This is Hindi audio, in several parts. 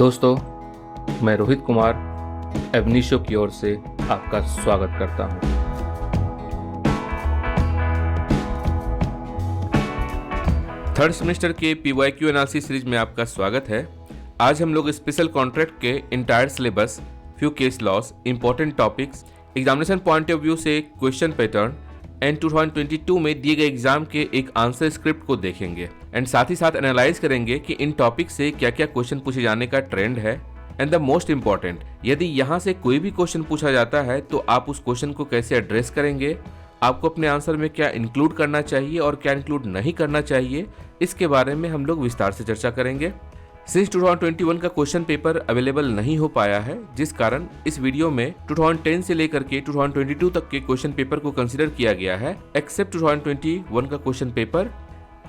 दोस्तों, मैं रोहित कुमार एवनीशो की ओर से आपका स्वागत करता हूं। थर्ड सेमेस्टर के PYQ एनालिसिस सीरीज में आपका स्वागत है। आज हम लोग स्पेशल कॉन्ट्रैक्ट के entire syllabus, few case laws, important topics, examination point of view से क्वेश्चन पैटर्न एंड 2022 में दिए गए एग्जाम के एक आंसर स्क्रिप्ट को देखेंगे एंड साथ ही साथ एनालाइज करेंगे कि इन टॉपिक से क्या क्या क्वेश्चन पूछे जाने का ट्रेंड है एंड द मोस्ट इम्पॉर्टेंट, यदि यहाँ से कोई भी क्वेश्चन पूछा जाता है तो आप उस क्वेश्चन को कैसे एड्रेस करेंगे, आपको अपने आंसर में क्या इंक्लूड करना चाहिए और क्या इंक्लूड नहीं करना चाहिए, इसके बारे में हम लोग विस्तार से चर्चा करेंगे। सिंस 2021 का क्वेश्चन पेपर अवेलेबल नहीं हो पाया है, जिस कारण इस वीडियो में 2010 से लेकर के 2022 तक के क्वेश्चन पेपर को कंसीडर किया गया है, एक्सेप्ट 2021 का क्वेश्चन पेपर।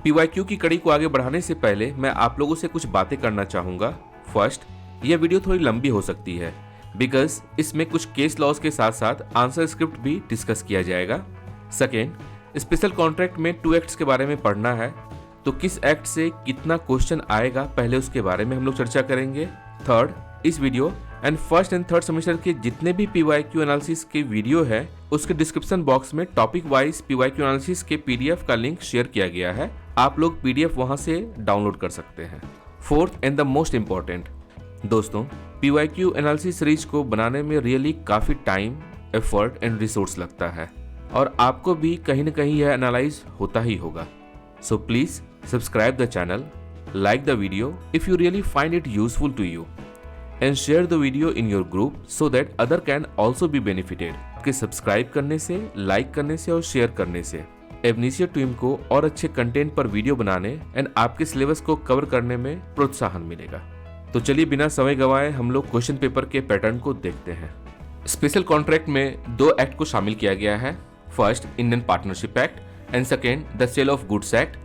PYQ की कड़ी को आगे बढ़ाने से पहले मैं आप लोगों से कुछ बातें करना चाहूँगा। फर्स्ट, यह वीडियो थोड़ी लंबी हो सकती है बिकॉज इसमें कुछ केस लॉस के साथ साथ आंसर स्क्रिप्ट भी डिस्कस किया जाएगा। सेकेंड, स्पेशल कॉन्ट्रैक्ट में 2 एक्ट्स के बारे में पढ़ना है, तो किस एक्ट से कितना क्वेश्चन आएगा पहले उसके बारे में हम लोग चर्चा करेंगे। थर्ड, इस video and first and third semester के जितने भी PYQ एनालिसिस के वीडियो है उसके डिस्क्रिप्शन बॉक्स में टॉपिक वाइज PYQ एनालिसिस के PDF का लिंक शेयर किया गया है, आप लोग PDF वहां से डाउनलोड कर सकते हैं। Fourth and the most important, दोस्तों, PYQ एनालिसिस सीरीज को बनाने में रियली काफी टाइम, एफर्ट एंड रिसोर्स लगता है और आपको भी कहीं न कहीं यह एनालाइज होता ही होगा। So please subscribe the channel, like the video if you really find it useful to you, and share the video in your group so that other can also be benefited। आपके सब्सक्राइब करने से, लाइक करने से और शेयर करने से एवनीशियो टीम को और अच्छे कंटेंट पर वीडियो बनाने एंड आपके सिलेबस को कवर करने में प्रोत्साहन मिलेगा। तो चलिए बिना समय गंवाए हम लोग क्वेश्चन पेपर के पैटर्न को देखते हैं। स्पेशल कॉन्ट्रैक्ट में 2 एक्ट को शामिल किया गया है। First, Indian partnership act and second, the sale of goods act.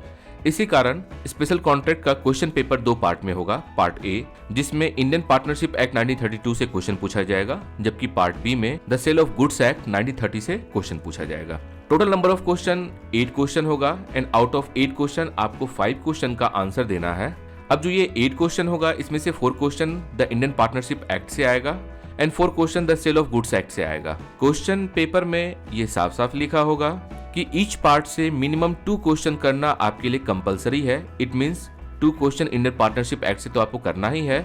इसी कारण स्पेशल कॉन्ट्रैक्ट का क्वेश्चन पेपर 2 पार्ट में होगा। पार्ट ए, जिसमें इंडियन पार्टनरशिप एक्ट 1932 से क्वेश्चन पूछा जाएगा, जबकि पार्ट बी में the sale of goods act 1930 से क्वेश्चन पूछा जाएगा। Total number of question 8 question होगा एंड आउट ऑफ 8 क्वेश्चन आपको 5 क्वेश्चन का आंसर देना है। अब जो ये 8 क्वेश्चन होगा इसमें से 4 question the Indian partnership act से आएगा and 4 question the sale of goods act से आएगा। क्वेश्चन पेपर में ये साफ साफ लिखा होगा कि ईच पार्ट से मिनिमम 2 क्वेश्चन करना आपके लिए कंपलसरी है। It means 2 question Indian partnership act से तो आपको करना ही है,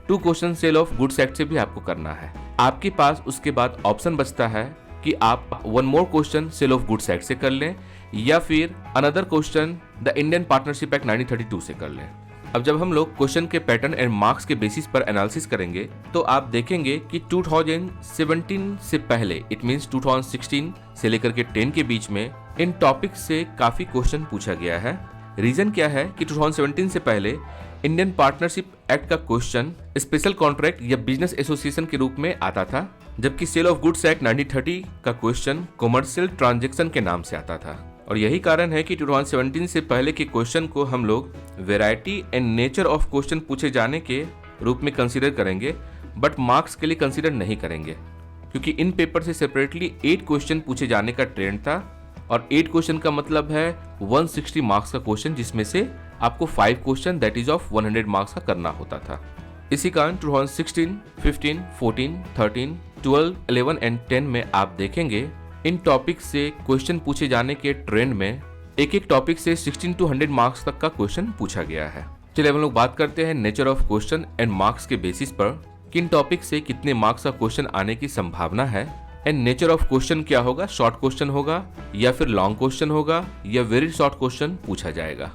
2 question sale of goods act से भी आपको करना है। आपके पास उसके बाद ऑप्शन बचता है कि आप 1 more question sale of goods act से कर लें या फिर another question the Indian partnership act 1932 से कर लें। अब जब हम लोग क्वेश्चन के पैटर्न एंड मार्क्स के बेसिस पर एनालिसिस करेंगे तो आप देखेंगे कि 2017 से पहले, इट मींस 2016 से लेकर के 10 के बीच में इन टॉपिक से काफी क्वेश्चन पूछा गया है। रीजन क्या है कि 2017 से पहले इंडियन पार्टनरशिप एक्ट का क्वेश्चन स्पेशल कॉन्ट्रैक्ट या बिजनेस एसोसिएशन के रूप में आता था, जबकि सेल ऑफ गुड्स एक्ट 1930 का क्वेश्चन कॉमर्शियल ट्रांजेक्शन के नाम से आता था। और यही कारण है कि 2017 से पहले के क्वेश्चन को हम लोग variety and nature of question पूछे जाने के रूप में कंसीडर करेंगे, बट मार्क्स के लिए कंसीडर नहीं करेंगे, क्योंकि इन पेपर से सेपरेटली 8 क्वेश्चन पूछे जाने का ट्रेंड था और 8 क्वेश्चन का मतलब है 160 मार्क्स का क्वेश्चन, जिसमें से आपको 5 question that is of 100 marks का करना होता था। इसी कारण 2016, 15, 14, 13, 12, 11 एंड 10 में आप देखेंगे इन टॉपिक से क्वेश्चन पूछे जाने के ट्रेंड में एक टॉपिक से 16 to 100 मार्क्स तक का क्वेश्चन पूछा गया है। चलिए हम लोग बात करते हैं nature of question and marks के बेसिस पर किन टॉपिक से कितने मार्क्स का क्वेश्चन आने की संभावना है एंड नेचर ऑफ क्वेश्चन क्या होगा, शॉर्ट क्वेश्चन होगा या फिर लॉन्ग क्वेश्चन होगा या वेरी शॉर्ट क्वेश्चन पूछा जाएगा।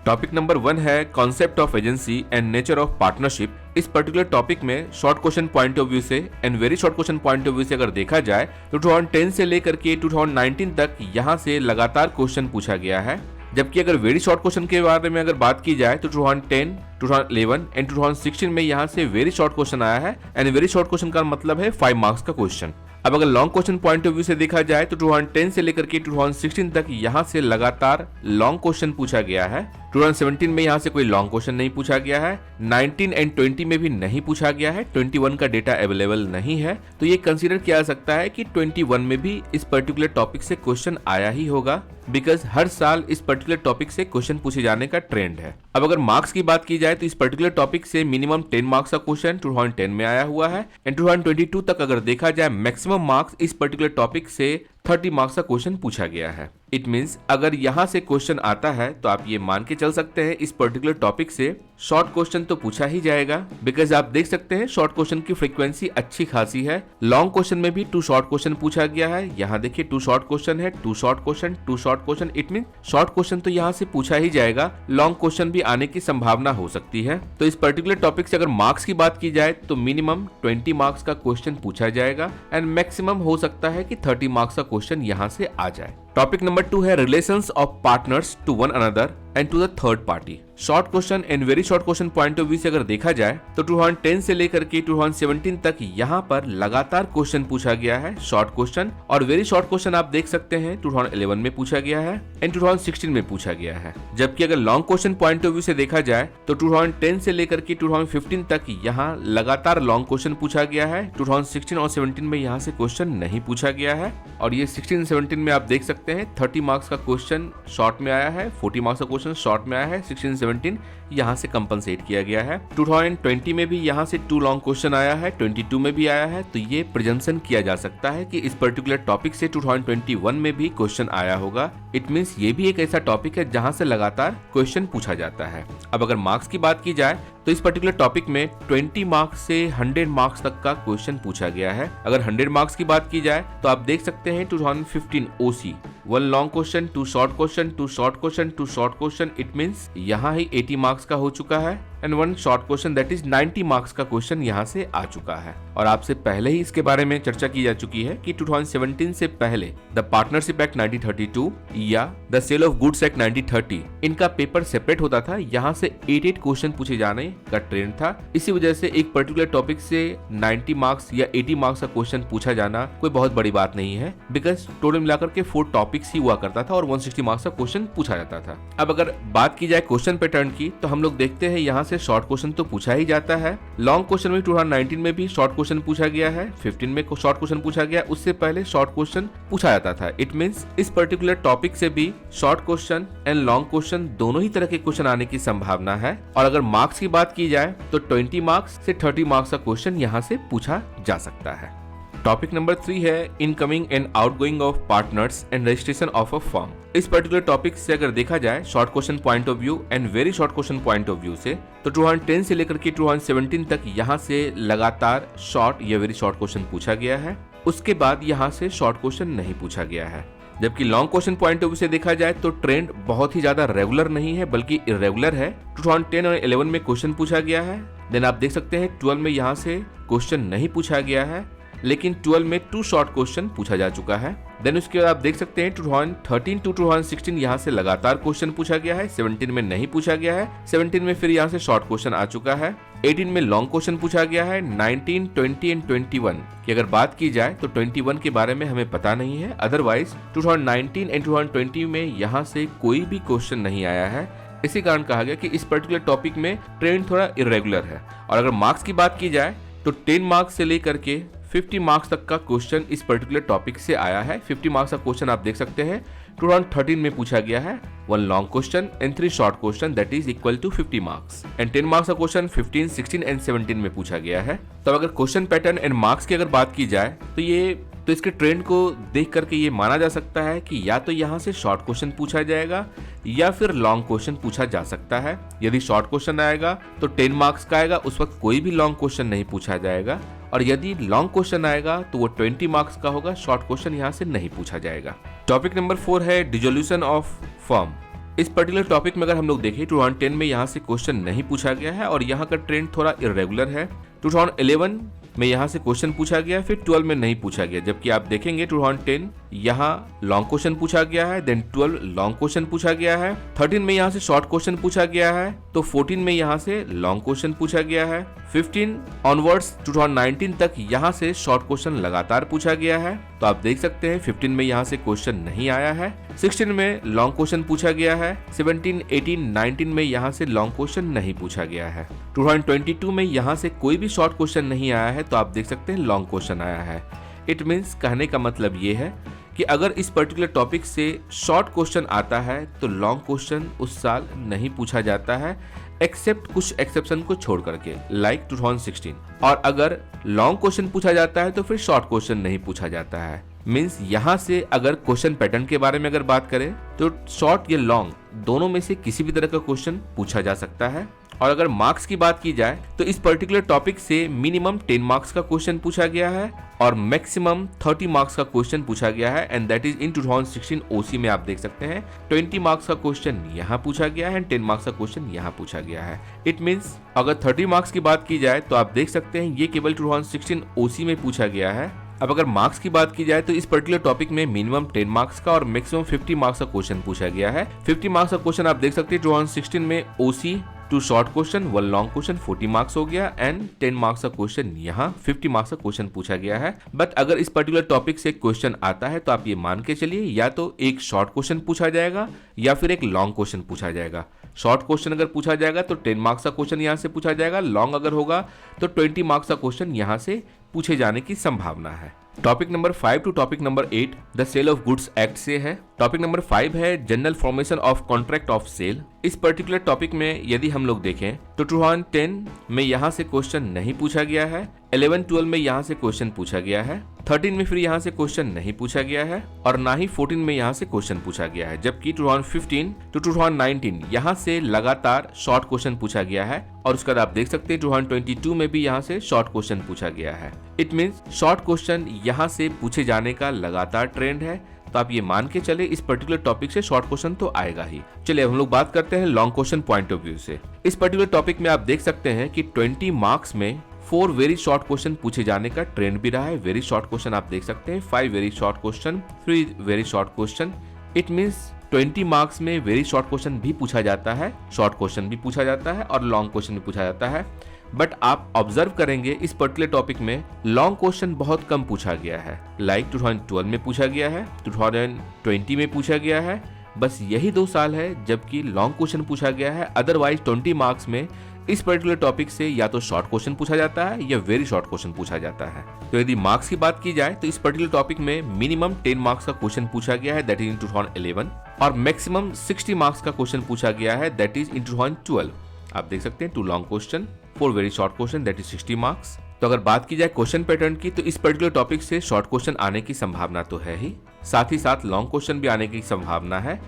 टॉपिक नंबर 1 है concept of agency and nature of partnership. इस पर्टिकुलर टॉपिक में short question point of view से and very short question point of view से अगर देखा जाए तो 2010 से लेकर के 2019 तक यहाँ से लगातार क्वेश्चन पूछा गया है, जबकि अगर वेरी शॉर्ट क्वेश्चन के बारे में अगर बात की जाए तो 2010, 2011 एंड 2016 में यहाँ से वेरी शॉर्ट क्वेश्चन आया है एंड वेरी शॉर्ट क्वेश्चन का मतलब है 5 मार्क्स का क्वेश्चन। अब अगर long question point of view से देखा जाए तो 2010 से लेकर के 2016 तक यहाँ से लगातार लॉन्ग क्वेश्चन पूछा गया है। 2017 में यहाँ से कोई लॉन्ग क्वेश्चन नहीं पूछा गया है, 19 एंड 20 में भी नहीं पूछा गया है, 21 का डेटा अवेलेबल नहीं है। तो ये कंसीडर किया जा सकता है कि 21 में भी इस पर्टिकुलर टॉपिक से क्वेश्चन आया ही होगा, बिकॉज हर साल इस पर्टिकुलर टॉपिक से क्वेश्चन पूछे जाने का ट्रेंड है। अब अगर मार्क्स की बात की जाए तो इस पर्टिकुलर टॉपिक से मिनिमम 10 मार्क्स का क्वेश्चन 2010 में आया हुआ है एंड 2022 तक अगर देखा जाए मैक्सिमम मार्क्स इस पर्टिकुलर टॉपिक से 30 मार्क्स का क्वेश्चन पूछा गया है। इट मीन्स अगर यहाँ से क्वेश्चन आता है तो आप ये मान के चल सकते हैं इस पर्टिकुलर टॉपिक से शॉर्ट क्वेश्चन तो पूछा ही जाएगा, बिकॉज आप देख सकते हैं शॉर्ट क्वेश्चन की फ्रीक्वेंसी अच्छी खासी है। लॉन्ग क्वेश्चन में भी 2 शॉर्ट क्वेश्चन पूछा गया है, यहाँ देखिए 2 शॉर्ट क्वेश्चन है, 2 short question, 2 short question. It mean short question तो यहाँ से पूछा ही जाएगा, लॉन्ग क्वेश्चन भी आने की संभावना हो सकती है। तो इस पर्टिकुलर टॉपिक से अगर मार्क्स की बात की जाए तो मिनिमम 20 मार्क्स का क्वेश्चन पूछा जाएगा एंड मैक्सिमम हो सकता है कि 30 मार्क्स का क्वेश्चन यहाँ से आ जाए। टॉपिक नंबर 2 है relations of partners to one another and to the third party. Short question and very short question point of view से अगर देखा जाए तो 2010 से लेकर के 2017 तक यहाँ पर लगातार क्वेश्चन पूछा गया है, शॉर्ट क्वेश्चन और वेरी शॉर्ट क्वेश्चन आप देख सकते हैं 2011 में पूछा गया है एंड 2016 में पूछा गया है। जबकि अगर long question point of view से देखा जाए तो 2010 से लेकर के 2015 तक यहाँ लगातार लॉन्ग क्वेश्चन पूछा गया है। 2016 और 17 में यहाँ से क्वेश्चन नहीं पूछा गया है और ये 16-17 में आप देख सकते हैं 30 मार्क्स का क्वेश्चन शॉर्ट में आया है, 40 मार्क्स का क्वेश्चन शॉर्ट में आया है। 16-17 यहाँ से कंपनसेट किया गया है। 2020 में भी यहाँ से 2 लॉन्ग क्वेश्चन आया है, 22 में भी आया है। तो ये प्रिजम्पशन किया जा सकता है कि इस पर्टिकुलर टॉपिक से 2021 में भी क्वेश्चन आया होगा। इट मीन्स ये भी एक ऐसा टॉपिक है जहाँ से लगातार क्वेश्चन पूछा जाता है। अब अगर मार्क्स की बात की जाए तो इस पर्टिकुलर टॉपिक में 20 मार्क्स से 100 मार्क्स तक का क्वेश्चन पूछा गया है। अगर 100 मार्क्स की बात की जाए तो आप देख सकते हैं 2015 OC 1 long question, 2 short question, 2 short question, 2 short question. It means यहाँ ही 80 मार्क्स का हो चुका है and 1 short question that is 90 marks का क्वेश्चन यहाँ से आ चुका है। और आपसे पहले ही इसके बारे में चर्चा की जा चुकी है कि 2017 से पहले द पार्टनरशिप एक्ट 1932 या the sale of goods act 1930 इनका पेपर सेपरेट होता था। यहाँ से 8 क्वेश्चन पूछे जाने का ट्रेंड था। इसी वजह से एक पर्टिकुलर टॉपिक से 90 मार्क्स या 80 मार्क्स का क्वेश्चन पूछा जाना कोई बहुत बड़ी बात नहीं है, बिकॉज टोटल मिलाकर के 4 टॉपिक्स ही हुआ करता था और 160 मार्क्स का क्वेश्चन पूछा जाता था। अब अगर बात की जाए क्वेश्चन पैटर्न की तो हम लोग देखते हैं यहाँ से शॉर्ट क्वेश्चन तो पूछा ही जाता है। लॉन्ग क्वेश्चन में 2019 में भी शॉर्ट क्वेश्चन पूछा गया है, 15 में शॉर्ट क्वेश्चन पूछा गया, उससे पहले शॉर्ट क्वेश्चन पूछा जाता था। इट मींस इस पर्टिकुलर टॉपिक से भी short question and long question दोनों ही तरह के क्वेश्चन आने की संभावना है। और अगर मार्क्स की बात की जाए तो 20 मार्क्स से 30 मार्क्स का क्वेश्चन यहाँ से पूछा जा सकता है। टॉपिक नंबर 3 है incoming and outgoing of partners and registration of a firm. इस पर्टिकुलर टॉपिक से अगर देखा जाए short question point of view and very short question point of view से तो 2010 से लेकर के 2017 तक यहाँ से लगातार शॉर्ट या वेरी शॉर्ट क्वेश्चन पूछा गया है। उसके बाद यहाँ से शॉर्ट क्वेश्चन नहीं पूछा गया है। जबकि long question point of view से देखा जाए तो ट्रेंड बहुत ही ज्यादा रेगुलर नहीं है बल्कि इरेगुलर है। 2010 और 11 में क्वेश्चन पूछा गया है, देन आप देख सकते हैं 12 में यहाँ से क्वेश्चन नहीं पूछा गया है, लेकिन 12 में 2 शॉर्ट क्वेश्चन पूछा जा चुका है। देन उसके बाद आप देख सकते हैं 2013 टू 2016 यहाँ से लगातार क्वेश्चन पूछा गया है, 17 में नहीं पूछा गया है, 17 में फिर यहाँ से शॉर्ट क्वेश्चन आ चुका है, 18 में लॉन्ग क्वेश्चन पूछा गया है, 19, 20 एंड 21 की अगर बात की जाए तो 21 के बारे में हमें पता नहीं है। अदरवाइज 2019 एंड 2020 में यहाँ से कोई भी क्वेश्चन नहीं आया है। इसी कारण कहा गया कि इस पर्टिकुलर टॉपिक में ट्रेंड थोड़ा इरेगुलर है। और अगर मार्क्स की बात की जाए तो 10 मार्क्स से लेकर के 50 मार्क्स तक का क्वेश्चन इस पर्टिकुलर टॉपिक से आया है। 50 मार्क्स का क्वेश्चन आप देख सकते हैं 2013 में पूछा गया है, 1 long question and 3 short question that is equal to 50 marks and 10 marks का क्वेश्चन 15, 16 एंड 17 में पूछा गया है। तो अगर क्वेश्चन पैटर्न एंड मार्क्स की अगर बात की जाए तो इसके ट्रेंड को देख करके ये माना जा सकता है कि या तो यहाँ से शॉर्ट क्वेश्चन पूछा जाएगा या फिर लॉन्ग क्वेश्चन पूछा जा सकता है। यदि शॉर्ट क्वेश्चन आएगा तो 10 मार्क्स का आएगा, उस वक्त कोई भी लॉन्ग क्वेश्चन नहीं पूछा जाएगा। और यदि लॉन्ग क्वेश्चन आएगा तो वो 20 मार्क्स का होगा, शॉर्ट क्वेश्चन यहाँ से नहीं पूछा जाएगा। टॉपिक नंबर 4 है डिसोल्यूशन ऑफ फर्म। इस पर्टिकुलर टॉपिक में अगर हम लोग देखें 2010 में यहाँ से क्वेश्चन नहीं पूछा गया है और यहाँ का ट्रेंड थोड़ा इरेगुलर है। 2011 में यहाँ से क्वेश्चन पूछा गया, फिर 12 में नहीं पूछा गया। जबकि आप देखेंगे 2010 यहाँ लॉन्ग क्वेश्चन पूछा गया है, देन 12 लॉन्ग क्वेश्चन पूछा गया है, 13 में यहाँ से शॉर्ट क्वेश्चन पूछा गया है, तो 14 में यहाँ से लॉन्ग क्वेश्चन पूछा गया है, 15 ऑनवर्ड्स 2019 तक यहाँ से शॉर्ट क्वेश्चन लगातार पूछा गया है। तो आप देख सकते हैं 15 में यहाँ से क्वेश्चन नहीं आया है, 16 में लॉन्ग क्वेश्चन पूछा गया है, 17, 18, 19 में यहाँ से लॉन्ग क्वेश्चन नहीं पूछा गया है, 2022 में यहाँ से कोई भी शॉर्ट क्वेश्चन नहीं आया है, तो आप देख सकते हैं लॉन्ग क्वेश्चन आया है। इट मीन्स कहने का मतलब ये है कि अगर इस पर्टिकुलर टॉपिक से शॉर्ट क्वेश्चन आता है तो लॉन्ग क्वेश्चन उस साल नहीं पूछा जाता है, एक्सेप्ट कुछ एक्सेप्शन को छोड़ करके, लाइक 2016। और अगर लॉन्ग क्वेश्चन पूछा जाता है तो फिर शॉर्ट क्वेश्चन नहीं पूछा जाता है। मीन्स यहाँ से अगर क्वेश्चन पैटर्न के बारे में अगर बात करें तो शॉर्ट या लॉन्ग दोनों में से किसी भी तरह का क्वेश्चन पूछा जा सकता है। और अगर मार्क्स की बात की जाए तो इस पर्टिकुलर टॉपिक से मिनिमम 10 मार्क्स का क्वेश्चन पूछा गया है और मैक्सिमम 30 मार्क्स का क्वेश्चन पूछा गया है, एंड दैट इज इन 2016 ओसी में आप देख सकते हैं 20 मार्क्स का क्वेश्चन यहाँ पूछा गया है एंड 10 मार्क्स का क्वेश्चन यहाँ पूछा गया है। इट मीन्स अगर 30 मार्क्स की बात की जाए तो आप देख सकते हैं ये केवल 2016 ओसी में पूछा गया है। अब अगर मार्क्स की बात की जाए तो इस पर्टिकुलर टॉपिक में मिनिमम 10 मार्क्स का और मैक्सिमम 50 मार्क्स का क्वेश्चन पूछा गया है। 50 मार्क्स का क्वेश्चन आप देख सकते हैं 2016 में ओसी 2 short question 1 long question 40 marks हो गया एंड 10 मार्क्स का क्वेश्चन यहाँ 50 मार्क्स का क्वेश्चन पूछा गया है। बट अगर इस पर्टिकुलर टॉपिक से क्वेश्चन आता है तो आप ये मान के चलिए या तो एक शॉर्ट क्वेश्चन पूछा जाएगा या फिर एक लॉन्ग क्वेश्चन पूछा जाएगा। शॉर्ट क्वेश्चन अगर पूछा जाएगा तो 10 मार्क्स का क्वेश्चन यहाँ से पूछा जाएगा, लॉन्ग अगर होगा तो 20 मार्क्स का क्वेश्चन यहाँ से पूछे जाने की संभावना है। Topic number 5 to topic number 8 the sale of goods act से है। टॉपिक नंबर 5 है general formation of contract of sale. इस पर्टिकुलर टॉपिक में यदि हम लोग देखें तो 2010 में यहाँ से क्वेश्चन नहीं पूछा गया है, 11-12 में यहाँ से क्वेश्चन पूछा गया है, 13 में फिर यहाँ से क्वेश्चन नहीं पूछा गया है और ना ही 14 में यहाँ से क्वेश्चन पूछा गया है, जबकि 2015 टू 2019 यहाँ से लगातार शॉर्ट क्वेश्चन पूछा गया है और उसके बाद आप देख सकते हैं 2022 में भी यहाँ से शॉर्ट क्वेश्चन पूछा गया है। इट मीन्स शॉर्ट क्वेश्चन यहाँ से पूछे जाने का लगातार ट्रेंड है, तो आप ये मान के चले इस पर्टिकुलर टॉपिक से शॉर्ट क्वेश्चन तो आएगा ही। चलिए हम लोग बात करते हैं long question point of view से। इस पर्टिकुलर टॉपिक में आप देख सकते हैं कि 20 मार्क्स में 4 वेरी शॉर्ट क्वेश्चन पूछे जाने का ट्रेंड भी रहा है। वेरी शॉर्ट क्वेश्चन आप देख सकते हैं 5 very short question, 3 very short question. It means 20 marks में वेरी शॉर्ट क्वेश्चन भी पूछा जाता है, शॉर्ट क्वेश्चन भी पूछा जाता है और लॉन्ग क्वेश्चन भी पूछा जाता है। बट आप ऑब्जर्व करेंगे इस पर्टिकुलर टॉपिक में लॉन्ग क्वेश्चन बहुत कम पूछा गया है, लाइक 2012 में पूछा गया है, 2020 में पूछा गया है। बस यही 2 साल है जबकि लॉन्ग क्वेश्चन पूछा गया है। अदरवाइज 20 मार्क्स में इस पर्टिकुलर टॉपिक से या तो शॉर्ट क्वेश्चन पूछा जाता है या वेरी शॉर्ट क्वेश्चन पूछा जाता है। तो यदि मार्क्स की बात की जाए तो इस पर्टिकुलर टॉपिक में मिनिमम 10 मार्क्स का क्वेश्चन पूछा गया है, दैट इज इन 2011 और मैक्सिमम 60 मार्क्स का क्वेश्चन पूछा गया है, दैट इज इन 2012। आप देख सकते हैं 2 long question 4 very short question, that is 60 marks. तो अगर बात की जाए क्वेश्चन पैटर्न की तो इस पर्टिकुलर टॉपिक से शॉर्ट क्वेश्चन आने की संभावना तो है ही साथ लॉन्ग क्वेश्चन भी आने की संभावना है।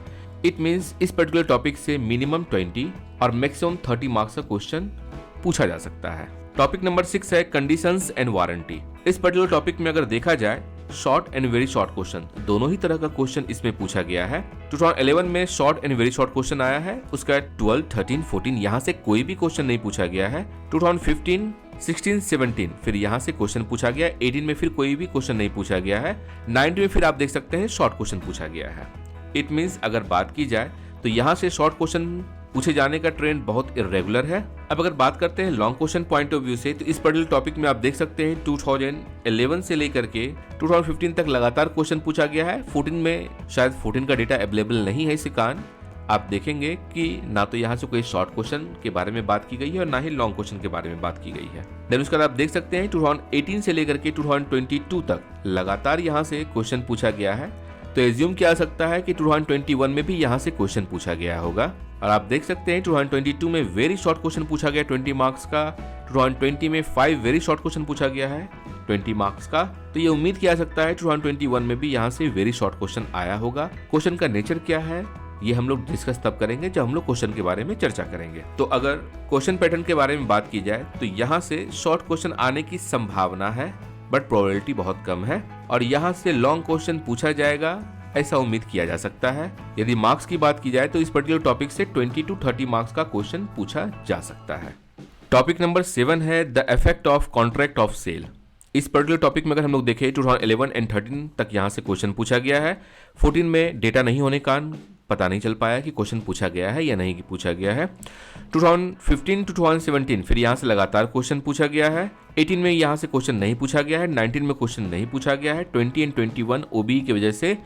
इट मीन्स इस पर्टिकुलर टॉपिक से मिनिमम 20 और मैक्सिमम 30 मार्क्स का क्वेश्चन पूछा जा सकता है। टॉपिक नंबर 6 है कंडीशंस एंड वारंटी। इस पर्टिकुलर टॉपिक में अगर देखा जाए short and very short question दोनों ही तरह का क्वेश्चन इसमें पूछा गया है। 2011 में short and very short question आया है, उसका 12, 13, 14 यहाँ से कोई भी क्वेश्चन नहीं पूछा गया है। 2015, 16, 17 फिर यहाँ से क्वेश्चन पूछा गया है, 18 में फिर कोई भी क्वेश्चन नहीं पूछा गया है, 19 में फिर आप देख सकते हैं शॉर्ट क्वेश्चन पूछा गया है। इट मीन्स अगर बात की जाए तो यहाँ से शॉर्ट क्वेश्चन पूछे जाने का ट्रेंड बहुत इरेगुलर है। अब अगर बात करते हैं long question point of view से तो इस पर्टिकुलर टॉपिक में आप देख सकते हैं 2011 से लेकर के 2015 तक लगातार क्वेश्चन पूछा गया है। 14 में शायद 14 का डेटा अवेलेबल नहीं है, इसी कारण आप देखेंगे कि ना तो यहाँ से कोई शॉर्ट क्वेश्चन के बारे में बात की गई है और ना ही लॉन्ग क्वेश्चन के बारे में बात की गई है। देन उसके बाद आप देख सकते हैं 2018 से लेकर के 2022 तक लगातार यहाँ से क्वेश्चन पूछा गया है, तो एज्यूम किया जा सकता है कि 2021 में भी यहाँ से क्वेश्चन पूछा गया होगा। और आप देख सकते हैं 2022 में वेरी शॉर्ट क्वेश्चन पूछा गया 20 मार्क्स का, 2020 में 5 वेरी शॉर्ट क्वेश्चन पूछा गया है 20 मार्क्स का। तो ये उम्मीद किया जा सकता है 2021 में भी यहाँ से वेरी शॉर्ट क्वेश्चन आया होगा। क्वेश्चन का नेचर क्या है ये हम लोग डिस्कस तब करेंगे जब हम लोग क्वेश्चन के बारे में चर्चा करेंगे। तो अगर क्वेश्चन पैटर्न के बारे में बात की जाए तो यहाँ से शॉर्ट क्वेश्चन आने की संभावना है, बट प्रोबेबिलिटी बहुत कम है और यहाँ से लॉन्ग क्वेश्चन पूछा जाएगा ऐसा उम्मीद किया जा सकता है। यदि मार्क्स की बात की जाए तो इस पर्टिकुलर टॉपिक से 20 to 30 मार्क्स का क्वेश्चन पूछा जा सकता है। टॉपिक नंबर 7 है the effect of contract of sale. इस पर्टिकुलर टॉपिक में अगर हम लोग देखें 2011 एंड 13 तक यहाँ से क्वेश्चन पूछा गया है। 14 में डेटा नहीं होने के कारण पता नहीं चल पाया कि क्वेश्चन पूछा गया है या नहीं पूछा गया है। 2015 टू 2017 फिर यहाँ से लगातार क्वेश्चन पूछा गया है। 18 में यहाँ से क्वेश्चन नहीं पूछा गया है। 19 में क्वेश्चन नहीं पूछा गया है। 20 एंड 21 ओबी की वजह से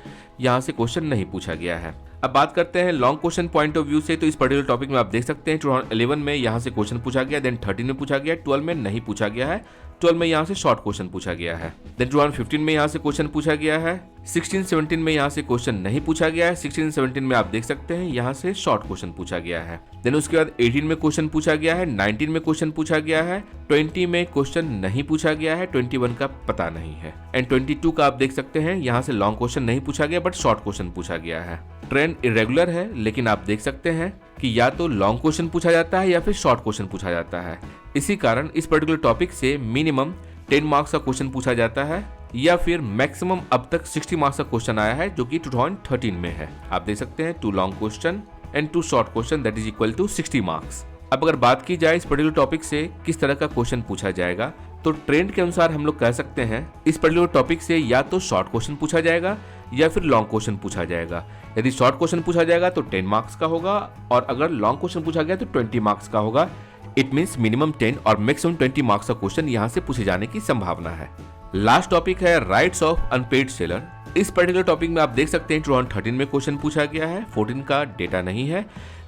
यहाँ से क्वेश्चन नहीं पूछा गया है। अब बात करते हैं long question point of view से, तो इस पर्टिकुलर टॉपिक में आप देख सकते हैं 2011 में यहाँ से क्वेश्चन पूछा गया, देन 13 में पूछा गया, 12 में नहीं पूछा गया है, 12 में यहाँ से शॉर्ट क्वेश्चन पूछा गया है, देन 2015 में यहाँ से क्वेश्चन पूछा गया है, 16-17 में यहाँ से क्वेश्चन नहीं पूछा गया है, 16-17 में आप देख सकते हैं यहाँ से शॉर्ट क्वेश्चन पूछा गया है, देन उसके बाद 18 में क्वेश्चन पूछा गया है, 19 में क्वेश्चन पूछा गया है, 20 में क्वेश्चन नहीं पूछा गया है, 21 का पता नहीं है, एंड 22 का आप देख सकते हैं यहाँ से लॉन्ग क्वेश्चन नहीं पूछा गया बट शॉर्ट क्वेश्चन पूछा गया है। ट्रेंड इरेगुलर है, लेकिन आप देख सकते हैं कि या तो लॉन्ग क्वेश्चन पूछा जाता है या फिर शॉर्ट क्वेश्चन पूछा जाता है। इसी कारण इस पर्टिकुलर टॉपिक से मिनिमम 10 मार्क्स का क्वेश्चन पूछा जाता है या फिर मैक्सिमम अब तक 60 मार्क्स का क्वेश्चन आया है जो कि 2013 में है। आप देख सकते हैं 2 long question and 2 short question that is equal to 60 marks. अब अगर बात की जाए इस पर्टिकुलर टॉपिक से किस तरह का क्वेश्चन पूछा जाएगा, तो ट्रेंड के अनुसार हम लोग कह सकते हैं इस पर्टिकुलर टॉपिक से या तो शॉर्ट क्वेश्चन पूछा जाएगा या फिर लॉन्ग क्वेश्चन पूछा जाएगा। यदि शॉर्ट क्वेश्चन पूछा जाएगा तो 10 मार्क्स का होगा और अगर लॉन्ग क्वेश्चन पूछा गया तो 20 मार्क्स का होगा। इट मीन्स मिनिमम 10 और मैक्सिमम 20 मार्क्स का क्वेश्चन यहाँ से पूछे जाने की संभावना है। लास्ट टॉपिक है राइट्स ऑफ अनपेड सेलर। इस पर्टिकुलर टॉपिक में आप देख सकते हैं 2013 में क्वेश्चन पूछा गया है, 14 का डेटा नहीं है,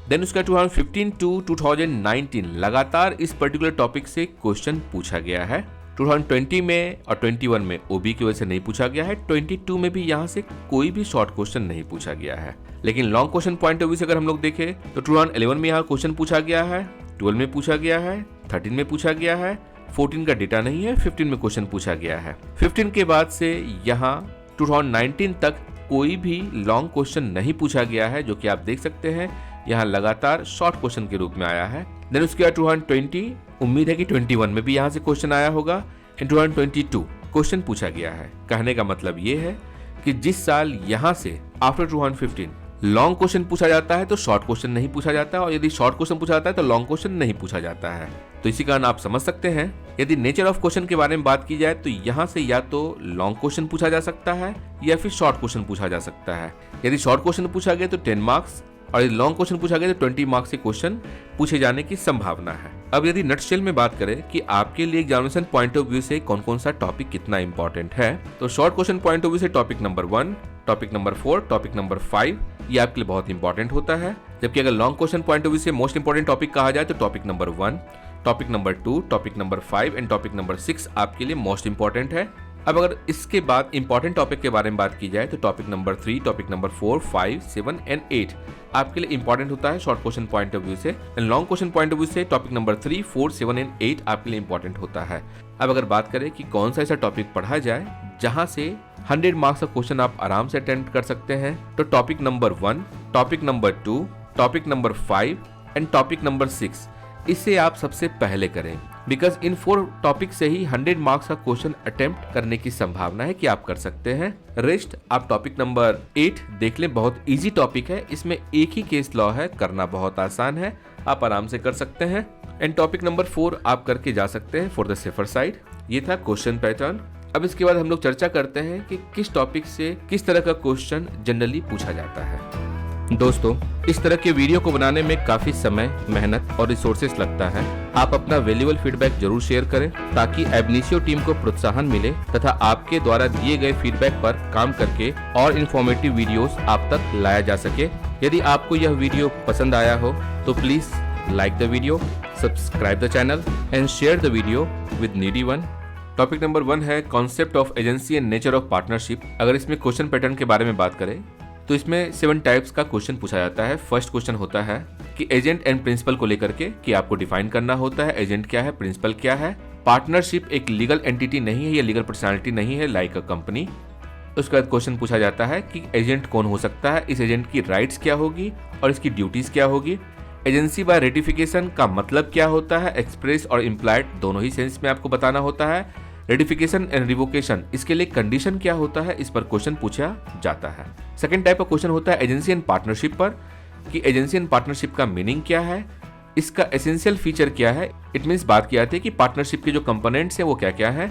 देन उसका 2015 टू 2019 लगातार इस पर्टिकुलर टॉपिक से क्वेश्चन पूछा गया है। 2020 में और 21 में ओबी की वजह से नहीं पूछा गया है। 22 में भी यहाँ से कोई भी शॉर्ट क्वेश्चन नहीं पूछा गया है। लेकिन long question point of view से अगर हम लोग देखें तो 2011 में यहाँ क्वेश्चन पूछा गया है, 12 में पूछा गया है, 13 में पूछा गया है, 14 का डेटा नहीं है, 15 में क्वेश्चन पूछा गया है। 15 के बाद से यहाँ 2019 तक कोई भी लॉन्ग क्वेश्चन नहीं पूछा गया है, जो कि आप देख सकते हैं यहाँ लगातार शॉर्ट क्वेश्चन के रूप में आया है। देन उसके बाद 2020 उम्मीद है कि 21 में भी यहाँ से क्वेश्चन आया होगा एंड 2022 क्वेश्चन पूछा गया है। कहने का मतलब ये है कि जिस साल यहाँ से आफ्टर 2015 लॉन्ग क्वेश्चन पूछा जाता है तो शॉर्ट क्वेश्चन नहीं पूछा जाता और यदि शॉर्ट क्वेश्चन पूछा जाता है तो लॉन्ग क्वेश्चन नहीं पूछा जाता है। तो इसी कारण आप समझ सकते हैं यदि नेचर ऑफ क्वेश्चन के बारे में बात की जाए तो यहाँ से या तो लॉन्ग क्वेश्चन पूछा जा सकता है या फिर शॉर्ट क्वेश्चन पूछा जा सकता है। यदि शॉर्ट क्वेश्चन पूछा गया तो 10 मार्क्स और यदि लॉन्ग क्वेश्चन पूछा गया तो 20 मार्क्स के क्वेश्चन पूछे जाने की संभावना है। अब यदि नटशेल में बात करें कि आपके लिए एग्जामिनेशन पॉइंट ऑफ व्यू से कौन कौन सा टॉपिक कितना इंपॉर्टेंट है, तो short question point of view से topic number 1, topic number 4, topic number 5 ये आपके लिए बहुत इंपॉर्टेंट होता है। जबकि अगर long question point of view से मोस्ट इंपॉर्टेंट टॉपिक कहा जाए तो topic number 1, topic number 2, topic number 5 and topic number 6 आपके लिए मोस्ट इंपॉर्टेंट है। अब अगर इसके बाद इंपॉर्टेंट टॉपिक के बारे में बात की जाए तो topic number 3, topic number 4, 5, 7 and 8 आपके लिए इंपॉर्टेंट होता है short question point of view से। And long question point of view से टॉपिक नंबर 3, 4, 7 एंड 8 आपके लिए इंपॉर्टेंट होता है। अब अगर बात करें कि कौन सा ऐसा टॉपिक पढ़ा जाए जहां से 100 मार्क्स का क्वेश्चन आप आराम से अटेम्प्ट कर सकते हैं, तो topic number 1, topic number 2, topic number 5 and topic number 6 इसे आप सबसे पहले करें, बिकॉज इन 4 टॉपिक से ही 100 मार्क्स का क्वेश्चन अटेम्प्ट करने की संभावना है कि आप कर सकते हैं। रेस्ट आप टॉपिक नंबर 8 देख लें, बहुत इजी टॉपिक है, इसमें एक ही केस लॉ है, करना बहुत आसान है, आप आराम से कर सकते हैं। एंड टॉपिक नंबर 4 आप करके जा सकते हैं फॉर द सेफर साइड। ये था क्वेश्चन पैटर्न। अब इसके बाद हम लोग चर्चा करते हैं कि किस टॉपिक से किस तरह का क्वेश्चन जनरली पूछा जाता है। दोस्तों, इस तरह के वीडियो को बनाने में काफी समय, मेहनत और रिसोर्सेस लगता है। आप अपना वैल्यूएबल फीडबैक जरूर शेयर करें ताकि एबनिशियो टीम को प्रोत्साहन मिले तथा आपके द्वारा दिए गए फीडबैक पर काम करके और इन्फॉर्मेटिव वीडियोस आप तक लाया जा सके। यदि आपको यह वीडियो पसंद आया हो तो please like the video, subscribe the channel and share the video with needy one. Topic number 1 है concept of agency and nature of partnership. अगर इसमें क्वेश्चन पैटर्न के बारे में बात करें तो इसमें 7 टाइप्स का क्वेश्चन पूछा जाता है। फर्स्ट क्वेश्चन होता है कि एजेंट एंड प्रिंसिपल को लेकर के कि आपको डिफाइन करना होता है एजेंट क्या है, प्रिंसिपल क्या है। पार्टनरशिप एक लीगल एंटिटी नहीं है या लीगल पर्सनालिटी नहीं है लाइक अ कंपनी। उसके बाद क्वेश्चन पूछा जाता है कि एजेंट कौन हो सकता है, इस एजेंट की राइट्स क्या होगी और इसकी ड्यूटीज क्या होगी। एजेंसी बाय रेटिफिकेशन का मतलब क्या होता है, एक्सप्रेस और इम्प्लाइड दोनों ही सेंस में आपको बताना होता है। रेटिफिकेशन एंड रिवोकेशन इसके लिए कंडीशन क्या होता है, इस पर क्वेश्चन पूछा जाता है। सेकंड टाइप का क्वेश्चन होता है एजेंसी एंड पार्टनरशिप पर कि एजेंसी एंड पार्टनरशिप का मीनिंग क्या है, इसका एसेंशियल फीचर क्या है। इट मींस बात की जाती है कि पार्टनरशिप के जो कंपोनेंट्स हैं वो क्या क्या है,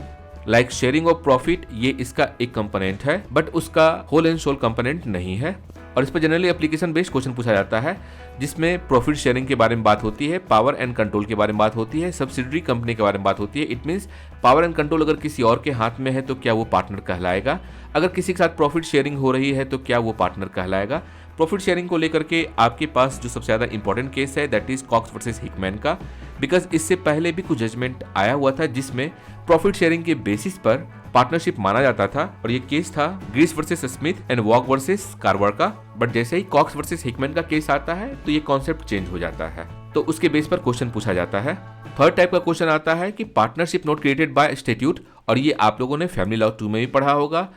लाइक शेयरिंग ऑफ प्रॉफिट, ये इसका एक कंपोनेंट है बट उसका होल एंड सोल कंपोनेंट नहीं है। और इस पर जनरली एप्लीकेशन बेस्ड क्वेश्चन पूछा जाता है, जिसमें प्रॉफिट शेयरिंग के बारे में बात होती है, पावर एंड कंट्रोल के बारे में बात होती है, सब्सिडरी कंपनी के बारे में बात होती है। It means power and control अगर किसी और के हाथ में है तो क्या वो पार्टनर कहलाएगा, अगर किसी के साथ प्रॉफिट शेयरिंग हो रही है तो क्या वो पार्टनर कहलाएगा। प्रॉफिट शेयरिंग को लेकर के आपके पास जो सबसे ज़्यादा इंपॉर्टेंट केस है that is Cox versus Hickman का, बिकॉज इससे पहले भी कुछ जजमेंट आया हुआ था जिसमें प्रॉफिट शेयरिंग के बेसिस पर पार्टनरशिप माना जाता था, और ये केस था Grace versus Smith and Waugh versus Carver का। बट जैसे ही कॉक्स वर्सेस हिकमैन का केस आता है तो ये कॉन्सेप्ट चेंज हो जाता है, तो उसके बेस पर क्वेश्चन पूछा जाता है। थर्ड टाइप का क्वेश्चन आता है कि partnership not created by statute, और ये आप लोगों ने फैमिली लॉ 2 में भी पढ़ा होगा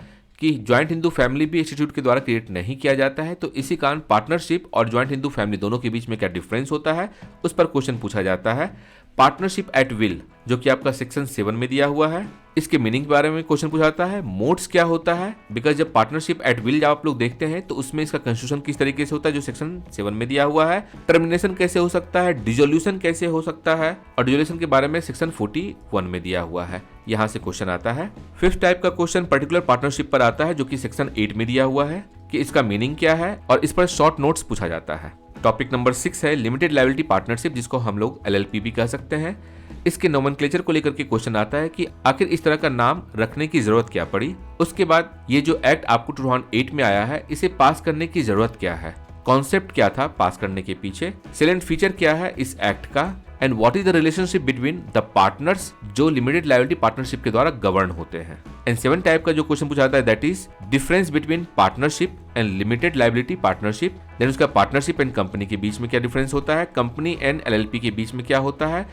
कि ज्वाइंट हिंदू फैमिली भी इंस्टीट्यूट के द्वारा क्रिएट नहीं किया जाता है। तो इसी कारण पार्टनरशिप और ज्वाइंट हिंदू फैमिली दोनों के बीच में क्या डिफरेंस होता है उस पर क्वेश्चन पूछा जाता है। पार्टनरशिप एट विल, जो कि आपका सेक्शन 7 में दिया हुआ है, इसके मीनिंग के बारे में क्वेश्चन पूछा जाता है। मोड्स क्या होता है, बिकॉज जब पार्टनरशिप एट विल जब आप लोग देखते हैं तो उसमें इसका कंस्टिट्यूशन किस तरीके से होता है जो सेक्शन 7 में दिया हुआ है। टर्मिनेशन कैसे हो सकता है, डिसोल्यूशन कैसे हो सकता है, और डिसोल्यूशन के बारे में सेक्शन 41 में दिया हुआ है, यहाँ से क्वेश्चन आता है। फिफ्थ टाइप का क्वेश्चन पर्टिकुलर पार्टनरशिप पर आता है जो कि सेक्शन 8 में दिया हुआ है कि इसका मीनिंग क्या है, और इस पर शॉर्ट नोट्स पूछा जाता है। टॉपिक नंबर 6 है लिमिटेड लायबिलिटी पार्टनरशिप, जिसको हम लोग LLP भी कह सकते हैं। इसके नोमेनक्लेचर को लेकर के क्वेश्चन आता है कि आखिर इस तरह का नाम रखने की जरूरत क्या पड़ी। उसके बाद ये जो एक्ट आपको 2008 में आया है इसे पास करने की जरूरत क्या है, कॉन्सेप्ट क्या था पास करने के पीछे, सैलेंट फीचर क्या है इस एक्ट का, and what is the relationship between the partners जो लिमिटेड लायबिलिटी पार्टनरशिप के द्वारा गवर्न होते हैं। एंड 7 टाइप का जो क्वेश्चन पूछा जाता है that is difference between partnership and limited liability partnership. Then उसका पार्टनरशिप एंड कंपनी के बीच में क्या डिफरेंस होता है, कंपनी एंड LLP के बीच में क्या होता है,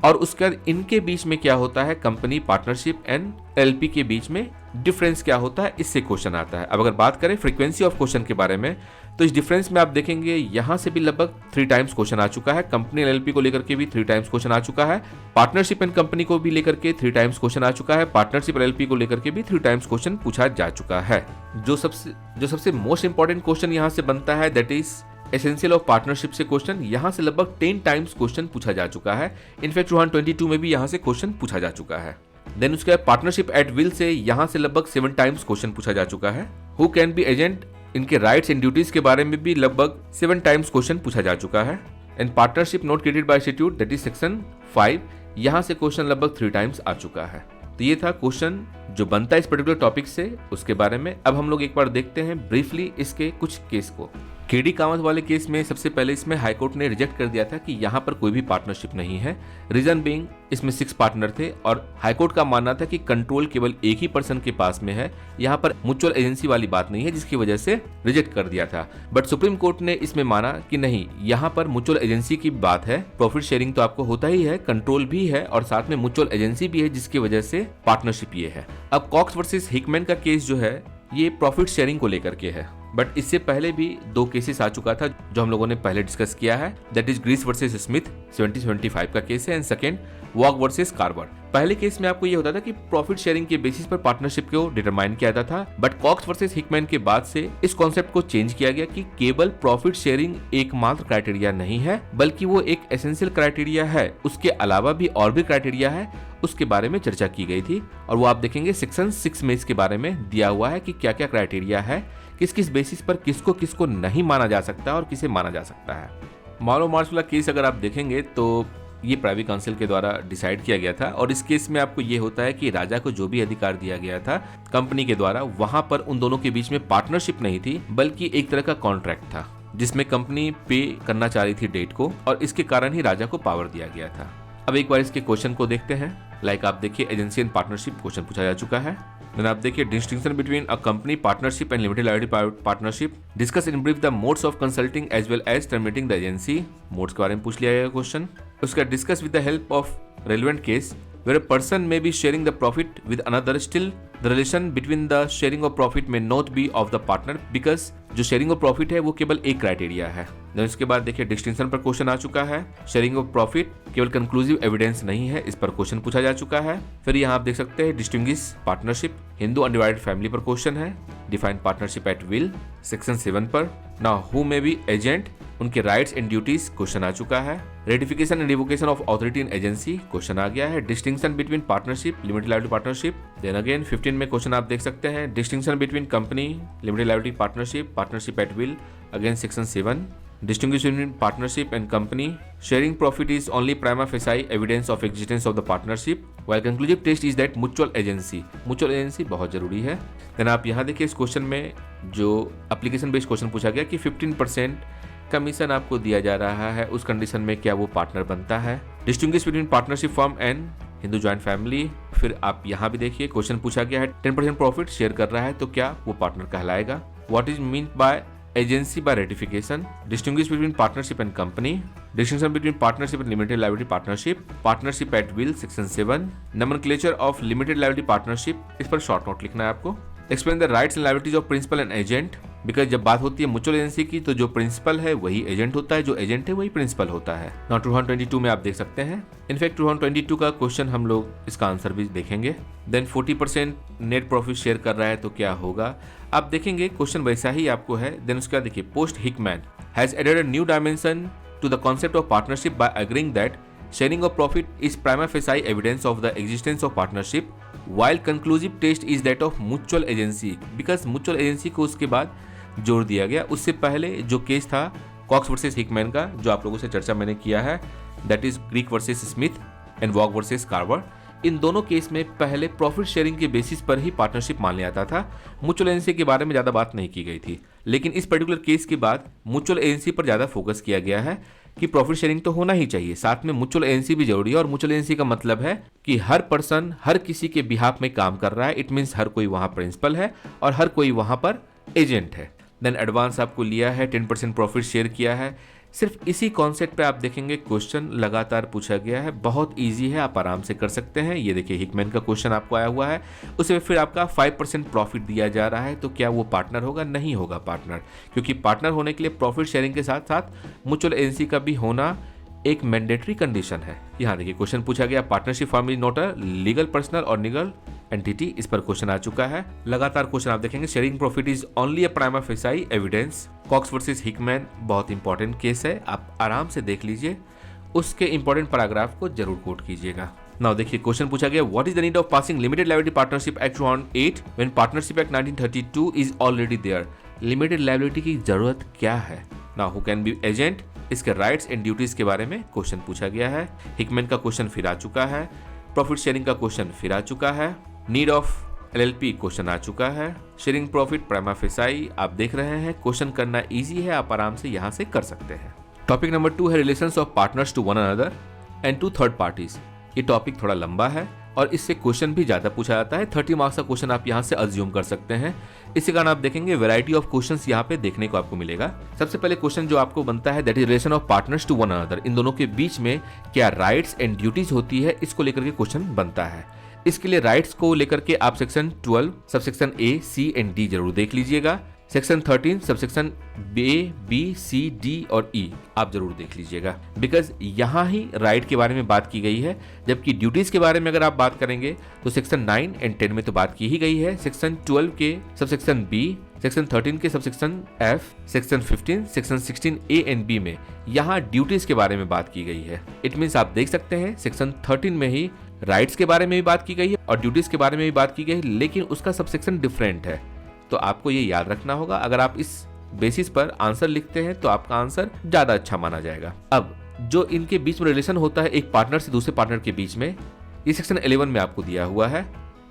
और उसके बाद इनके बीच में क्या होता है, कंपनी पार्टनरशिप एंड LLP के बीच में डिफरेंस क्या होता है, इससे क्वेश्चन आता है। अब अगर बात करें फ्रीक्वेंसी ऑफ क्वेश्चन के बारे में तो इस डिफरेंस में आप देखेंगे यहाँ से भी लगभग 3 टाइम्स क्वेश्चन आ चुका है, कंपनी LLP को लेकर के भी 3 टाइम्स क्वेश्चन आ चुका है, पार्टनरशिप एंड कंपनी को भी लेकर के 3 टाइम्स क्वेश्चन आ चुका है, पार्टनरशिप LLP को लेकर के भी 3 टाइम्स क्वेश्चन पूछा जा चुका है। जो सबसे मोस्ट इंपॉर्टेंट क्वेश्चन यहाँ से बनता है that is essential of partnership से क्वेश्चन, यहाँ से लगभग 10 टाइम्स क्वेश्चन पूछा जा चुका है। इनफैक्ट 2022 में भी यहाँ से क्वेश्चन पूछा जा चुका है। देन उसके बाद पार्टनरशिप एट विल से यहाँ से लगभग 7 टाइम्स क्वेश्चन पूछा जा चुका है। हु कैन बी एजेंट, इनके राइट्स एंड ड्यूटीज के बारे में भी लगभग 7 टाइम्स क्वेश्चन पूछा जा चुका है। And partnership not created by institute that is section 5, यहाँ से क्वेश्चन लगभग 3 टाइम्स आ चुका है। तो ये था क्वेश्चन जो बनता है इस पर्टिकुलर टॉपिक से उसके बारे में। अब हम लोग एक बार देखते हैं ब्रीफली इसके कुछ केस को। केडी कामत वाले केस में सबसे पहले इसमें हाईकोर्ट ने रिजेक्ट कर दिया था कि यहाँ पर कोई भी पार्टनरशिप नहीं है। रीजन बीइंग इसमें 6 पार्टनर थे और हाईकोर्ट का मानना था कि कंट्रोल केवल एक ही पर्सन के पास में है, यहाँ पर म्यूचुअल एजेंसी वाली बात नहीं है, जिसकी वजह से रिजेक्ट कर दिया था। बट सुप्रीम कोर्ट ने इसमें माना कि नहीं, यहाँ पर म्यूचुअल एजेंसी की बात है, प्रॉफिट शेयरिंग तो आपको होता ही है, कंट्रोल भी है और साथ में म्यूचुअल एजेंसी भी है, जिसकी वजह से पार्टनरशिप ये है। अब कॉक्स वर्सेस हिकमैन का केस जो है ये प्रॉफिट शेयरिंग को लेकर के है, बट इससे पहले भी 2 केसेस आ चुका था जो हम लोगों ने पहले डिस्कस किया है। That is Grace versus Smith 2075 का केस है, and second Waugh versus Carver. पहले केस में आपको ये होता था कि प्रॉफिट शेयरिंग के बेसिस पर पार्टनरशिप को डिटरमाइन किया जाता था, बट कॉक्स वर्सेस हिकमैन के बाद से इस कॉन्सेप्ट को चेंज किया गया कि केवल प्रॉफिट शेयरिंग एकमात्र क्राइटेरिया नहीं है, बल्कि वो एक एसेंशियल क्राइटेरिया है, उसके अलावा भी और भी क्राइटेरिया है, उसके बारे में चर्चा की गई थी। और वो आप देखेंगे सेक्शन 6 में इसके बारे में दिया हुआ है कि क्या क्या क्राइटेरिया है, किस किस बेसिस पर किसको किसको नहीं माना जा सकता और किसे माना जा सकता है। मालो मार्च वाला केस अगर आप देखेंगे तो ये प्राइवेट काउंसिल के द्वारा डिसाइड किया गया था, और इस केस में आपको ये होता है कि राजा को जो भी अधिकार दिया गया था कंपनी के द्वारा, वहां पर उन दोनों के बीच में पार्टनरशिप नहीं थी, बल्कि एक तरह का कॉन्ट्रैक्ट था जिसमें कंपनी पे करना चाह रही थी डेट को, और इसके कारण ही राजा को पावर दिया गया था। अब एक बार इसके क्वेश्चन को देखते हैं। लाइक आप देखिए एजेंसी एंड पार्टनरशिप क्वेश्चन पूछा जा चुका है। देन आप देखिए distinction between a company partnership and limited liability partnership, discuss in brief the modes of consulting as well as terminating the agency. Modes के बारे में पूछ लिया गया क्वेश्चन। उसका discuss with the help of relevant case where a person may be sharing the profit with another, still the relation between the sharing of profit may not be of the partner, because जो शेयरिंग ऑफ प्रॉफिट है वो केवल एक क्राइटेरिया है। देन इसके बाद देखिए डिस्टिंक्शन पर क्वेश्चन आ चुका है। शेयरिंग ऑफ प्रॉफिट केवल कंक्लूसिव एविडेंस नहीं है, इस पर क्वेश्चन पूछा जा चुका है। फिर यहाँ आप देख सकते हैं distinguish partnership, Hindu undivided family पर क्वेश्चन है। Define partnership at will section 7 पर। Now who may be agent, उनके राइट्स एंड ड्यूटीज क्वेश्चन आ चुका है। Ratification and revocation of authority and agency question आ गया है। Distinction between partnership, limited liability partnership, then again 15 में क्वेश्चन आप देख सकते हैं। Distinction between company, limited liability partnership, partnership at will, again section 7। Distinguish between partnership and company. Sharing profit is only prima facie evidence of existence of the partnership, while conclusive test is that mutual agency. Mutual agency बहुत जरूरी है। देन आप यहाँ देखिए इस क्वेश्चन में जो एप्लीकेशन बेस्ड क्वेश्चन पूछा गया कि 15% कमीशन आपको दिया जा रहा है, उस कंडीशन में क्या वो पार्टनर बनता है। Distinguish between partnership firm and Hindu joint family. फिर आप यहाँ भी देखिए क्वेश्चन पूछा गया है 10% प्रॉफिट शेयर कर रहा है तो क्या वो पार्टनर कहलाएगा। What is mean by agency by ratification, distinguish between partnership and company, distinction between partnership and limited liability partnership, partnership at will section 7, nomenclature of limited liability partnership, इस पर शॉर्ट नोट लिखना है आपको। Explain the rights and liabilities of principal and agent, because जब बात होती है म्यूचुअल एजेंसी की तो जो प्रिंसिपल है वही एजेंट होता है, जो एजेंट है वही प्रिंसिपल होता है। नाउ 2022 में आप देख सकते हैं। इनफैक्ट 2022 का क्वेश्चन हम लोग इसका आंसर भी देखेंगे। देन 40% नेट प्रॉफिट शेयर कर रहा है तो क्या होगा, आप देखेंगे क्वेश्चन वैसा ही आपको है। देन उसके बाद देखिए post Hickman has added a new dimension to the concept of partnership by agreeing that sharing of profit is prima facie evidence of the existence of partnership while conclusive test is that of mutual agency, because mutual agency को उसके बाद जोड़ दिया गया। उससे पहले जो केस था कॉक्स वर्सेस हिकमैन का, जो आप लोगों से चर्चा मैंने किया है, that is Greek versus Smith and Waugh versus Carver. इन दोनों केस में पहले प्रॉफिट शेयरिंग के बेसिस पर ही पार्टनरशिप मान लिया जाता था, म्यूचुअल एजेंसी के बारे में ज़्यादा बात नहीं की गई थी। लेकिन इस पर्टिकुलर केस के बाद म्यूचुअल एजेंसी पर ज़्यादा फोकस किया गया है कि प्रॉफिट शेयरिंग तो होना ही चाहिए, साथ में म्यूचुअल एजेंसी भी जरूरी है। और म्यूचुअल एजेंसी का मतलब है कि हर पर्सन हर किसी के बिहाफ में काम कर रहा है। इट मीन्स हर कोई वहाँ प्रिंसिपल है और हर कोई वहाँ पर एजेंट है। देन एडवांस आपको लिया है, 10% प्रॉफिट शेयर किया है। सिर्फ इसी कॉन्सेप्ट पे आप देखेंगे क्वेश्चन लगातार पूछा गया है, बहुत इजी है, आप आराम से कर सकते हैं। ये देखिए हिकमैन का क्वेश्चन आपको आया हुआ है, उसमें फिर आपका 5% प्रॉफिट दिया जा रहा है तो क्या वो पार्टनर होगा, नहीं होगा पार्टनर, क्योंकि पार्टनर होने के लिए प्रॉफिट शेयरिंग के साथ साथ म्यूचुअल एजेंसी का भी होना एक मैंडेटरी कंडीशन है। यहाँ देखिए क्वेश्चन पूछा गया partnership firm is not a legal personal और लीगल एंटिटी, इस पर क्वेश्चन आ चुका है। लगातार क्वेश्चन आप देखेंगे sharing profit is only a prima facie evidence, Cox versus Hickman बहुत इंपॉर्टेंट केस है, आप आराम से देख लीजिए, उसके इंपॉर्टेंट पैराग्राफ को जरूर कोट कीजिएगा। नाउ देखिए क्वेश्चन पूछा गया what is the need of passing limited liability partnership act 2008 when partnership act 1932 is already there. Limited liability की जरूरत क्या है। Now who can be agent, इसके राइट्स एंड ड्यूटीज के बारे में क्वेश्चन पूछा गया है। हिकमैन का क्वेश्चन फिर आ चुका है, प्रॉफिट शेयरिंग का क्वेश्चन फिर आ चुका है, नीड ऑफ एलएलपी क्वेश्चन आ चुका है, शेयरिंग प्रॉफिट प्राइमा फेसाई आप देख रहे हैं। क्वेश्चन करना इजी है, आप आराम से यहां से कर सकते हैं। टॉपिक नंबर 2 है relations of partners to one another and to third parties. ये टॉपिक थोड़ा लंबा है और इससे क्वेश्चन भी ज्यादा पूछा जाता है। 30 मार्क्स का क्वेश्चन आप यहाँ से अज्यूम कर सकते हैं। इसी कारण आप देखेंगे वैरायटी ऑफ क्वेश्चंस यहाँ पे देखने को आपको मिलेगा। सबसे पहले क्वेश्चन जो आपको बनता है that is relation of partners to one another, इन दोनों के बीच में क्या राइट्स एंड ड्यूटीज होती है, इसको लेकर के क्वेश्चन बनता है। इसके लिए राइट्स को लेकर के आप section 12 subsection A, C and D जरूर देख लीजिएगा। Section 13 subsection A, B, C, D और ई आप जरूर देख लीजिएगा, बिकॉज यहाँ ही राइट के बारे में बात की गई है। जबकि ड्यूटीज के बारे में अगर आप बात करेंगे तो सेक्शन 9 एंड 10 में तो बात की ही गई है। सेक्शन 12 के सबसेक्शन बी, सेक्शन 13 के subsection F, section 15, section 16 A and B में यहाँ ड्यूटीज के बारे में बात की गई है। इट मीन्स आप देख सकते हैं सेक्शन 13 में ही राइट्स के बारे में भी बात की गई है और ड्यूटीज के बारे में भी बात की गई है, लेकिन उसका सबसेक्शन डिफरेंट है। तो आपको ये याद रखना होगा। अगर आप इस बेसिस पर आंसर लिखते हैं तो आपका आंसर ज्यादा अच्छा माना जाएगा। अब जो इनके बीच में रिलेशन होता है एक पार्टनर से दूसरे पार्टनर के बीच में, ये सेक्शन 11 में आपको दिया हुआ है।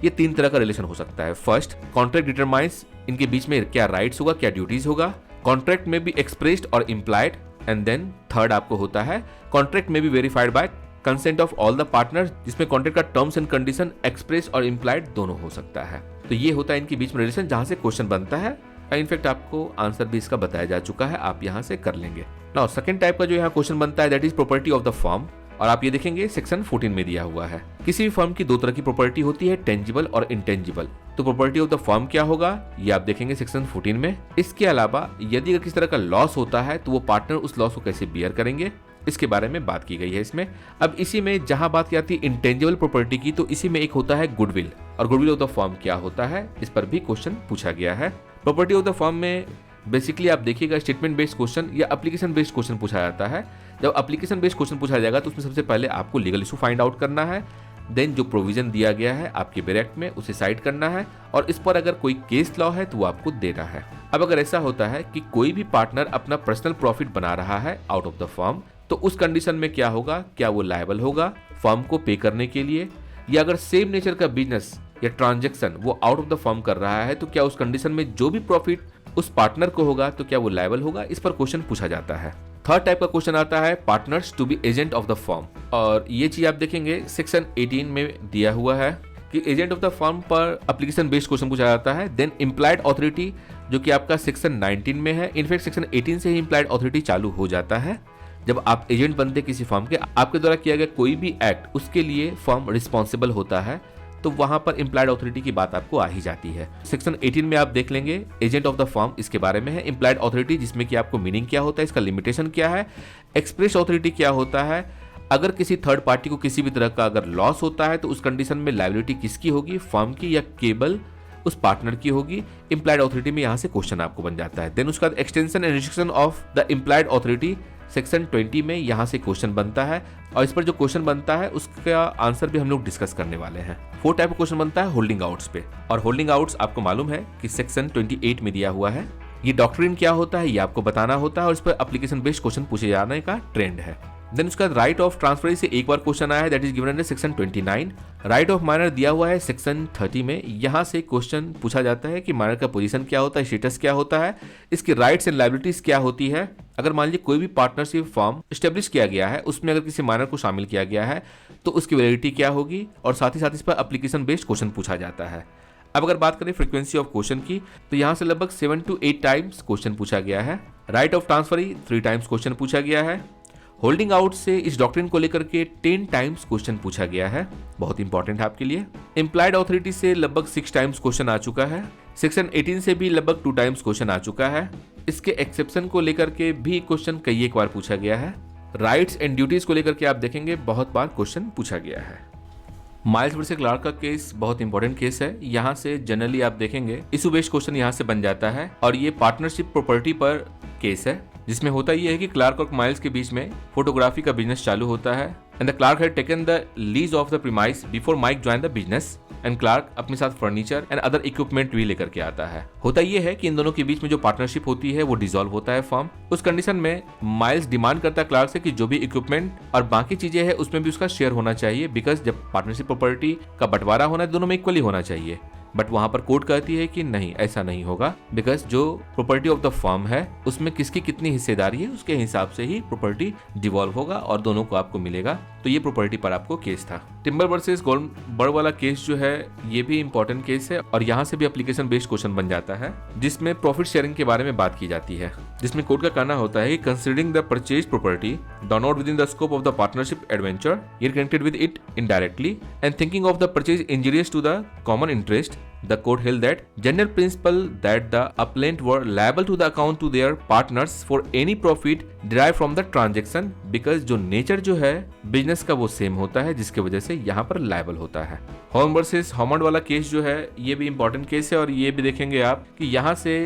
ये 3 तरह का रिलेशन हो सकता है। फर्स्ट, कॉन्ट्रैक्ट डिटरमाइंस इनके बीच में क्या राइट्स होगा, क्या ड्यूटीज होगा। कॉन्ट्रैक्ट में भी एक्सप्रेस्ड और इम्प्लाइड। एंड देन थर्ड आपको होता है कॉन्ट्रैक्ट में भी verified bye consent of all the partners, जिसमें कॉन्ट्रैक्ट का टर्म्स एंड कंडीशन एक्सप्रेस और इम्प्लाइड दोनों हो सकता है। तो ये होता है इनके बीच में रिलेशन जहां से क्वेश्चन बनता है। इनफैक्ट आपको आंसर भी इसका बताया जा चुका है, आप यहां से कर लेंगे। नाउ सेकंड टाइप का जो यहाँ क्वेश्चन बनता है that is property of the firm, और आप ये देखेंगे सेक्शन 14 में दिया हुआ है। किसी भी फर्म की 2 तरह की प्रॉपर्टी होती है, टेंजिबल और इंटेंजिबल। तो प्रॉपर्टी ऑफ द फर्म क्या होगा ये आप देखेंगे सेक्शन 14 में। इसके अलावा यदि अगर किसी तरह का लॉस होता है तो वो पार्टनर उस लॉस को कैसे बियर करेंगे, इसके बारे में बात की गई है इसमें। अब इसी में जहां बात की आती है इंटेंजिबल प्रॉपर्टी की, तो इसी में एक होता है गुडविल, और गुडविल ऑफ द फर्म क्या होता है इस पर भी क्वेश्चन पूछा गया है। प्रॉपर्टी ऑफ द फर्म में बेसिकली आप देखिएगा स्टेटमेंट बेस्ड क्वेश्चन या एप्लीकेशन बेस्ड क्वेश्चन पूछा जाता है। जब एप्लीकेशन बेस्ड क्वेश्चन पूछा जाएगा तो उसमें सबसे पहले आपको लीगल इशू फाइंड आउट करना है, देन जो प्रोविजन दिया गया है आपके बेर एक्ट में उसे साइड करना है और इस पर अगर कोई केस लॉ है तो वो आपको देना है। अब अगर ऐसा होता है कि कोई भी पार्टनर अपना पर्सनल प्रॉफिट बना रहा है आउट ऑफ द फर्म, तो उस कंडीशन में क्या होगा, क्या वो लायबल होगा फर्म को पे करने के लिए, या अगर सेम नेचर का बिजनेस या ट्रांजैक्शन वो आउट ऑफ द फर्म कर रहा है तो क्या उस कंडीशन में जो भी प्रॉफिट उस पार्टनर को होगा तो क्या वो लायबल होगा, इस पर क्वेश्चन पूछा जाता है। थर्ड टाइप का क्वेश्चन आता है partners to be agent of the firm, और ये चीज आप देखेंगे सेक्शन 18 में दिया हुआ है कि एजेंट ऑफ द फर्म पर एप्लीकेशन बेस्ड क्वेश्चन पूछा जाता है। देन इम्प्लाइड ऑथोरिटी जो कि आपका सेक्शन 19 में है, इनफैक्ट सेक्शन 18 से ही इम्प्लाइड ऑथोरिटी चालू हो जाता है। जब आप एजेंट बनते किसी फर्म के, आपके द्वारा किया गया कोई भी एक्ट उसके लिए फर्म रिस्पॉन्सिबल होता है, तो वहां पर इम्प्लाइड ऑथोरिटी की बात आपको आ ही जाती है। सेक्शन 18 में आप देख लेंगे एजेंट ऑफ द फर्म इसके बारे में है, इम्प्लाइड ऑथोरिटी जिसमें कि आपको मीनिंग क्या होता है, इसका लिमिटेशन क्या है, एक्सप्रेस ऑथोरिटी क्या होता है, अगर किसी थर्ड पार्टी को किसी भी तरह का अगर लॉस होता है तो उस कंडीशन में लायबिलिटी किसकी होगी, फर्म की या केवल उस पार्टनर की होगी। इम्प्लाइड ऑथोरिटी में यहाँ से क्वेश्चन आपको बन जाता है। देन उसका extension and restriction of the implied authority section 20 में यहाँ से क्वेश्चन बनता है, और इस पर जो क्वेश्चन बनता है उसका आंसर भी हम लोग डिस्कस करने वाले हैं। फोर्थ टाइप का क्वेश्चन बनता है होल्डिंग आउट्स पे, और होल्डिंग आउट्स आपको मालूम है कि सेक्शन 28 में दिया हुआ है। ये डॉक्ट्रिन क्या होता है ये आपको बताना होता है, और इस पर एप्लीकेशन बेस्ड क्वेश्चन पूछे जाने का ट्रेंड है। देन उसका राइट ऑफ ट्रांसफर से एक बार क्वेश्चन आया है, that is given under section 29। Right of minor दिया हुआ है सेक्शन 30 में, यहाँ से क्वेश्चन पूछा जाता है कि माइनर का पोजीशन क्या होता है, स्टेटस क्या होता है, इसकी राइट्स एंड लायबिलिटीज क्या होती है। अगर मान लीजिए कोई भी पार्टनरशिप फॉर्म स्टेब्लिश किया गया है, उसमें अगर किसी माइनर को शामिल किया गया है तो उसकी वैलिडिटी क्या होगी, और साथ ही साथ इस पर एप्लीकेशन बेस्ड क्वेश्चन पूछा जाता है। अब अगर बात करें फ्रीक्वेंसी ऑफ क्वेश्चन की, तो यहाँ से लगभग 7 to 8 टाइम्स क्वेश्चन पूछा गया है। Right of transfer 3 times question पूछा गया है। होल्डिंग आउट से इस डॉक्ट्रिन को लेकर के 10 टाइम्स क्वेश्चन पूछा गया है, बहुत इंपॉर्टेंट है आपके लिए। इम्प्लाइड ऑथोरिटी से लगभग 6 टाइम्स क्वेश्चन आ चुका है। सेक्शन 18 से भी लगभग 2 टाइम्स क्वेश्चन आ चुका है। इसके एक्सेप्शन को लेकर के भी क्वेश्चन कई एक बार पूछा गया है। राइट्स एंड ड्यूटीज को लेकर के आप देखेंगे बहुत बार क्वेश्चन पूछा गया है। माइल्स वर्सेस क्लार्क का केस बहुत इंपॉर्टेंट केस है। यहाँ से जनरली आप देखेंगे इशू बेस्ड क्वेश्चन यहाँ से बन जाता है, और ये पार्टनरशिप प्रॉपर्टी पर केस है, जिसमें होता ये है कि क्लार्क और माइल्स के बीच में फोटोग्राफी का बिजनेस चालू होता है, and the Clark had taken the lease of the premise before Mike join the business, and Clark अपने साथ फर्नीचर एंड अदर इक्विपमेंट भी लेकर के आता है। होता ये है कि इन दोनों के बीच में जो पार्टनरशिप होती है वो डिसॉल्व होता है फर्म। उस कंडीशन में माइल्स डिमांड करता है क्लार्क से कि जो भी इक्विपमेंट और बाकी चीजें हैं उसमें भी उसका शेयर होना चाहिए, बिकॉज जब पार्टनरशिप प्रॉपर्टी का बंटवारा होना है दोनों में इक्वली होना चाहिए। बट वहां पर कोर्ट कहती है कि नहीं, ऐसा नहीं होगा, बिकॉज जो प्रॉपर्टी ऑफ द फर्म है उसमें किसकी कितनी हिस्सेदारी है उसके हिसाब से ही प्रॉपर्टी डिवॉल्व होगा और दोनों को आपको मिलेगा। तो ये प्रॉपर्टी पर आपको केस था। टिम्बर वर्सेस गोल्डबर्ग वाला केस जो है ये भी इंपॉर्टेंट केस है, और यहाँ से भी एप्लीकेशन बेस्ड क्वेश्चन बन जाता है, जिसमें प्रॉफिट शेयरिंग के बारे में बात की जाती है, जिसमें कोर्ट का कहना होता है कि considering the purchase property not within the scope of the partnership adventure ये connected with it indirectly and thinking of the purchase injurious to the common interest, the court held that general principle that the appellant were liable to the account to their partners for any profit derived from the transaction, because जो नेचर जो है बिजनेस का वो सेम होता है, जिसके वजह से यहाँ पर लायबल होता है। हॉर्न वर्सेस हॉमंड वाला केस जो है ये भी इंपॉर्टेंट केस है, और ये भी देखेंगे आप कि यहाँ से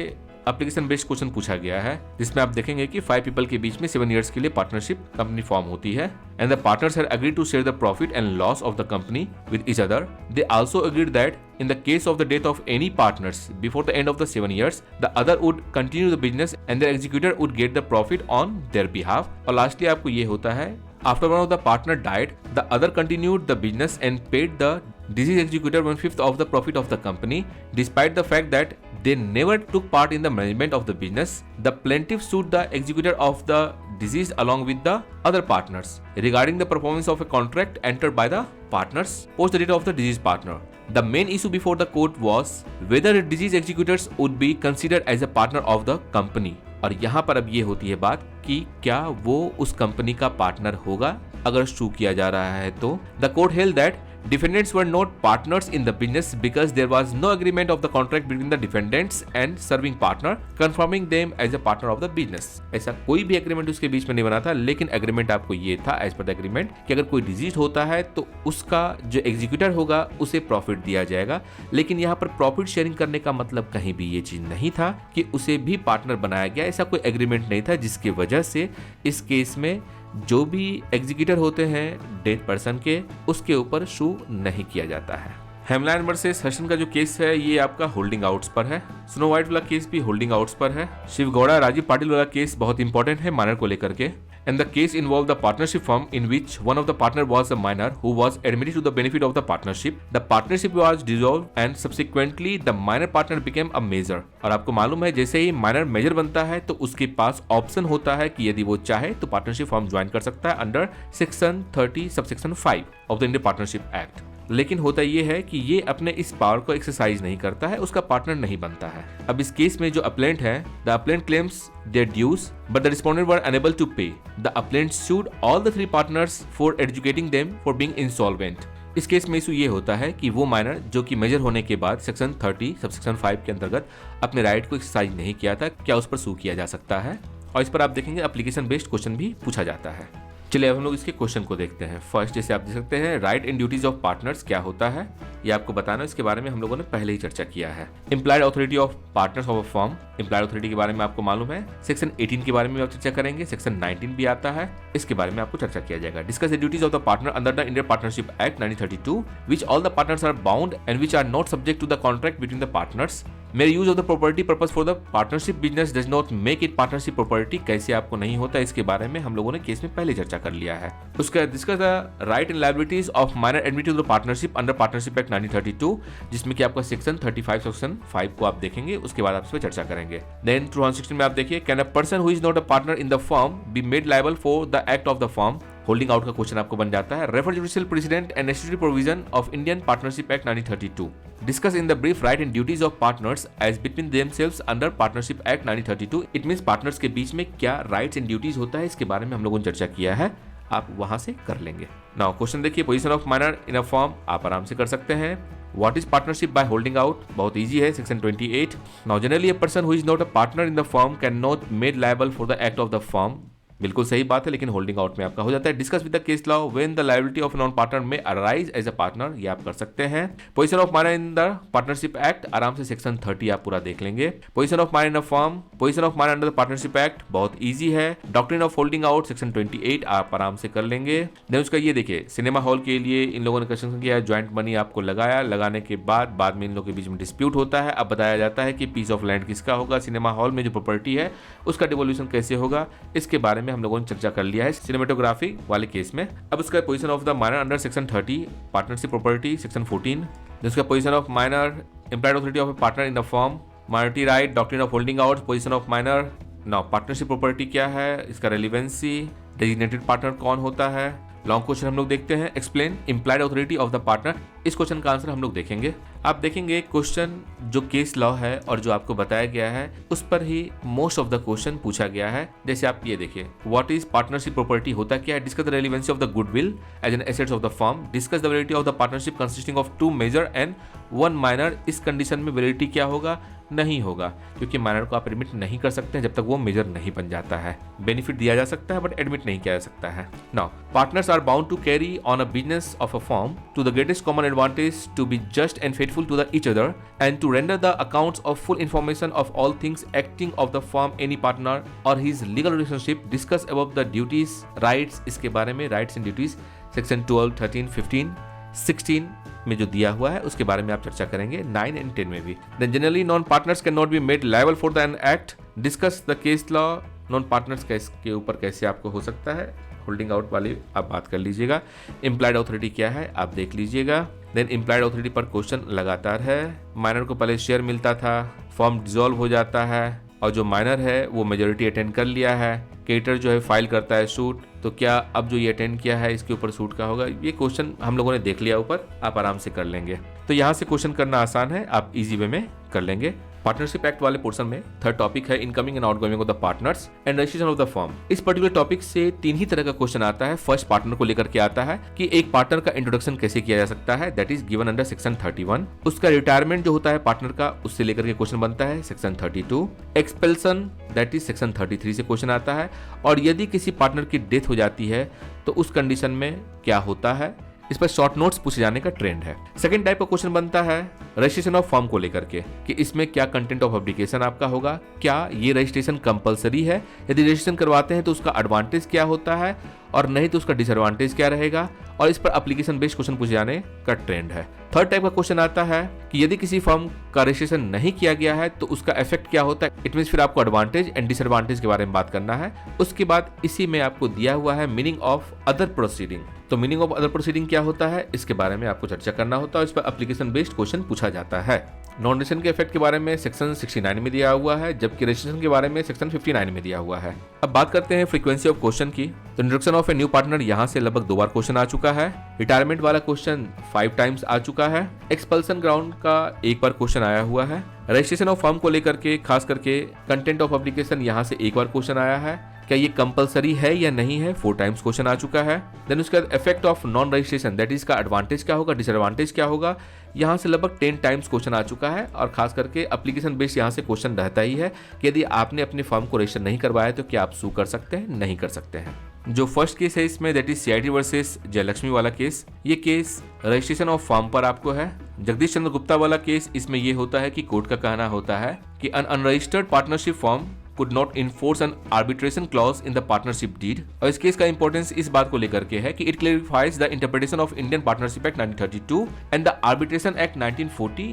एप्लीकेशन बेस्ड क्वेश्चन पूछा गया है, जिसमें आप देखेंगे कि 5 पीपल के बीच में 7 इयर्स के लिए पार्टनरशिप कंपनी फॉर्म होती है, and the partners had agreed to share the profit and loss of the company with each other. They also agreed that in the case of the death of any partners before the end of the 7 years, the other would continue the business and their executor would get the profit on their behalf। और lastly आपको ये होता है, after one of the partner died, the other continued the business and paid the deceased executor 1/5 of the profit of the company, despite the fact that they never took part in the management of the business. The plaintiff sued the executor of the deceased along with the other partners regarding the performance of a contract entered by the partners post the death of the deceased partner. The main issue before the court was whether the deceased executors would be considered as a partner of the company। और यहाँ पर अब ये होती है बात कि क्या वो उस कंपनी का पार्टनर होगा अगर सू किया जा रहा है तो। The court held that Defendants were not partners in the business because there was no agreement of the contract between the defendants and serving partner confirming them as a partner of the business. ऐसा कोई भी एग्रीमेंट उसके बीच में नहीं बना था, लेकिन एग्रीमेंट आपको ये था एज पर द एग्रीमेंट कि अगर कोई डिजीज होता है तो उसका जो एग्जीक्यूटर होगा उसे प्रॉफिट दिया जाएगा। लेकिन यहाँ पर प्रॉफिट शेयरिंग करने का मतलब कहीं भी ये चीज नहीं था कि उसे भी पार्टनर बनाया गया। ऐसा कोई एग्रीमेंट नहीं था, जिसकी वजह से इस केस में जो भी एग्जीक्यूटर होते हैं डेड पर्सन के, उसके ऊपर शू नहीं किया जाता है। हेमलाइन वर्सेस हसन का जो केस है ये आपका होल्डिंग आउट्स पर है। स्नो वाइट वाला केस भी होल्डिंग आउट्स पर है। शिव गौड़ा राजीव पाटिल वाला केस बहुत इंपॉर्टेंट है माइनर को लेकर के। And the case involved the partnership firm in which one of the partner was a minor who was admitted to the benefit of the partnership. The partnership was dissolved and subsequently the minor partner became a major. और आपको मालूम है जैसे ही माइनर मेजर बनता है तो उसके पास ऑप्शन होता है कि यदि वो चाहे तो पार्टनरशिप फॉर्म ज्वाइन कर सकता है under section 30 subsection 5 of the Indian partnership act. लेकिन होता यह है कि ये अपने इस पावर को एक्सरसाइज नहीं करता है, उसका पार्टनर नहीं बनता है। अब इस केस में जो अप्लेंट है, the appellant claims their dues but the respondent were unable to pay. The appellant sued all the 3 partners for educating them for being insolvent. इस केस में इशू ये होता है कि वो माइनर जो कि मेजर होने के बाद सेक्शन 30 सबसेक्शन 5 के अंतर्गत अपने राइट को एक्सरसाइज नहीं किया था, क्या उस पर सू किया जा सकता है? और इस पर आप देखेंगे एप्लीकेशन बेस्ड क्वेश्चन भी पूछा जाता है। चलिए अब हम लोग इसके क्वेश्चन को देखते हैं। फर्स्ट जैसे आप देख सकते हैं right and duties of partners क्या होता है ये आपको बताना, इसके बारे में हम लोगों ने पहले ही चर्चा किया है। Implied authority of partners of a firm, implied authority के बारे में आपको मालूम है। सेक्शन 18 के बारे में आप चर्चा करेंगे, सेक्शन 19 भी आता है, इसके बारे में आपको चर्चा किया जाएगा। Discuss the duties of the partner under the Indian partnership act 1932 which all the partners are bound and which are not subject to the contract between the partners. मेरे use of the property purpose for the partnership business does not make it partnership property, कैसे आपको नहीं होता इसके बारे में हम लोगों ने केस में पहले चर्चा कर लिया है। उसका discuss the right and liabilities of minor admitted to the partnership under partnership act 1932, जिसमें कि आपका सेक्शन 35 सेक्शन 5 को आप देखेंगे, उसके बाद आप इस पर चर्चा करेंगे। देन 216 में आप देखिए can a person who is not a partner in the firm be made liable for the act of the firm. Holding out का क्वेश्चन आपको बन जाता है। Refer judicial precedent and necessary provision of Indian partnership act 1932। Discuss in the brief right and duties of partners as between themselves under partnership act 1932। It means partners के बीच में क्या राइट्स एंड ड्यूटीज होता है, इसके बारे में हम लोगों ने चर्चा किया है, आप वहां से कर लेंगे। नाउ क्वेश्चन देखिए, position of minor in a firm आप आराम से कर सकते हैं। What is partnership by holding out? बहुत इजी है, section 28। Now generally a person who is not a partner in the firm cannot made liable for the act of the firm। बिल्कुल सही बात है, लेकिन होल्डिंग आउट में आपका हो जाता है। Discuss with the case law when the liability of non partner में अराइज एज अ पार्टनर, ये आप कर सकते हैं। Position of minor in the partnership act आराम से सेक्शन 30 आप पूरा देख लेंगे। Position of minor in a firm, position of minor under the partnership act बहुत इजी है। Doctrine of holding out section 28 आप आराम से कर लेंगे। देन उसका ये देखिए, सिनेमा हॉल के लिए इन लोगों ने क्वेश्चन किया, ज्वाइंट मनी आपको लगाया, लगाने के बाद में इन लोगों के बीच में डिस्प्यूट होता है। अब बताया जाता है कि पीस ऑफ लैंड किसका होगा, सिनेमा हॉल में जो प्रॉपर्टी है उसका डिवोल्यूशन कैसे होगा, इसके बारे में हम लोगों ने चर्चा कर लिया है सिनेमेटोग्राफी वाले केस में। अब उसका position of the minor under section 30 partnership property section 14। उसका position of minor implied authority of A partner in the firm, minority right, doctrine of holding out, position of minor. Now partnership property क्या है, इसका रेलिवेंसी, डेजिग्नेटेड पार्टनर कौन होता है। लॉन्ग क्वेश्चन हम लोग देखते हैं, explain implied authority of the partner. इस क्वेश्चन का आंसर हम लोग देखेंगे। आप देखेंगे क्वेश्चन जो केस लॉ है और जो आपको बताया गया है उस पर ही मोस्ट ऑफ द क्वेश्चन पूछा गया है। जैसे आप ये देखिए, व्हाट इज पार्टनरशिप प्रॉपर्टी होता क्या है, discuss the relevancy of the goodwill as an assets of the firm, discuss the validity of the partnership consisting of 2 major and 1 minor. इस कंडीशन में वैलिडिटी क्या होगा, नहीं होगा, क्योंकि माइनर को आप एडमिट नहीं कर सकते हैं जब तक वो मेजर नहीं बन जाता है। बेनिफिट दिया जा सकता है बट एडमिट नहीं किया जा सकता है। Now partners are bound to carry on a business of a firm to the greatest common advantage to be just and faithful to the each other and to render the accounts of full information of all things acting of the firm any partner or his legal relationship। discuss above the duties rights, इसके बारे में rights and duties section 12 13 15 16 में जो दिया हुआ है उसके बारे में आप चर्चा करेंगे, 9 and 10 में भी। then generally non partners cannot be made liable for the act। discuss the case law, non partners के ऊपर कैसे आपको हो सकता है, होल्डिंग आउट वाली आप बात कर लीजिएगा। इम्प्लाइड अथॉरिटी क्या है आप देख लीजिएगा। देन इम्प्लाइड अथॉरिटी पर क्वेश्चन लगातार है। माइनर को पहले शेयर मिलता था, फॉर्म डिसॉल्व हो जाता है और जो माइनर है वो मेजोरिटी अटेंड कर लिया है। क्रेडिटर जो है फाइल करता है सूट, तो क्या अब जो ये अटेंड किया है इसके ऊपर सूट का होगा, ये क्वेश्चन हम लोगों ने देख लिया ऊपर, आप आराम से कर लेंगे। तो यहाँ से क्वेश्चन करना आसान है, आप इजी वे में कर लेंगे। पार्टनरशिप एक्ट वाले पोर्शन में थर्ड टॉपिक है incoming and outgoing of the partners and registration of the firm. इस पर्टिकुलर टॉपिक से 3 ही तरह का क्वेश्चन आता है। फर्स्ट पार्टनर को लेकर के आता है कि एक पार्टनर का इंट्रोडक्शन कैसे किया जा सकता है, that is given under section 31। उसका रिटायरमेंट जो होता है पार्टनर का, उससे लेकर के क्वेश्चन बनता है section 32। Expulsion that is section 33 से क्वेश्चन आता है। और यदि किसी पार्टनर की डेथ हो जाती है तो उस कंडीशन में क्या होता है, इस पर शॉर्ट नोट्स पूछे जाने का ट्रेंड है। सेकंड टाइप का क्वेश्चन बनता है रजिस्ट्रेशन ऑफ फर्म को लेकर के कि इसमें क्या कंटेंट ऑफ एप्लीकेशन आपका होगा, क्या ये रजिस्ट्रेशन कंपलसरी है, यदि रजिस्ट्रेशन करवाते हैं तो उसका एडवांटेज क्या होता है और नहीं तो उसका डिसएडवांटेज क्या रहेगा, और इस पर एप्लीकेशन बेस्ड क्वेश्चन पूछे जाने का ट्रेंड है। थर्ड टाइप का क्वेश्चन आता है कि यदि किसी फर्म का रजिस्ट्रेशन नहीं किया गया है तो उसका इफेक्ट क्या होता है। इट मींस फिर आपको एडवांटेज एंड डिसएडवांटेज के बारे में बात करना है। उसके बाद इसी में आपको दिया हुआ है मीनिंग ऑफ अदर प्रोसीडिंग। तो मीनिंग ऑफ अदर प्रोसीडिंग क्या होता है, इसके बारे में आपको चर्चा करना होता है। इस पर एप्लीकेशन बेस्ड क्वेश्चन पूछा जाता है। नॉन रजिस्ट्रेशन के इफेक्ट के बारे में सेक्शन 69 में दिया हुआ है, जबकि रजिस्ट्रेशन के बारे में सेक्शन 59 में दिया हुआ है। अब बात करते हैं फ्रीक्वेंसी ऑफ क्वेश्चन की। तो introduction of a new partner यहाँ से लगभग 2 बार क्वेश्चन आ चुका है। रिटायरमेंट वाला क्वेश्चन 5 टाइम्स आ चुका है। एक्सपल्सन ग्राउंड का 1 बार क्वेश्चन आया हुआ है। रजिस्ट्रेशन ऑफ फर्म को लेकर के खास करके कंटेंट ऑफ एप्लीकेशन यहाँ से 1 बार क्वेश्चन आया है। क्या ये कंपलसरी है या नहीं है, 4 टाइम्स क्वेश्चन आ चुका है। देन उसके बाद effect of non registration that is का एडवांटेज क्या होगा, डिसएडवांटेज क्या होगा, यहाँ से लगभग 10 टाइम्स क्वेश्चन आ चुका है। और खास करके एप्लीकेशन बेस्ड यहाँ से क्वेश्चन रहता ही है कि यदि आपने अपने फर्म को रजिस्टर नहीं करवाया तो क्या आप सू कर सकते हैं, नहीं कर सकते हैं। जो फर्स्ट केस है इसमें that is CIT versus Jayalakshmi वाला केस, ये केस रजिस्ट्रेशन ऑफ फर्म पर आपको है। जगदीश चंद्र गुप्ता वाला केस, इसमें ये होता है कि कोर्ट का कहना होता है कि un unregistered partnership firm could not enforce an arbitration clause in the partnership deed। और इस केस का इंपॉर्टेंस इस बात को लेकर के है कि it clarifies the interpretation of Indian partnership act 1932 and the arbitration act 1940।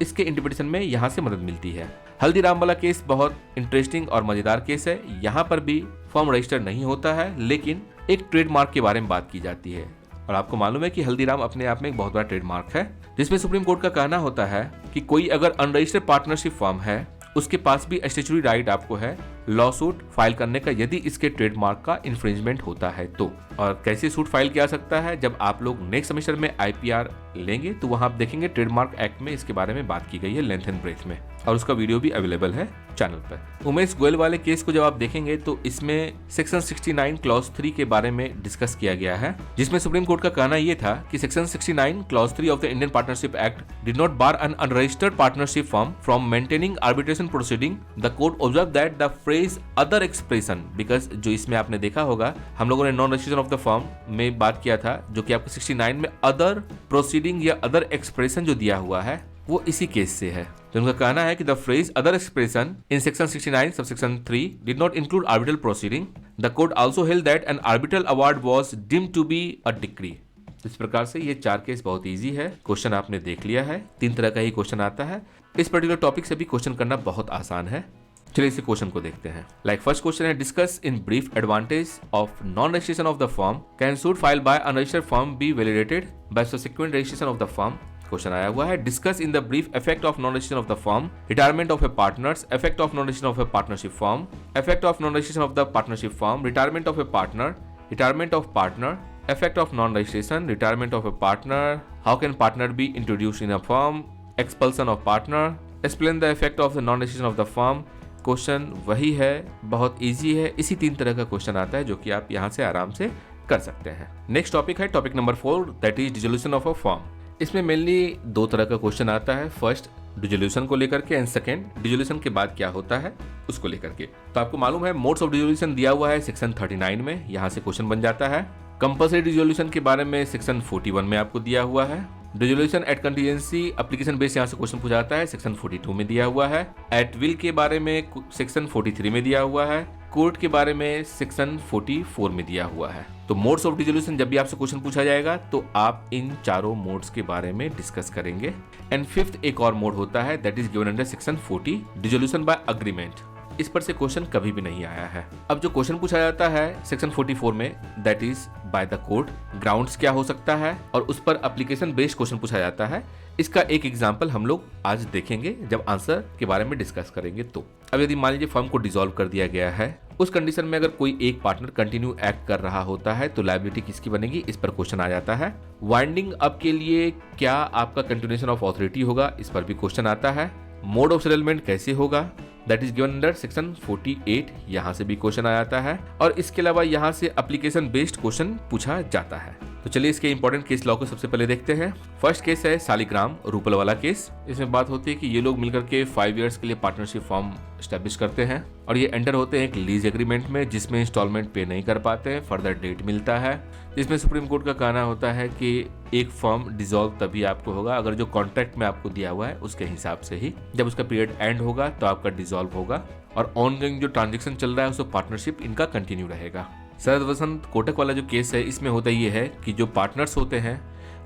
इसके इंटरप्रिटेशन में यहाँ से मदद मिलती है। हल्दीराम वाला केस बहुत इंटरेस्टिंग और मजेदार केस है। यहाँ पर भी फर्म रजिस्टर नहीं होता है, लेकिन एक ट्रेडमार्क के बारे में बात की जाती है। और आपको मालूम है कि हल्दीराम अपने आप में एक बहुत बड़ा ट्रेडमार्क है, जिसमें सुप्रीम कोर्ट का कहना होता है कि कोई अगर अनरजिस्टर्ड पार्टनरशिप फर्म है उसके पास भी स्टैट्यूटरी राइट आपको है लॉ सूट फाइल करने का यदि इसके ट्रेडमार्क का इन्फ्रिंजमेंट होता है तो। और कैसे सूट फाइल किया सकता है, जब आप लोग नेक्स्ट सेमेस्टर में आईपीआर लेंगे तो वहां आप देखेंगे ट्रेडमार्क एक्ट में इसके बारे में बात की गई है लेंथ एंड ब्रेथ में, और उसका वीडियो भी अवेलेबल है चैनल पर। उमेश गोयल वाले केस को जब आप देखेंगे तो इसमें सेक्शन 69 क्लॉज 3 के बारे में डिस्कस किया गया है, जिसमें सुप्रीम कोर्ट का कहना यह था कि section 69 clause 3 of the Indian partnership act did not bar N unregistered partnership firm from maintaining arbitration proceeding. The court observe that the phrase other expression, because जो इसमें आपने देखा होगा हम लोगों ने non registration of the firm में बात किया था, जो कि आपको 69 में अदर प्रोसीडिंग या अदर एक्सप्रेशन जो दिया हुआ है वो इसी केस से है। तो उनका कहना है कि the phrase other expression in section 69 subsection 3 did not include arbitral proceeding. The court also held that an arbitral award was deemed to be a decree. इस प्रकार से ये 4 केस बहुत इजी है। क्वेश्चन आपने देख लिया है, 3 तरह का ही क्वेश्चन आता है। इस पर्टिकुलर टॉपिक से भी क्वेश्चन करना बहुत आसान है। चलिए इस क्वेश्चन को देखते हैं। लाइक फर्स्ट क्वेश्चन है discuss in brief advantage of non registration of the firm, can suit file by unregistered firm B validated bye subsequent registration of the firm. Question आया हुआ है discuss in the brief effect of non registration of the firm, retirement of A partners, effect of non registration of a partnership firm, effect of non registration of the partnership firm, retirement of A partner, retirement of partner, effect of non-registration, retirement of a partner, how can partner be introduced in a firm, expulsion of partner, explain the effect of the non-registration of the firm। Question वही है, बहुत इजी है। इसी 3 तरह का क्वेश्चन आता है जो कि आप यहाँ से आराम से कर सकते हैं। नेक्स्ट टॉपिक है topic number 4 that is dissolution of a firm. इसमें मेनली 2 तरह का क्वेश्चन आता है, फर्स्ट डिसोल्यूशन को लेकर के एंड सेकंड डिसोल्यूशन के बाद क्या होता है उसको लेकर के। तो आपको मालूम है मोड्स ऑफ डिसोल्यूशन दिया हुआ है सेक्शन 39 में, यहाँ से क्वेश्चन बन जाता है। कंपल्सरी डिसोल्यूशन के बारे में सेक्शन 41 में आपको दिया हुआ है। Dissolution at contingency application base यहाँ से क्वेश्चन पूछा जाता है, सेक्शन 42 में दिया हुआ है। एट विल के बारे में सेक्शन 43 में दिया हुआ है। कोर्ट के बारे में सेक्शन 44 में दिया हुआ है। तो मोड्स ऑफ डिसोल्यूशन जब भी आपसे क्वेश्चन पूछा जाएगा तो आप इन चारों मोड्स के बारे में डिस्कस करेंगे। एंड 5th एक और मोड होता है that is given under section 40 dissolution by agreement. इस पर से क्वेश्चन कभी भी नहीं आया है। अब जो क्वेश्चन पूछा जाता है सेक्शन 44 में that is by the court, grounds क्या हो सकता है और उस पर एप्लीकेशन बेस्ड क्वेश्चन पूछा जाता है। इसका एक एग्जांपल हम लोग आज देखेंगे जब आंसर के बारे में डिस्कस करेंगे। तो अब यदि मान लीजिए फर्म को डिसॉल्व कर दिया गया है, उस कंडीशन में अगर कोई एक पार्टनर कंटिन्यू एक्ट कर रहा होता है तो लायबिलिटी किसकी बनेगी, इस पर क्वेश्चन आ जाता है। वाइंडिंग अप के लिए क्या आपका कंटिन्यूएशन ऑफ अथॉरिटी होगा, इस पर भी क्वेश्चन आता है। मोड ऑफ सेटलमेंट कैसे होगा, that is given under section 48, यहाँ से भी क्वेश्चन आ जाता है। और इसके अलावा यहाँ से एप्लीकेशन बेस्ड क्वेश्चन पूछा जाता है। तो चलिए इसके इंपॉर्टेंट केस लॉ को सबसे पहले देखते हैं। फर्स्ट केस है शालिग्राम रूपल वाला केस। इसमें बात होती है कि ये लोग मिलकर के 5 इयर्स के लिए पार्टनरशिप फॉर्म स्टैब्लिश करते हैं और ये एंटर होते हैं एक लीज एग्रीमेंट में, जिसमें इंस्टॉलमेंट पे नहीं कर पाते हैं, फर्दर डेट मिलता है। इसमें सुप्रीम कोर्ट का कहना होता है कि एक फॉर्म डिसॉल्व तभी आपको होगा अगर जो कॉन्ट्रैक्ट में आपको दिया हुआ है उसके हिसाब से ही, जब उसका पीरियड एंड होगा तो आपका डिसॉल्व होगा और ऑनगोइंग जो ट्रांजेक्शन चल रहा है उसको पार्टनरशिप इनका कंटिन्यू रहेगा। शरद वसंत कोटक वाला जो केस है, इसमें होता ये है कि जो पार्टनर्स होते हैं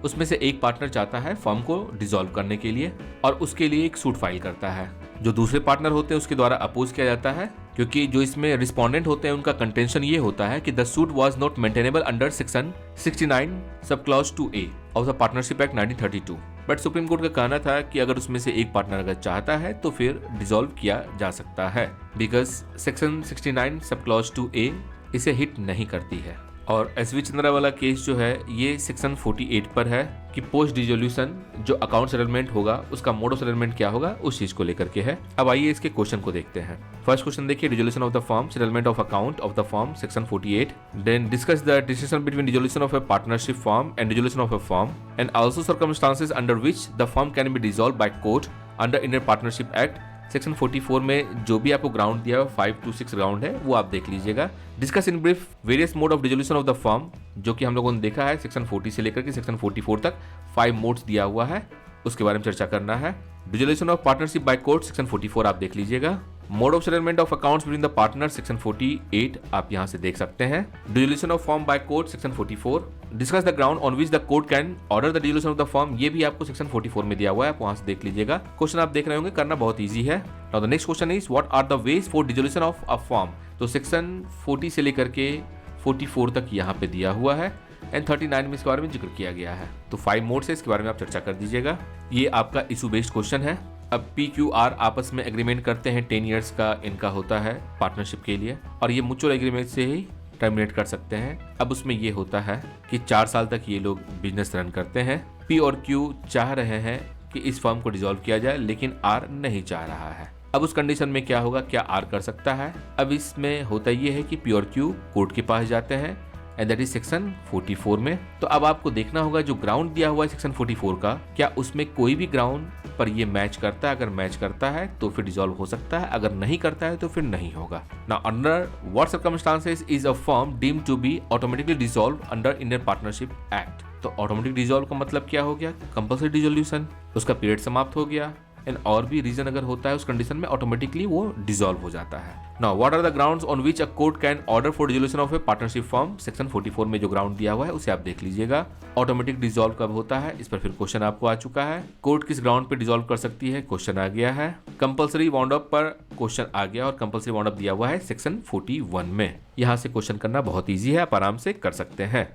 उसमें से एक पार्टनर चाहता है फर्म को डिसॉल्व करने के लिए और उसके लिए एक सूट फाइल करता है। जो दूसरे पार्टनर होते हैं उसके द्वारा अपोज किया जाता है, क्योंकि जो इसमें रिस्पोंडेंट होते हैं उनका कंटेंशन ये होता है कि the suit was not maintainable under section 69 sub clause 2A of the partnership act 1932। But supreme court का कहना था कि अगर उसमें से एक पार्टनर अगर चाहता है तो फिर डिसॉल्व किया जा सकता है, because section 69 sub clause 2A इसे हिट नहीं करती है। और एसवी चंद्रा वाला केस जो है ये सेक्शन 48 पर है कि पोस्ट डिसोल्यूशन जो अकाउंट सेटलमेंट होगा उसका मोड ऑफ सेटलमेंट क्या होगा उस चीज को लेकर के है। अब आइए इसके क्वेश्चन को देखते हैं। फर्स्ट क्वेश्चन देखिए, dissolution of the firm, settlement of account of the firm, section 48। Then discuss the distinction between dissolution of a partnership firm and dissolution of a firm and also circumstances under which the firm can be dissolved by court under Indian partnership act. Section 44 में जो भी आपको ग्राउंड दिया है 5 to 6 ग्राउंड है वो आप देख लीजिएगा। Discuss in brief various mode of dissolution of the firm, जो कि हम लोगों ने देखा है सेक्शन 40 से लेकर के सेक्शन 44 तक 5 मोड्स दिया हुआ है, उसके बारे में चर्चा करना है। Dissolution of partnership by court section 44 आप देख लीजिएगा। Mode of settlement of accounts between the partner section 48 आप यहां से देख सकते हैं। Dissolution of firm by court section 44। Discuss the ground on which the court can order the dissolution of the firm, ये भी आपको सेक्शन 44 में दिया हुआ है, आप वहां से देख लीजिएगा। क्वेश्चन आप देख रहे होंगे, करना बहुत ईजी है। Now the next question is what are the ways for dissolution of a firm. तो सेक्शन 40 से लेकर के 44 तक यहाँ पे दिया हुआ है एंड 39 में इसके बारे में जिक्र किया गया है। तो 5 मोड्स है, इसके बारे में आप चर्चा कर दीजिएगा। ये आपका इशू बेस्ड क्वेश्चन है। अब PQR आपस में एग्रीमेंट करते हैं, 10 इयर्स का इनका होता है पार्टनरशिप के लिए और ये म्यूचुअल एग्रीमेंट से ही टर्मिनेट कर सकते हैं। अब उसमें ये होता है कि 4 साल तक ये लोग बिजनेस रन करते हैं। P और Q चाह रहे हैं कि इस फर्म को डिसॉल्व किया जाए, लेकिन R नहीं चाह रहा है। अब उस कंडीशन में क्या होगा, क्या R कर सकता है? अब इसमें होता ये है कि P और Q कोर्ट के पास जाते हैं एंड दैट इज सेक्शन 44 में। तो अब आपको देखना होगा जो ग्राउंड दिया हुआ है सेक्शन 44 का, क्या उसमें कोई भी ग्राउंड पर ये मैच करता है। अगर मैच करता है तो फिर डिसॉल्व हो सकता है, अगर नहीं करता है तो फिर नहीं होगा। Now under what circumstances is a firm deemed to be automatically dissolve under Indian partnership act. तो ऑटोमेटिक डिसॉल्व का मतलब क्या हो गया, कंपल्सरी डिसोल्यूशन, उसका पीरियड समाप्त हो गया एंड और भी रीजन अगर होता है उस कंडीशन में ऑटोमेटिकली वो डिसॉल्व हो जाता है। Now what are the grounds on which a court can order for dissolution of a partnership firm, section 44 में जो ग्राउंड दिया हुआ है उसे आप देख लीजिएगा। ऑटोमेटिक डिसॉल्व कब होता है, इस पर फिर क्वेश्चन आपको आ चुका है। कोर्ट किस ग्राउंड पे डिसॉल्व कर सकती है, क्वेश्चन आ गया है। कंपल्सरी वाउंड अप पर क्वेश्चन आ गया और कंपल्सरी वाउंड अप दिया हुआ है सेक्शन 41 में। यहाँ से क्वेश्चन करना बहुत ईजी है, आप आराम से कर सकते हैं।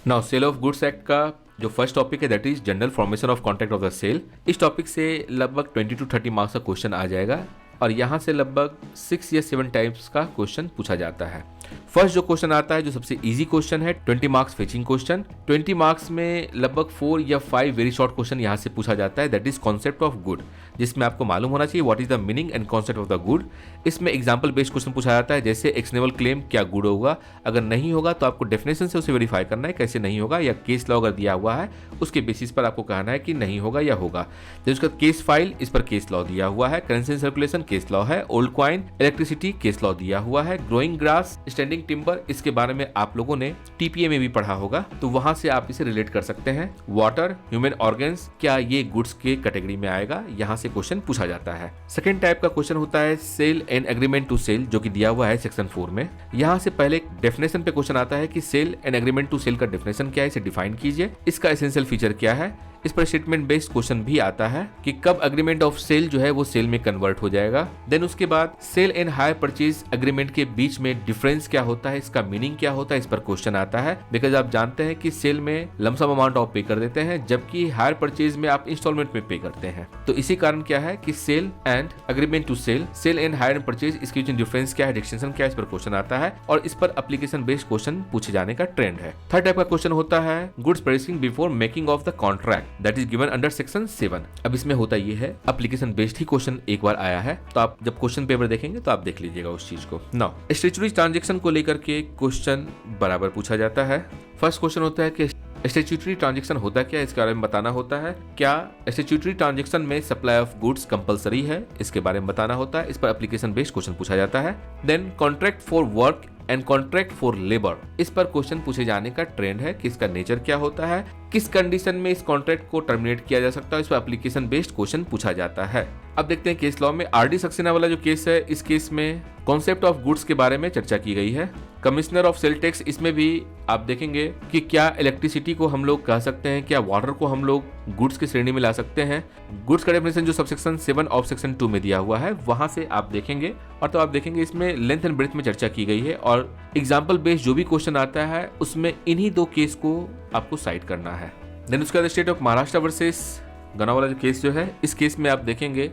Now sale of goods act का जो फर्स्ट टॉपिक है that is general formation of contract of the sale. इस टॉपिक से लगभग 20 to 30 मार्क्स का क्वेश्चन आ जाएगा और यहाँ से लगभग 6 या 7 टाइप्स का क्वेश्चन पूछा जाता है। फर्स्ट जो क्वेश्चन आता है जो सबसे इजी क्वेश्चन है, 20 मार्क्स फेचिंग क्वेश्चन। 20 मार्क्स में लगभग 4 या 5 वेरी शॉर्ट क्वेश्चन यहाँ से पूछा जाता है, that is concept of good, जिसमें आपको मालूम होना चाहिए what is the meaning and concept of the good. इसमें एग्जाम्पल बेस्ड क्वेश्चन पूछा जाता है, जैसे एक्शनेबल क्लेम क्या गुड होगा, अगर नहीं होगा तो आपको डेफिनेशन से उसे वेरीफाई करना है कैसे नहीं होगा, या केस लॉ अगर दिया हुआ है उसके बेसिस पर आपको कहना है कि नहीं होगा या होगा। जैसे उसका केस फाइल, इस पर केस लॉ दिया हुआ है। करेंसी सर्कुलेशन केस लॉ है। Old coin, electricity case law दिया हुआ है। ग्रोइंग ग्रास, स्टैंडिंग टिम्बर, इसके बारे में आप लोगों ने टीपीए में भी पढ़ा होगा, तो वहां से आप इसे रिलेट कर सकते हैं। वाटर, ह्यूमन ऑर्गन्स, क्या ये गुड्स के कैटेगरी में आएगा, यहाँ से क्वेश्चन पूछा जाता है। सेकंड टाइप का क्वेश्चन होता है sale and agreement to sale, जो कि दिया हुआ है सेक्शन 4 में। यहाँ से पहले डेफिनेशन पे क्वेश्चन आता है कि sale and agreement to sale का डेफिनेशन क्या है, इसे डिफाइन कीजिए, इसका एसेंशियल फीचर क्या है। इस पर स्टेटमेंट बेस्ड क्वेश्चन भी आता है कि कब एग्रीमेंट ऑफ सेल जो है वो सेल में कन्वर्ट हो जाएगा। देन उसके बाद sale and hire purchase agreement के बीच में डिफरेंस क्या होता है, इसका मीनिंग क्या होता है, इस पर क्वेश्चन आता है। बिकॉज आप जानते हैं कि सेल में लमसम अमाउंट आप पे कर देते हैं, जबकि हायर परचेज में आप इंस्टॉलमेंट में पे करते हैं। तो इसी कारण क्या है कि sale and agreement to sale, sale and hire purchase, इसके बीच डिफरेंस क्या है, डिस्टिंक्शन क्या है, इस पर क्वेश्चन आता है और इस पर एप्लीकेशन बेस्ड क्वेश्चन पूछे जाने का ट्रेंड है। थर्ड टाइप का क्वेश्चन होता है goods purchasing before making of the contract. That is given under section 7। अब इसमें होता ये है, एप्लीकेशन बेस्ड ही क्वेश्चन एक बार आया है, तो आप जब क्वेश्चन पेपर देखेंगे तो आप देख लीजिएगा उस चीज को। नाउ स्टैट्यूटरी ट्रांजैक्शन को लेकर के क्वेश्चन बराबर पूछा जाता है। फर्स्ट क्वेश्चन होता है कि स्टैट्यूटरी ट्रांजैक्शन होता क्या है, इसके बारे में बताना होता है। क्या स्टैट्यूटरी ट्रांजैक्शन में सप्लाई ऑफ गुड्स कंपलसरी है, इसके बारे में बताना होता है। इस पर एप्लीकेशन बेस्ड क्वेश्चन पूछा जाता है। Then contract for work and contract for labour, इस पर क्वेश्चन पूछे जाने का ट्रेंड है कि इसका नेचर क्या होता है, किस कंडीशन में इस कॉन्ट्रैक्ट को टर्मिनेट किया जा सकता है, इस पर एप्लीकेशन बेस्ड क्वेश्चन पूछा जाता है। अब देखते हैं केस लॉ में आरडी सक्सेना वाला जो केस है, इस केस में कॉन्सेप्ट ऑफ गुड्स के बारे में चर्चा की गई है। कमिश्नर ऑफ सेल टैक्स, इसमें भी आप देखेंगे कि क्या इलेक्ट्रिसिटी को हम लोग कह सकते हैं, क्या वाटर को हम लोग गुड्स की श्रेणी में ला सकते हैं। गुड्स का डेफिनेशन जो सबसेक्शन 7 ऑफ सेक्शन 2 में दिया हुआ है वहां से आप देखेंगे, और तो आप देखेंगे इसमें लेंथ एंड ब्रेथ में चर्चा की गई है, और एग्जाम्पल बेस्ड जो भी क्वेश्चन आता है उसमें इन्हीं दो केस को आपको साइड करना है। देन उसके बाद स्टेट ऑफ महाराष्ट्र वर्सेस गना वाला जो केस जो है, इस केस में आप देखेंगे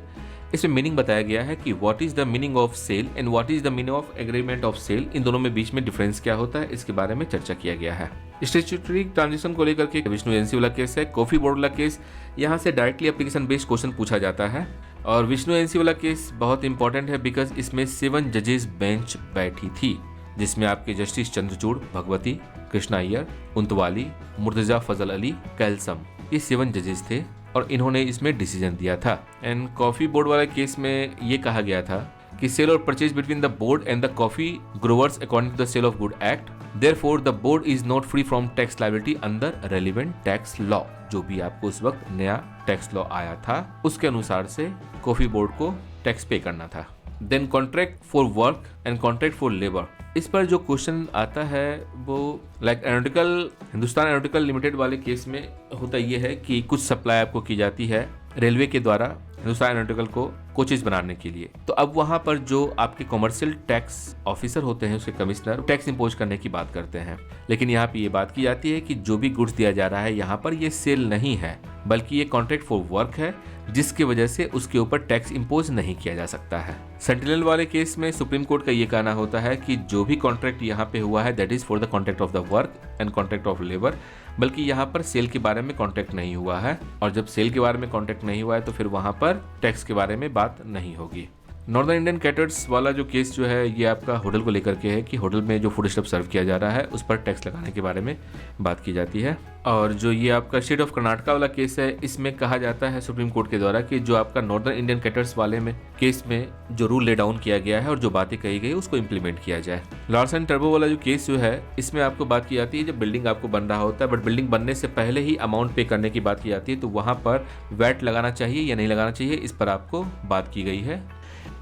इसमें मीनिंग बताया गया है कि what is the meaning of sale and what is the meaning of agreement of sale, इन दोनों में बीच में डिफरेंस क्या होता है, इसके बारे में चर्चा किया गया है। स्टैट्यूटरी ट्रांजैक्शन को लेकर के विष्णु एजेंसी वाला केस है। कॉफी बोर्ड वाला केस, यहाँ से डायरेक्टली एप्लीकेशन बेस्ड क्वेश्चन पूछा जाता है, और विष्णु एजेंसी वाला केस बहुत इंपॉर्टेंट है बिकॉज इसमें 7 जजेस बेंच बैठी थी, जिसमें आपके जस्टिस चंद्रचूड़, भगवती, कृष्णा अय्यर, उंतवाली, मुर्तजा फजल अली, कैलसम, ये 7 जजेस थे और इन्होंने इसमें डिसीजन दिया था। एंड कॉफी बोर्ड वाले केस में ये कहा गया था कि सेल और purchase between the board and the coffee growers according to the sale of good act, therefore the board is not free from tax liability under relevant tax law. जो भी आपको उस वक्त नया टैक्स लॉ आया था उसके अनुसार से कॉफी बोर्ड को टैक्स पे करना था। Then contract for work and contract for labour, इस पर जो क्वेश्चन आता है वो like aeronautical, Hindustan aeronautical limited वाले केस में होता ये है कि कुछ सप्लाई आपको की जाती है रेलवे के द्वारा हिंदुस्तान एरोनॉटिकल को कोचेज बनाने के लिए, तो अब वहां पर जो आपके कॉमर्शियल टैक्स ऑफिसर होते हैं उसके कमिश्नर टैक्स इंपोज करने की बात करते हैं, लेकिन यहाँ पे ये बात की जाती है कि जो भी गुड्स दिया जा रहा है यहाँ पर ये सेल नहीं है बल्कि ये कॉन्ट्रैक्ट फॉर वर्क है, जिसकी वजह से उसके ऊपर टैक्स इंपोज नहीं किया जा सकता है। सेंटिनल वाले केस में सुप्रीम कोर्ट का ये कहना होता है कि जो भी कॉन्ट्रैक्ट यहाँ पे हुआ है that is for the contract of the work and contract of labour, बल्कि यहाँ पर सेल के बारे में कॉन्ट्रैक्ट नहीं हुआ है, और जब सेल के बारे में कॉन्ट्रैक्ट नहीं हुआ है तो फिर वहां पर टैक्स के बारे में बात नहीं होगी। नॉर्दर्न इंडियन कैटर्स वाला जो केस जो है ये आपका होटल को लेकर के है कि होटल में जो फूड स्टफ सर्व किया जा रहा है उस पर टैक्स लगाने के बारे में बात की जाती है। और जो ये आपका स्टेट ऑफ कर्नाटका वाला केस है इसमें कहा जाता है सुप्रीम कोर्ट के द्वारा कि जो आपका नॉर्दर्न इंडियन कैटर्स वाले में केस में जो रूल ले डाउन किया गया है और जो बातें कही गई उसको इम्प्लीमेंट किया जाए। लार्सन टर्बो वाला जो केस जो है इसमें आपको बात की जाती है जब बिल्डिंग आपको बन रहा होता है बट बिल्डिंग बनने से पहले ही अमाउंट पे करने की बात की जाती है, तो वहां पर वैट लगाना चाहिए या नहीं लगाना चाहिए, इस पर आपको बात की गई है,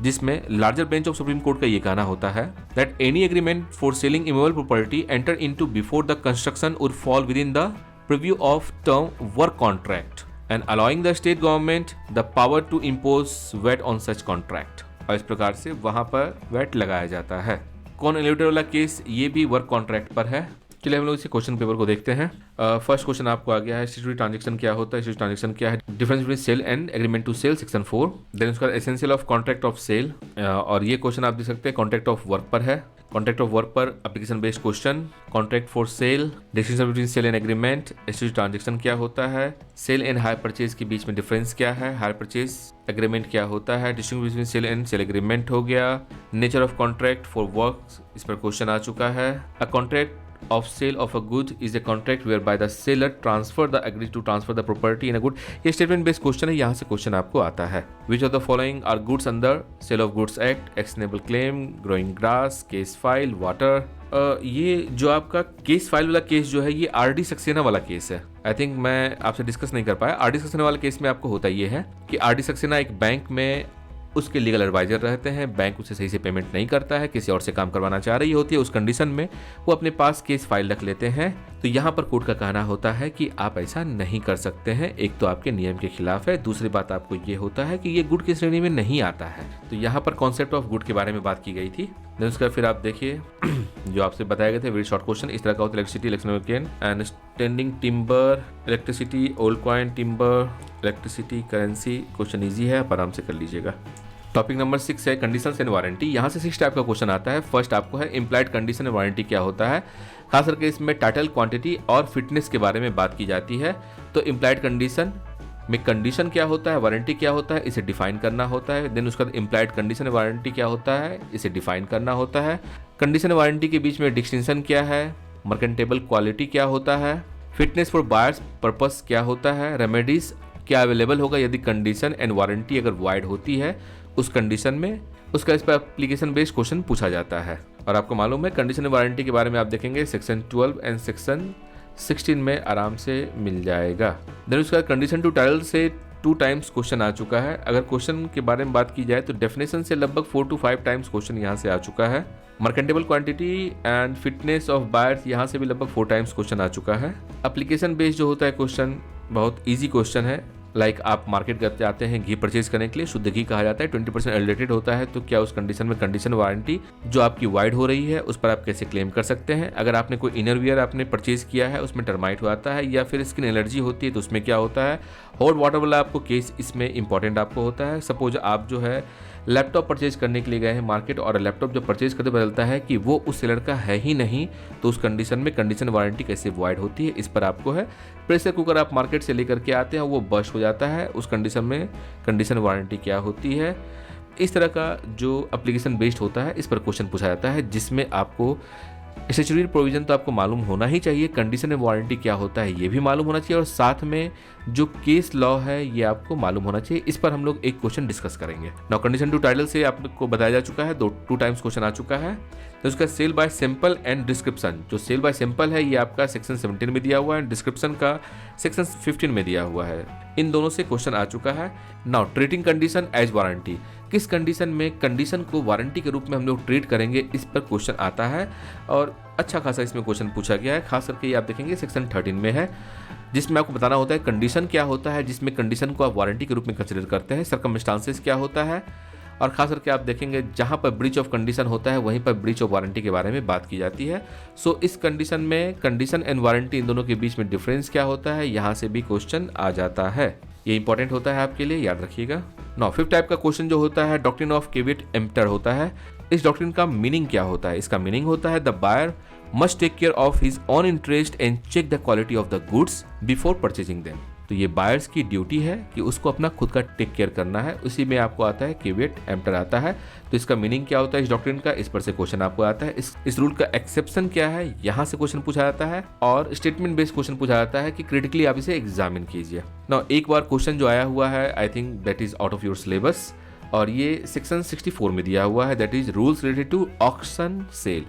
जिसमें larger bench of supreme court का ये कहना होता है that any agreement for selling immovable property enter into before the construction would fall within the preview of term work contract and allowing the state government the power to impose VAT on such contract, और इस प्रकार से वहां पर वेट लगाया जाता है। कॉन एलिवेटर वाला केस ये भी वर्क कॉन्ट्रैक्ट पर है। चलिए हम लोग इसी क्वेश्चन पेपर को देखते हैं। फर्स्ट क्वेश्चन आपको आ गया है स्टैट्यूटरी ट्रांजैक्शन क्या होता है, स्टैट्यूटरी ट्रांजैक्शन क्या है, difference between sale and agreement to sale section 4, then उसका essential of contract of sale, और ये क्वेश्चन आप देख सकते हैं कॉन्ट्रैक्ट ऑफ वर्क पर है। कॉन्ट्रैक्ट ऑफ वर्क पर application based question, contract for sale, distinction between sale and agreement, statutory transaction क्या होता है, सेल एंड हायर परचेज के बीच में डिफरेंस क्या है, हायर परचेज एग्रीमेंट क्या होता है, distinction between sale and sale agreement हो गया, nature of contract for work, इस पर क्वेश्चन आ चुका है। A contract of sale of a good is a contract whereby the seller agrees to transfer the property in a good, ये statement based question है, यहाँ से क्वेश्चन आपको आता है। Which of the following are goods under Sale of Goods Act, actionable claim, growing grass, case file, water। ये जो आपका केस फाइल वाला केस जो है ये आरडी सक्सेना वाला केस है। आई थिंक मैं आपसे डिस्कस नहीं कर पाया। आरडी सक्सेना वाला केस में आपको होता ये है कि आरडी सक्सेना एक बैंक में उसके लीगल एडवाइजर रहते हैं, बैंक उसे सही से पेमेंट नहीं करता है, किसी और से काम करवाना चाह रही होती है, उस कंडीशन में वो अपने पास केस फाइल रख लेते हैं। तो यहाँ पर कोर्ट का कहना होता है कि आप ऐसा नहीं कर सकते हैं, एक तो आपके नियम के खिलाफ है, दूसरी बात आपको ये होता है कि ये गुड की श्रेणी में नहीं आता है। तो यहाँ पर कॉन्सेप्ट ऑफ गुड के बारे में बात की गई थी। उसका फिर आप देखिए जो आपसे बताए गए थे वेरी शॉर्ट क्वेश्चन इस तरह का होता है, electricity, electric and standing timber, electricity, old coin, timber, electricity, currency. Question easy है, आप आराम से कर लीजिएगा। टॉपिक नंबर 6 है कंडीशंस एंड वारंटी। यहाँ से 6 टाइप का क्वेश्चन आता है। फर्स्ट आपको है इम्प्लाइड कंडीशन एंड वारंटी क्या होता है। खास करके इसमें टाइटल, क्वांटिटी और फिटनेस के बारे में बात की जाती है। तो इम्प्लाइड कंडीशन में कंडीशन क्या होता है, वारंटी क्या होता है, इसे डिफाइन करना होता है। देन उसका इम्प्लाइड कंडीशन वारंटी क्या होता है, इसे डिफाइन करना होता है। कंडीशन वारंटी के बीच में डिस्टिंक्शन क्या है, मर्केंटेबल क्वालिटी क्या होता है, फिटनेस फॉर बायर्स पर्पस क्या होता है, रेमेडीज क्या अवेलेबल होगा यदि कंडीशन एंड वारंटी अगर वाइड होती है उस कंडीशन में, उसका इस पर एप्लीकेशन बेस्ड क्वेश्चन पूछा जाता है। और आपको मालूम है कंडीशन एंड वारंटी के बारे में आप देखेंगे सेक्शन 12 एंड सेक्शन 16 में आराम से मिल जाएगा। देन उसका कंडीशन टू टाइटल से 2 टाइम्स क्वेश्चन आ चुका है। अगर क्वेश्चन के बारे में बात की जाए तो डेफिनेशन से लगभग 4 to 5 टाइम्स क्वेश्चन यहाँ से आ चुका है। Merchantable quantity and fitness of buyers यहाँ से भी लगभग 4 टाइम्स क्वेश्चन आ चुका है। एप्लीकेशन बेस्ड जो होता है क्वेश्चन बहुत ईजी क्वेश्चन है। लाइक आप मार्केट जाते हैं घी परचेज करने के लिए, शुद्ध घी कहा जाता है, 20% एलिडेटेड होता है। तो क्या उस कंडीशन में कंडीशन वारंटी जो आपकी वाइड हो रही है उस पर आप कैसे क्लेम कर सकते हैं। अगर आपने कोई इनर वियर आपने परचेज किया है उसमें टर्माइट हो आता है या फिर स्किन एलर्जी होती है तो उसमें क्या होता है। हॉट वाटर वाला आपको केस इसमें इंपॉर्टेंट आपको होता है। सपोज आप जो है लैपटॉप परचेज करने के लिए गए हैं मार्केट और लैपटॉप जब परचेज करते बदलता है कि वो उस सेलर का है ही नहीं, तो उस कंडीशन में कंडीशन वारंटी कैसे वाइड होती है इस पर आपको है। प्रेशर कुकर आप मार्केट से लेकर के आते हैं वो बस्ट हो जाता है, उस कंडीशन में कंडीशन वारंटी क्या होती है। इस तरह का जो एप्लीकेशन बेस्ड होता है इस पर क्वेश्चन पूछा जाता है जिसमें आपको स्टैट्यूटरी प्रोविजन तो आपको मालूम होना ही चाहिए, कंडीशन एंड वारंटी क्या होता है ये भी मालूम होना चाहिए और साथ में जो केस लॉ है ये आपको मालूम होना चाहिए। इस पर हम लोग एक क्वेश्चन डिस्कस करेंगे। नाउ कंडीशन टू टाइटल से आपको बताया जा चुका है, 2 टाइम्स क्वेश्चन आ चुका है। तो उसका sale by sample and description, जो सेल बाय सैंपल है ये आपका सेक्शन 17 में दिया हुआ है, डिस्क्रिप्शन का सेक्शन 15 में दिया हुआ है। इन दोनों से क्वेश्चन आ चुका है। Now treating condition as warranty, किस कंडीशन में कंडीशन को वारंटी के रूप में हम लोग ट्रीट करेंगे इस पर क्वेश्चन आता है और अच्छा खासा इसमें क्वेश्चन पूछा गया है। खास करके ये आप देखेंगे सेक्शन 13 में है जिसमें आपको बताना होता है कंडीशन क्या होता है जिसमें कंडीशन को आप वारंटी के रूप में कंसिडर करते हैं, सर्कमस्टांसेस क्या होता है और खास करके आप देखेंगे जहां पर ब्रीच ऑफ कंडीशन होता है वहीं पर ब्रीच ऑफ वारंटी के बारे में बात की जाती है। सो इस कंडीशन में कंडीशन एंड वारंटी इन दोनों के बीच में डिफरेंस क्या होता है यहाँ से भी क्वेश्चन आ जाता है। ये इंपॉर्टेंट होता है आपके लिए, याद रखिएगा। नाउ 5th टाइप का क्वेश्चन जो होता है डॉक्ट्रिन ऑफ कैवेट एम्प्टर होता है। इस डॉक्ट्रिन का मीनिंग क्या होता है? इसका मीनिंग होता है the buyer must take care of his own interest and check the quality of the goods before purchasing them. तो ये बायर्स की ड्यूटी है कि उसको अपना खुद का टेक केयर करना है। उसी में आपको आता है कैवेट एम्प्टर आता है। तो इसका मीनिंग क्या होता है इस डॉक्ट्रिन का, इस पर से क्वेश्चन आपको आता है। इस रूल का एक्सेप्शन क्या है यहाँ से क्वेश्चन पूछा जाता है और स्टेटमेंट बेस्ड क्वेश्चन पूछा जाता है कि क्रिटिकली आप इसे एग्जामिन कीजिए। नाउ एक बार क्वेश्चन जो आया हुआ है I think that is out of your syllabus और ये सेक्शन 64 में दिया हुआ है, that is rules related to auction sale.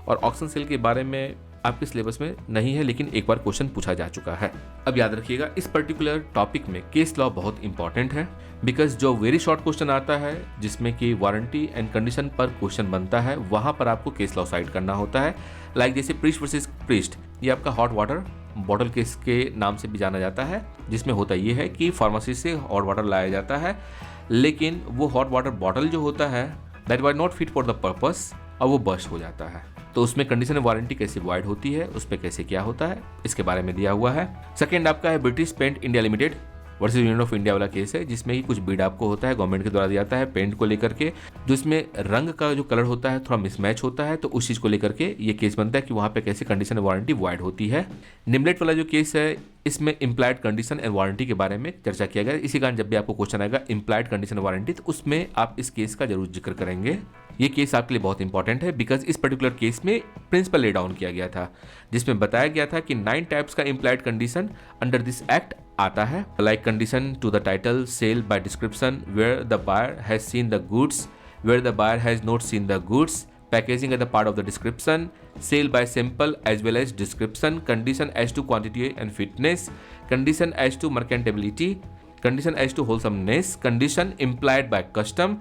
और ऑक्शन सेल के बारे में आपके सिलेबस में नहीं है लेकिन एक बार क्वेश्चन पूछा जा चुका है। अब याद रखिएगा इस पर्टिकुलर टॉपिक में केस लॉ बहुत इंपॉर्टेंट है बिकॉज जो वेरी शॉर्ट क्वेश्चन आता है जिसमें कि वारंटी एंड कंडीशन पर क्वेश्चन बनता है वहां पर आपको केस लॉ साइड करना होता है। लाइक जैसे प्रीस्ट वर्सेस प्रीस्ट, ये आपका हॉट वाटर बॉटल केस के नाम से भी जाना जाता है, जिसमें होता ये है कि फार्मेसी से हॉट वाटर लाया जाता है लेकिन वो हॉट वाटर बॉटल जो होता है that was not fit for the purpose और वो बस्ट हो जाता है। तो उसमें कंडीशन वारंटी कैसे वाइड होती है, उस पर कैसे क्या होता है, इसके बारे में दिया हुआ है। सेकंड आपका है British paint India limited versus union of India वाला केस है जिसमें कि कुछ बीड आपको होता है गवर्नमेंट के द्वारा दिया जाता है पेंट को लेकर के, जो इसमें रंग का जो कलर होता है थोड़ा मिसमैच होता है, तो उस चीज को लेकर के ये केस बनता है कि वहां पे कैसे कंडीशन वारंटी वाइड होती है। निमलेट वाला जो केस है इसमें इम्प्लाइड कंडीशन एंड वारंटी के बारे में चर्चा किया गया। इसी कारण जब भी आपको क्वेश्चन आएगा इम्प्लाइड कंडीशन वारंटी तो उसमें आप इस केस का जरूर जिक्र करेंगे। ये केस आपके लिए बहुत इंपॉर्टेंट है बिकॉज इस पर्टिकुलर केस में प्रिंसिपल ले डाउन किया गया था जिसमें बताया गया था कि 9 टाइप्स का implied condition under this act आता है। Like condition to the title, sale by description, where the buyer has seen the goods, where the buyer has not seen the goods, packaging at the part of the description, sale by sample as well as description, condition as to quantity and fitness, condition as to merchantability, condition as to wholesomeness, condition implied by custom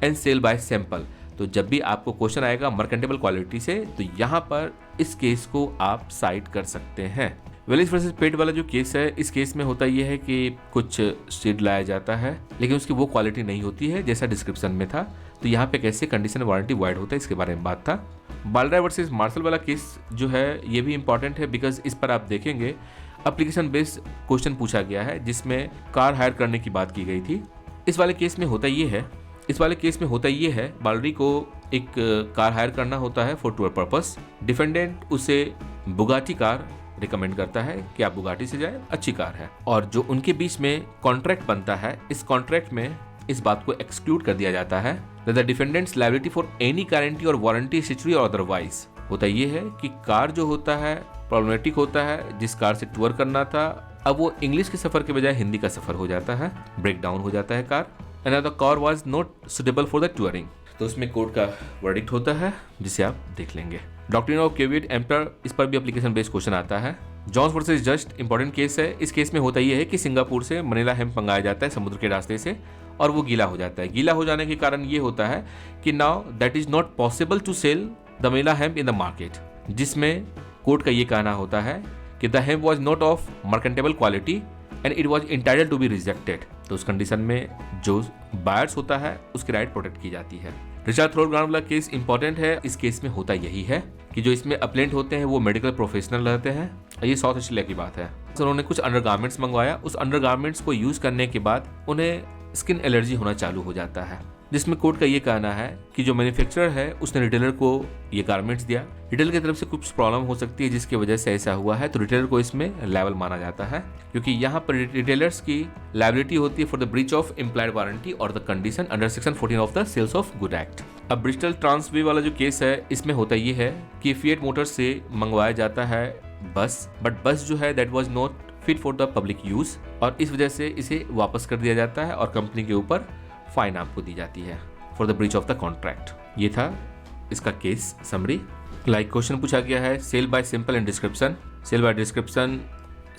and sale by sample. तो जब भी आपको क्वेश्चन आएगा मर्केंटेबल क्वालिटी से तो यहाँ पर इस केस को आप साइट कर सकते हैं। वेलिस वर्सेस पेट वाला जो केस है इस केस में होता यह है कि कुछ सीड लाया जाता है लेकिन उसकी वो क्वालिटी नहीं होती है जैसा डिस्क्रिप्शन में था, तो यहाँ पे कैसे कंडीशन वारंटी वाइड होता है इसके बारे में बात था। बालराय वर्सेस मार्शल वाला केस जो है ये भी इंपॉर्टेंट है बिकॉज इस पर आप देखेंगे एप्लीकेशन बेस्ड क्वेश्चन पूछा गया है जिसमें कार हायर करने की बात की गई थी। इस वाले केस में होता ये है इस वाले केस में होता ये है, मालरी को एक कार हायर करना होता है फॉर टूर पर्पस। डिफेंडेंट उसे बुगाटी कार रिकमेंड करता है कि आप बुगाटी से जाएं, अच्छी कार है। और जो उनके बीच में कॉन्ट्रैक्ट बनता है, इस कॉन्ट्रैक्ट में इस बात को एक्सक्लूड कर दिया जाता है the defendants liability for any guarantee और वारंटी स्टैट्यूटरी और अदरवाइज। होता ये है कि कार जो होता है प्रॉब्लमेटिक होता है, जिस कार से टूर करना था अब वो इंग्लिश के सफर के बजाय हिंदी का सफर हो जाता है, ब्रेक डाउन हो जाता है car, and the car was not suitable for the touring. तो उसमें कोर्ट का वर्डिक्ट होता है जिसे आप देख लेंगे। डॉक्ट्रिन ऑफ कैविएट एम्परर, इस पर भी एप्लीकेशन बेस्ड क्वेश्चन आता है। Jones versus just important case है। इस केस में होता यह है कि सिंगापुर से मनीला हेम्प मंगाया जाता है समुद्र के रास्ते से और वो गीला हो जाता है। गीला हो जाने के कारण ये होता है कि now that is not possible to sale the Manila hemp in the market, जिसमें कोर्ट का ये कहना होता है कि the hemp was not of marketable quality and it was entitled to be rejected. तो उस कंडीशन में जो बायर्स होता है उसकी राइट प्रोटेक्ट की जाती है। रिचर्ड थ्रोट वाला केस इंपॉर्टेंट है। इस केस में होता यही है कि जो इसमें अपलेंट होते हैं वो मेडिकल प्रोफेशनल रहते हैं। ये साउथ ऑस्ट्रेलिया की बात है। तो उन्होंने कुछ अंडरगारमेंट्स मंगवाया, उस अंडरगारमेंट्स को यूज करने के बाद उन्हें स्किन एलर्जी होना चालू हो जाता है, जिसमें कोर्ट का ये कहना है कि जो मैन्युफैक्चरर है उसने रिटेलर को ये गारमेंट्स दिया, रिटेलर की तरफ से कुछ प्रॉब्लम हो सकती है जिसकी वजह से ऐसा हुआ है, तो रिटेलर को इसमें लायबल माना जाता है, क्योंकि यहाँ पर रिटेलर्स की लायबिलिटी होती है for the breach of implied warranty और the condition under section 14 of the sales of good act. अब ब्रिस्टल ट्रांसवे वाला जो केस है, इसमें होता ये है कि फिएट मोटर्स से मंगवाया जाता है बस, बट बस जो है that was not fit for the public use और इस वजह से इसे वापस कर दिया जाता है और कंपनी के ऊपर फाइन आपको दी जाती है for the breach of the contract. ये था इसका केस समरी। लाइक क्वेश्चन पूछा गया है, sale by simple and description. Sale by description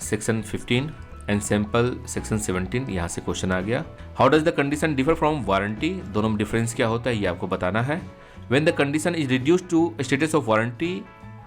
section 15 and sample section 17, यहाँ से क्वेश्चन आ गया। How does the condition differ from warranty, दोनों में डिफरेंस क्या होता है ये आपको बताना है। When the condition is reduced to status of warranty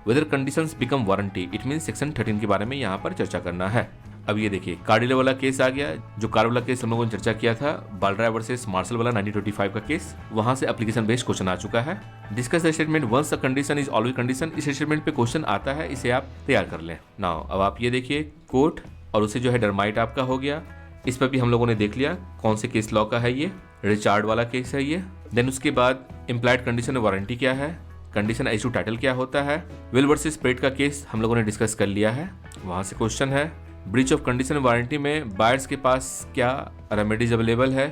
whether conditions become warranty, it mean section 13 के बारे में यहाँ पर चर्चा करना है। अब ये देखिए कार डीलर वाला केस आ गया, जो कार वाला केस हम लोगों ने चर्चा किया था, बालराय वर्सेस मार्शल वाला 1925 का केस, वहां से एप्लीकेशन बेस्ड क्वेश्चन आ चुका है। Discuss the statement once the condition is always condition, इस स्टेटमेंट पे क्वेश्चन आता है, इसे आप तैयार कर लें। नाउ अब आप ये देखिए कोर्ट और उसे जो है डरमाइट आपका हो गया, इस पर भी हम लोगों ने देख लिया कौन से केस लॉ का है ये, रिचार्ड वाला केस है ये। देन उसके बाद इम्प्लाइड कंडीशन वारंटी क्या है, कंडीशन एज टू टाइटल क्या होता है, विल वर्सेस प्रेट का केस हम लोगों ने डिस्कस कर लिया है, वहां से क्वेश्चन है। ब्रीच ऑफ कंडीशन वारंटी में बायर्स के पास क्या रेमेडीज अवेलेबल है,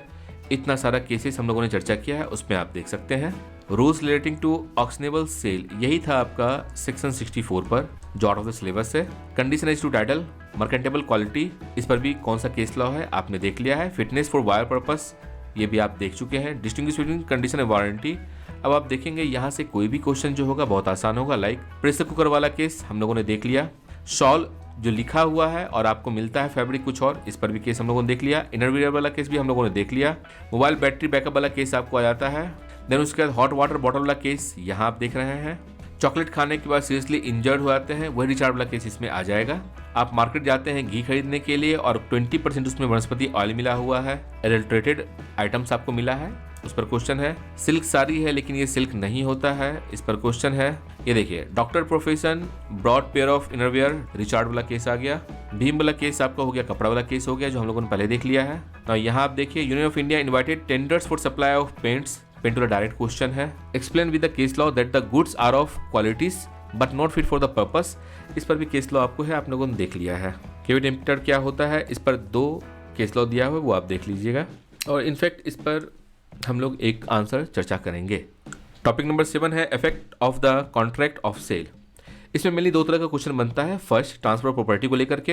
इतना सारा केसेस हम लोगों ने चर्चा किया है, उसमें आप देख सकते हैं। Rules relating to auctionable sale, यही था आपका सेक्शन 64 पर जो आउट ऑफ द सिलेबस है। Condition as to title, merchantable quality, इस पर भी कौन सा केस लॉ है आपने देख लिया है। फिटनेस फॉर वायर पर्पस, ये भी आप देख चुके हैं। Distinguish between condition and warranty, अब आप देखेंगे यहाँ से कोई भी क्वेश्चन जो होगा बहुत आसान होगा। लाइक प्रेशर कुकर वाला केस हम लोगों ने देख लिया। शॉल जो लिखा हुआ है और आपको मिलता है फैब्रिक कुछ और, इस पर भी केस हम लोगों ने देख लिया। इनरवियर वाला केस भी हम लोगों ने देख लिया। मोबाइल बैटरी बैकअप वाला केस आपको आ जाता है। देन उसके बाद हॉट वाटर बॉटल वाला केस यहाँ आप देख रहे हैं। चॉकलेट खाने के बाद सीरियसली इंजर्ड हो जाते हैं, वही रिचार्ड वाला केस इसमें आ जाएगा। आप मार्केट जाते हैं घी खरीदने के लिए और 20% उसमें वनस्पति ऑयल मिला हुआ है, एडल्ट्रेटेड आइटम्स आपको मिला है, उस पर क्वेश्चन है। सिल्क साड़ी है लेकिन ये सिल्क नहीं होता है, इस पर क्वेश्चन है। ये देखिए doctor profession, broad pair of innerwear, Richard वाला केस आ गया। भीम वाला केस आपका हो गया, कपड़ा वाला केस हो गया जो हम लोगों ने पहले देख लिया है। तो यहाँ आप देखिए union of India invited tenders for supply of paints, paint वाला डायरेक्ट क्वेश्चन है। Explain with the case law that the goods are of qualities but not fit for the purpose, इस पर भी केस लॉ आपको है, आप लोगों ने देख लिया है। कैविएट एम्परर क्या होता है, इस पर 2 केस लॉ दिया हुआ है, वो आप देख लीजिएगा और इनफैक्ट इस पर हम लोग एक आंसर चर्चा करेंगे। टॉपिक नंबर 7 है effect of the contract of sale. इसमें मेनली 2 तरह का क्वेश्चन बनता है, फर्स्ट ट्रांसफर ऑफ प्रॉपर्टी को लेकर के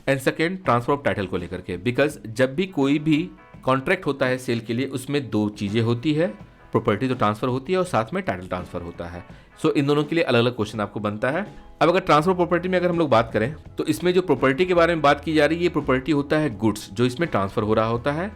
and second transfer of title को लेकर के। बिकॉज जब भी कोई भी कॉन्ट्रैक्ट होता है सेल के लिए उसमें 2 चीज़ें होती है, प्रॉपर्टी तो ट्रांसफर होती है और साथ में टाइटल ट्रांसफर होता है। सो इन दोनों के लिए अलग अलग क्वेश्चन आपको बनता है। अब अगर ट्रांसफर प्रॉपर्टी में अगर हम लोग बात करें तो इसमें जो प्रॉपर्टी के बारे में बात की जा रही है, ये प्रॉपर्टी होता है गुड्स जो इसमें ट्रांसफर हो रहा होता है।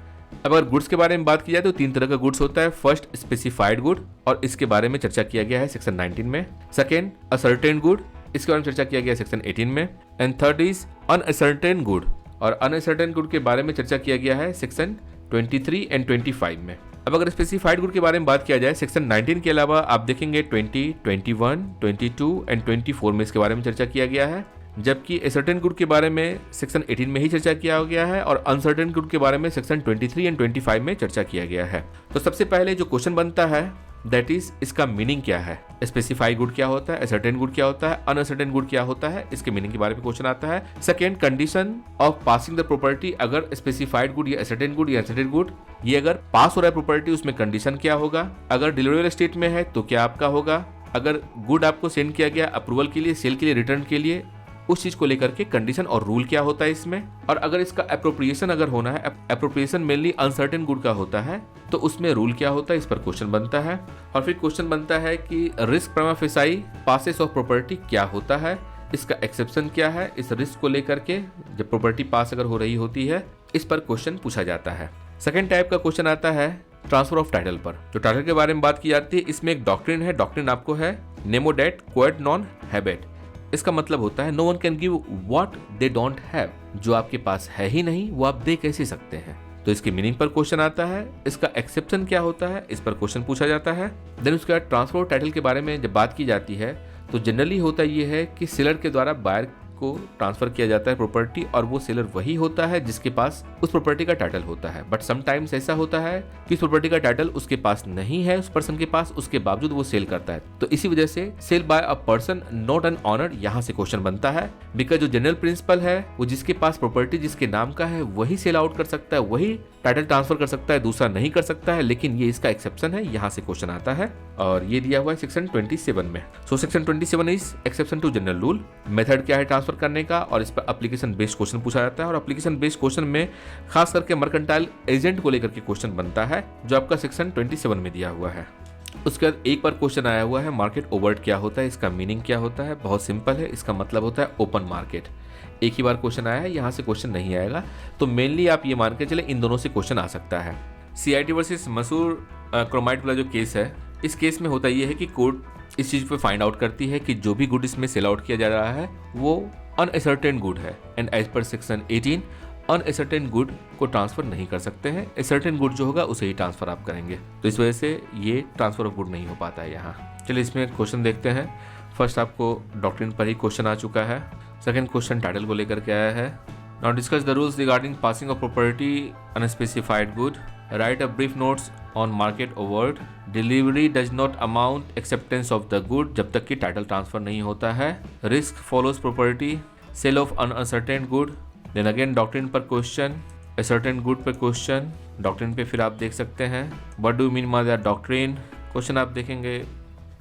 अब अगर गुड्स के बारे में बात की जाए तो 3 तरह का गुड्स होता है। फर्स्ट स्पेसिफाइड गुड, और इसके बारे में चर्चा किया गया है सेक्शन 19 में। सेकेंड असर्टेन गुड, इसके बारे में चर्चा किया गया है सेक्शन 18 में। And third is uncertain good, और अनअसर्टेन गुड के बारे में चर्चा किया गया है सेक्शन 23 एंड 25 में। अब अगर स्पेसिफाइड गुड के बारे में बात किया जाए सेक्शन 19 के अलावा आप देखेंगे 20, 21, 22 एंड 24 में इसके बारे में चर्चा किया गया है। जबकि ए सर्टेन गुड के बारे में सेक्शन 18 में ही चर्चा किया गया है और अनसर्टेन गुड के बारे में सेक्शन 23 एंड 25 में चर्चा किया गया है। तो सबसे पहले जो क्वेश्चन बनता है दैट इज इसका मीनिंग क्या है, स्पेसिफाई गुड क्या होता है, सर्टेन गुड क्या होता है, अनसर्टेन गुड क्या होता है, इसके मीनिंग के बारे में क्वेश्चन आता है। Second, condition of passing the property, अगर स्पेसिफाइड गुड या सर्टेन गुड या अनसर्टेन गुड ये अगर पास हो रहा है प्रॉपर्टी उसमें कंडीशन क्या होगा, अगर डिलीवरेबल स्टेट में है तो क्या आपका होगा, अगर गुड आपको सेंड किया गया अप्रूवल के लिए, सेल के लिए, रिटर्न के लिए, उस चीज को लेकर के कंडीशन और रूल क्या होता है इसमें। और अगर इसका अप्रोप्रिएशन अगर होना है, अप्रोप्रिएशन मेनली अनसर्टेन गुड का होता है, तो उसमें रूल क्या होता है, इस पर क्वेश्चन बनता है। और फिर क्वेश्चन बनता है कि risk प्रिमा facie passes of property क्या होता है, इसका एक्सेप्शन क्या है, इस रिस्क को लेकर के जब प्रॉपर्टी पास अगर हो रही होती है इस पर क्वेश्चन पूछा जाता है। सेकेंड टाइप का क्वेश्चन आता है ट्रांसफर ऑफ टाइटल पर। जो टाइटल के बारे में बात की जाती है इसमें एक डॉक्ट्रिन है, डॉक्ट्रिन आपको है nemo dat quod non habet. इसका मतलब होता है no one can give what they don't have, जो आपके पास है ही नहीं वो आप दे कैसे सकते हैं। तो इसकी मीनिंग पर क्वेश्चन आता है, इसका एक्सेप्शन क्या होता है इस पर क्वेश्चन पूछा जाता है। देन उसके बाद ट्रांसफर ऑफ टाइटल के बारे में जब बात की जाती है तो जनरली होता ये है कि सेलर के द्वारा बायर को ट्रांसफर किया जाता है प्रॉपर्टी और वो सेलर वही होता है जिसके पास उस प्रॉपर्टी का टाइटल होता है। बट समटाइम्स ऐसा होता है कि उस प्रॉपर्टी का टाइटल उसके पास नहीं है उस पर्सन के पास, उसके बावजूद वो सेल करता है। तो इसी वजह से sale by a person not an owner यहाँ से क्वेश्चन बनता है। बिकॉज जो जनरल प्रिंसिपल है वो जिसके पास प्रॉपर्टी जिसके नाम का है वही सेल आउट कर सकता है, वही टाइटल ट्रांसफर कर सकता है, दूसरा नहीं कर सकता है। लेकिन ये इसका एक्सेप्शन है, यहाँ से क्वेश्चन आता है और ये दिया हुआ है सेक्शन 27 में। So section 27 is exception to general rule. Method क्या है ट्रांसफर करने का और इस पर एप्लीकेशन बेस्ड क्वेश्चन पूछा जाता है। और एप्लीकेशन बेस्ड क्वेश्चन में खास करके मर्केंटाइल एजेंट को लेकर के क्वेश्चन बनता है जो आपका सेक्शन 27 में दिया हुआ है। उसके बाद एक बार क्वेश्चन आया हुआ है मार्केट ओवर्ट क्या होता है, इसका मीनिंग क्या होता है। बहुत सिंपल है, इसका मतलब होता है ओपन मार्केट। एक ही बार क्वेश्चन आया है, यहाँ से क्वेश्चन नहीं आएगा। तो मेनली आप ये मान के चले इन दोनों से क्वेश्चन आ सकता है। CIT वर्सेस मसूर क्रोमाइट वाला जो केस है, इस केस में होता ये है कि कोर्ट इस चीज़ पे फाइंड आउट करती है कि जो भी गुड इसमें सेल आउट किया जा रहा है वो अनएसर्टेन गुड है एंड एज पर सेक्शन 18 अनएसर्टेन गुड को ट्रांसफर नहीं कर सकते हैं, एसर्टेन गुड जो होगा उसे ही ट्रांसफर आप करेंगे। तो इस वजह से ये ट्रांसफर ऑफ गुड नहीं हो पाता है यहाँ। चलिए इसमें क्वेश्चन देखते हैं। फर्स्ट आपको डॉक्ट्रिन पर ही क्वेश्चन आ चुका है। सेकंड क्वेश्चन टाइटल को लेकर के आया है। Now discuss the rules regarding passing of property unspecified good, right a brief notes on market overt, delivery does not amount acceptance of the good जब तक कि टाइटल ट्रांसफर नहीं होता है, risk follows property, sale of uncertain good. Then again doctrine पर क्वेश्चन, असर्टेन गुड पर क्वेश्चन, डॉक्ट्रिन पे फिर आप देख सकते हैं what do mean by that doctrine. Question आप देखेंगे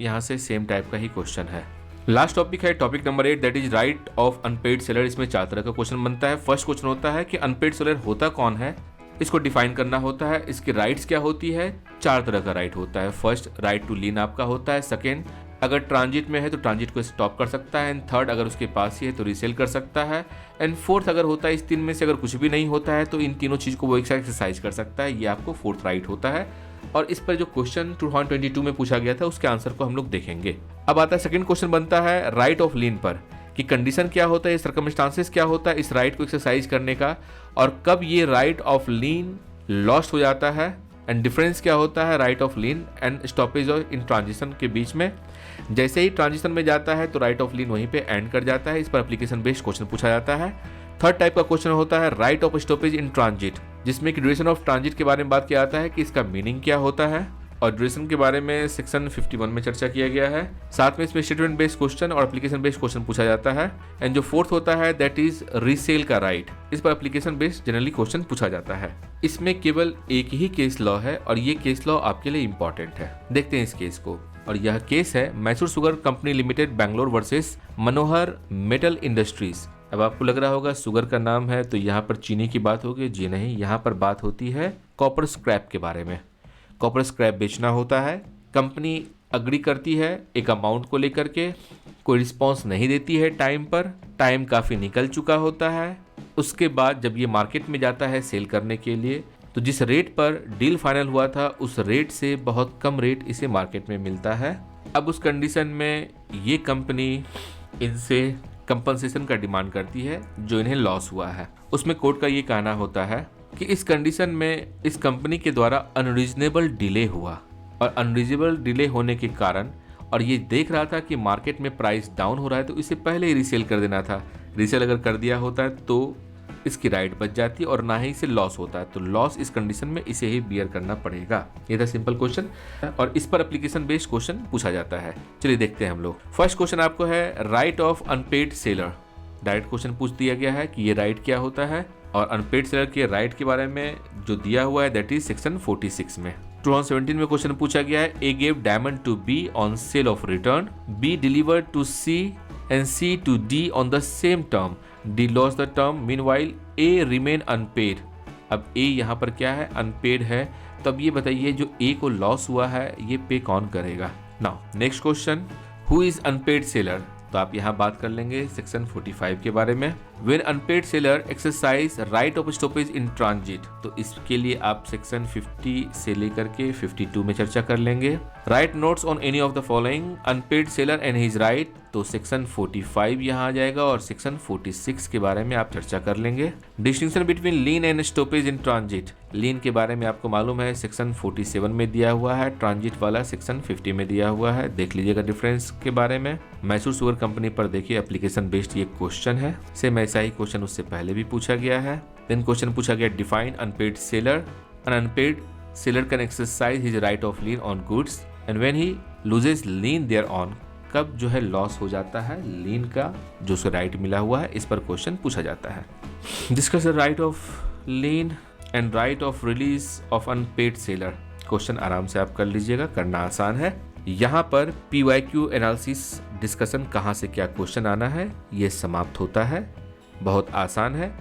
यहाँ से सेम टाइप का ही क्वेश्चन है। लास्ट टॉपिक है topic number 8 that is right of unpaired seller. इसमें 4 तरह का क्वेश्चन बनता है। फर्स्ट क्वेश्चन होता है कि अनपेड सेलर होता कौन है, इसको डिफाइन करना होता है। इसकी राइट्स क्या होती है, 4 तरह का राइट होता है। फर्स्ट राइट टू लीन आपका होता है। सेकेंड अगर ट्रांजिट में है तो ट्रांजिट को स्टॉप कर सकता है। एंड थर्ड अगर उसके पास ही है तो रीसेल कर सकता है। एंड फोर्थ अगर होता है इस 3 में से अगर कुछ भी नहीं होता है तो इन तीनों चीज़ को वो एक साथ एक्सरसाइज कर सकता है। ये आपको फोर्थ राइट होता है। और इस पर जो क्वेश्चन 2022 में पूछा गया था उसके आंसर को हम लोग देखेंगे। अब आता है सेकंड क्वेश्चन बनता है राइट ऑफ लीन पर कि कंडीशन क्या होता है, सर्कमस्टांसेस क्या होता है इस राइट को एक्सरसाइज करने का, और कब ये राइट ऑफ लीन लॉस्ट हो जाता है, एंड डिफरेंस क्या होता है right of lean and stoppage in transition के बीच में। जैसे ही ट्रांजिशन में जाता है तो राइट ऑफ लीन वहीं पे एंड कर जाता है। इस पर एप्लीकेशन बेस्ड क्वेश्चन पूछा जाता है। थर्ड टाइप का क्वेश्चन होता है right of stoppage in transit, जिसमें कि ड्यूरेशन ऑफ ट्रांजिट के बारे में बात किया जाता है कि इसका मीनिंग क्या होता है, और ड्यूरेशन के बारे में सेक्शन 51 में चर्चा किया गया है। साथ में इसमें स्टेटमेंट बेस्ड क्वेश्चन और एप्लीकेशन बेस्ड क्वेश्चन पूछा जाता है। एंड जो फोर्थ होता है दैट इज रीसेल का राइट, इस पर एप्लीकेशन बेस्ड जनरली क्वेश्चन पूछा जाता है। इसमें केवल एक ही केस लॉ है और ये केस लॉ आपके लिए इंपॉर्टेंट है। देखते हैं इस केस को, और यह केस है Mysore sugar company limited Bangalore versus Manohar metal industries. अब आपको लग रहा होगा शुगर का नाम है तो यहाँ पर चीनी की बात होगी। जी नहीं, यहाँ पर बात होती है कॉपर स्क्रैप के बारे में। कॉपर स्क्रैप बेचना होता है। कंपनी अग्री करती है एक अमाउंट को लेकर के, कोई रिस्पॉन्स नहीं देती है टाइम पर, टाइम काफ़ी निकल चुका होता है। उसके बाद जब ये मार्केट में जाता है सेल करने के लिए तो जिस रेट पर डील फाइनल हुआ था उस रेट से बहुत कम रेट इसे मार्केट में मिलता है। अब उस कंडीशन में ये कंपनी इनसे कंपनसेशन का डिमांड करती है जो इन्हें लॉस हुआ है। उसमें कोर्ट का ये कहना होता है कि इस कंडीशन में इस कंपनी के द्वारा अनरीजनेबल डिले हुआ, और अनरीजनेबल डिले होने के कारण और ये देख रहा था कि मार्केट में प्राइस डाउन हो रहा है तो इसे पहले ही रीसेल कर देना था, रीसेल अगर कर दिया होता है तो इसकी राइट बच जाती है और ना ही इसे लॉस होता है, तो लॉस इस कंडीशन में इसे ही बियर करना पड़ेगा। ये था सिंपल क्वेश्चन और इस पर एप्लीकेशन बेस्ड क्वेश्चन पूछा जाता है। चलिए देखते हैं हम लोग। फर्स्ट क्वेश्चन आपको है right of unpaired seller. Direct question पूछ दिया गया है कि ये राइट क्या होता है और अनपेड सेलर के राइट के बारे में जो दिया हुआ है दैट इज सेक्शन 46 में। 2017 में क्वेश्चन पूछा गया है A gave diamond to B on sale of return, B delivered to C and C to D on the same term, D loss the term, meanwhile A remain unpaid. अब ए यहाँ पर क्या है, अनपेड है, तो अब ये बताइए जो ए को लॉस हुआ है ये पे कौन करेगा। Now next question, who is unpaid seller, तो आप यहाँ बात कर लेंगे सेक्शन 45 के बारे में। When unpaid seller exercise right of stoppage in transit, तो इसके लिए आप सेक्शन 50 से लेकर के 52 में चर्चा कर लेंगे। Write notes on any of the following, unpaid seller and his right, तो सेक्शन 45 यहाँ आ जाएगा और सेक्शन 46 के बारे में आप चर्चा कर लेंगे। Distinction between lien and stoppage in transit, lien के बारे में आपको मालूम है सेक्शन 47 में दिया हुआ है, ट्रांजिट वाला सेक्शन 50 में दिया हुआ है, देख लीजिएगा डिफरेंस के बारे में। मैसूर शुगर कंपनी पर देखिए एप्लीकेशन बेस्ड ये क्वेश्चन है, सेम ऐसा ही क्वेश्चन उससे पहले भी पूछा गया है। देन क्वेश्चन पूछा गया define unpaid seller, an unpaid seller can exercise his right of lien on goods and when he loses lien thereon, कब जो है लॉस हो जाता है लीन का जो उसे राइट मिला हुआ है, इस पर क्वेश्चन पूछा जाता है। Discuss the right of lean and right of release of unpaired seller, question आराम से आप कर लीजिएगा, करना आसान है। यहाँ पर PYQ एनालिसिस डिस्कशन कहाँ से क्या क्वेश्चन आना है ये समाप्त होता है, बहुत आसान है।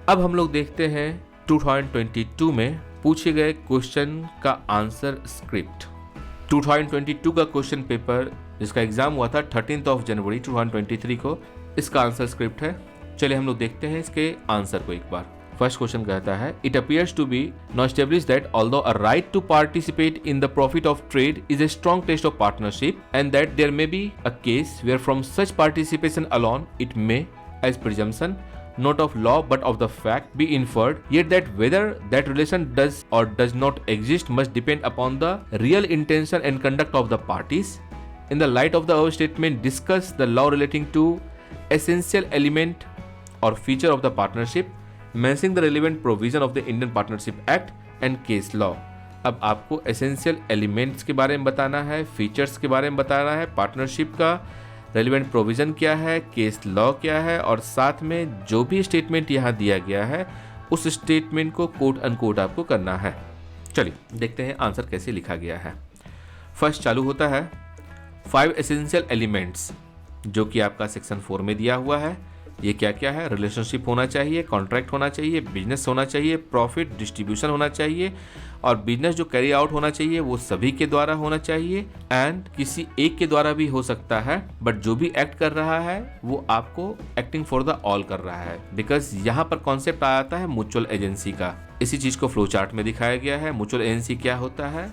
अब हम लोग देखते हैं 2022 में पूछे गए क्वेश्चन का आंसर स्क्रिप्ट। 2022 का क्वेश्चन पेपर जिसका एग्जाम हुआ था 13 जनवरी 2023 को, इसका आंसर स्क्रिप्ट है। चलिए हम लोग देखते हैं इसके आंसर को एक बार। फर्स्ट क्वेश्चन कहता है it appears to be now established that although a right to participate in the profit of trade is a strong test of partnership and that there may be a case where from such participation alone it may as presumption not of law but of the fact be inferred, yet that whether that relation does or does not exist must depend upon the real intention and conduct of the parties. In the light of the above statement, discuss the law relating to essential element or feature of the partnership, mentioning the relevant provision of the Indian Partnership Act and case law. अब आपको essential elements के बारे में बताना है, features के बारे में बताना है, पार्टनरशिप का रेलिवेंट प्रोविजन क्या है, केस लॉ क्या है और साथ में जो भी स्टेटमेंट यहाँ दिया गया है उस स्टेटमेंट को कोट अनकोट आपको करना है। चलिए देखते हैं आंसर कैसे लिखा गया है। फर्स्ट चालू होता है 5 एसेंशियल एलिमेंट्स जो कि आपका सेक्शन 4 में दिया हुआ है। ये क्या क्या है, रिलेशनशिप होना चाहिए, कॉन्ट्रैक्ट होना चाहिए, बिजनेस होना चाहिए, प्रॉफिट डिस्ट्रीब्यूशन होना चाहिए और बिजनेस जो कैरी आउट होना चाहिए वो सभी के द्वारा होना चाहिए एंड किसी एक के द्वारा भी हो सकता है, बट जो भी एक्ट कर रहा है वो आपको एक्टिंग फॉर द ऑल कर रहा है, बिकॉज यहाँ पर कॉन्सेप्ट आता है म्यूचुअल एजेंसी का। इसी चीज को फ्लो चार्ट में दिखाया गया है। म्यूचुअल एजेंसी क्या होता है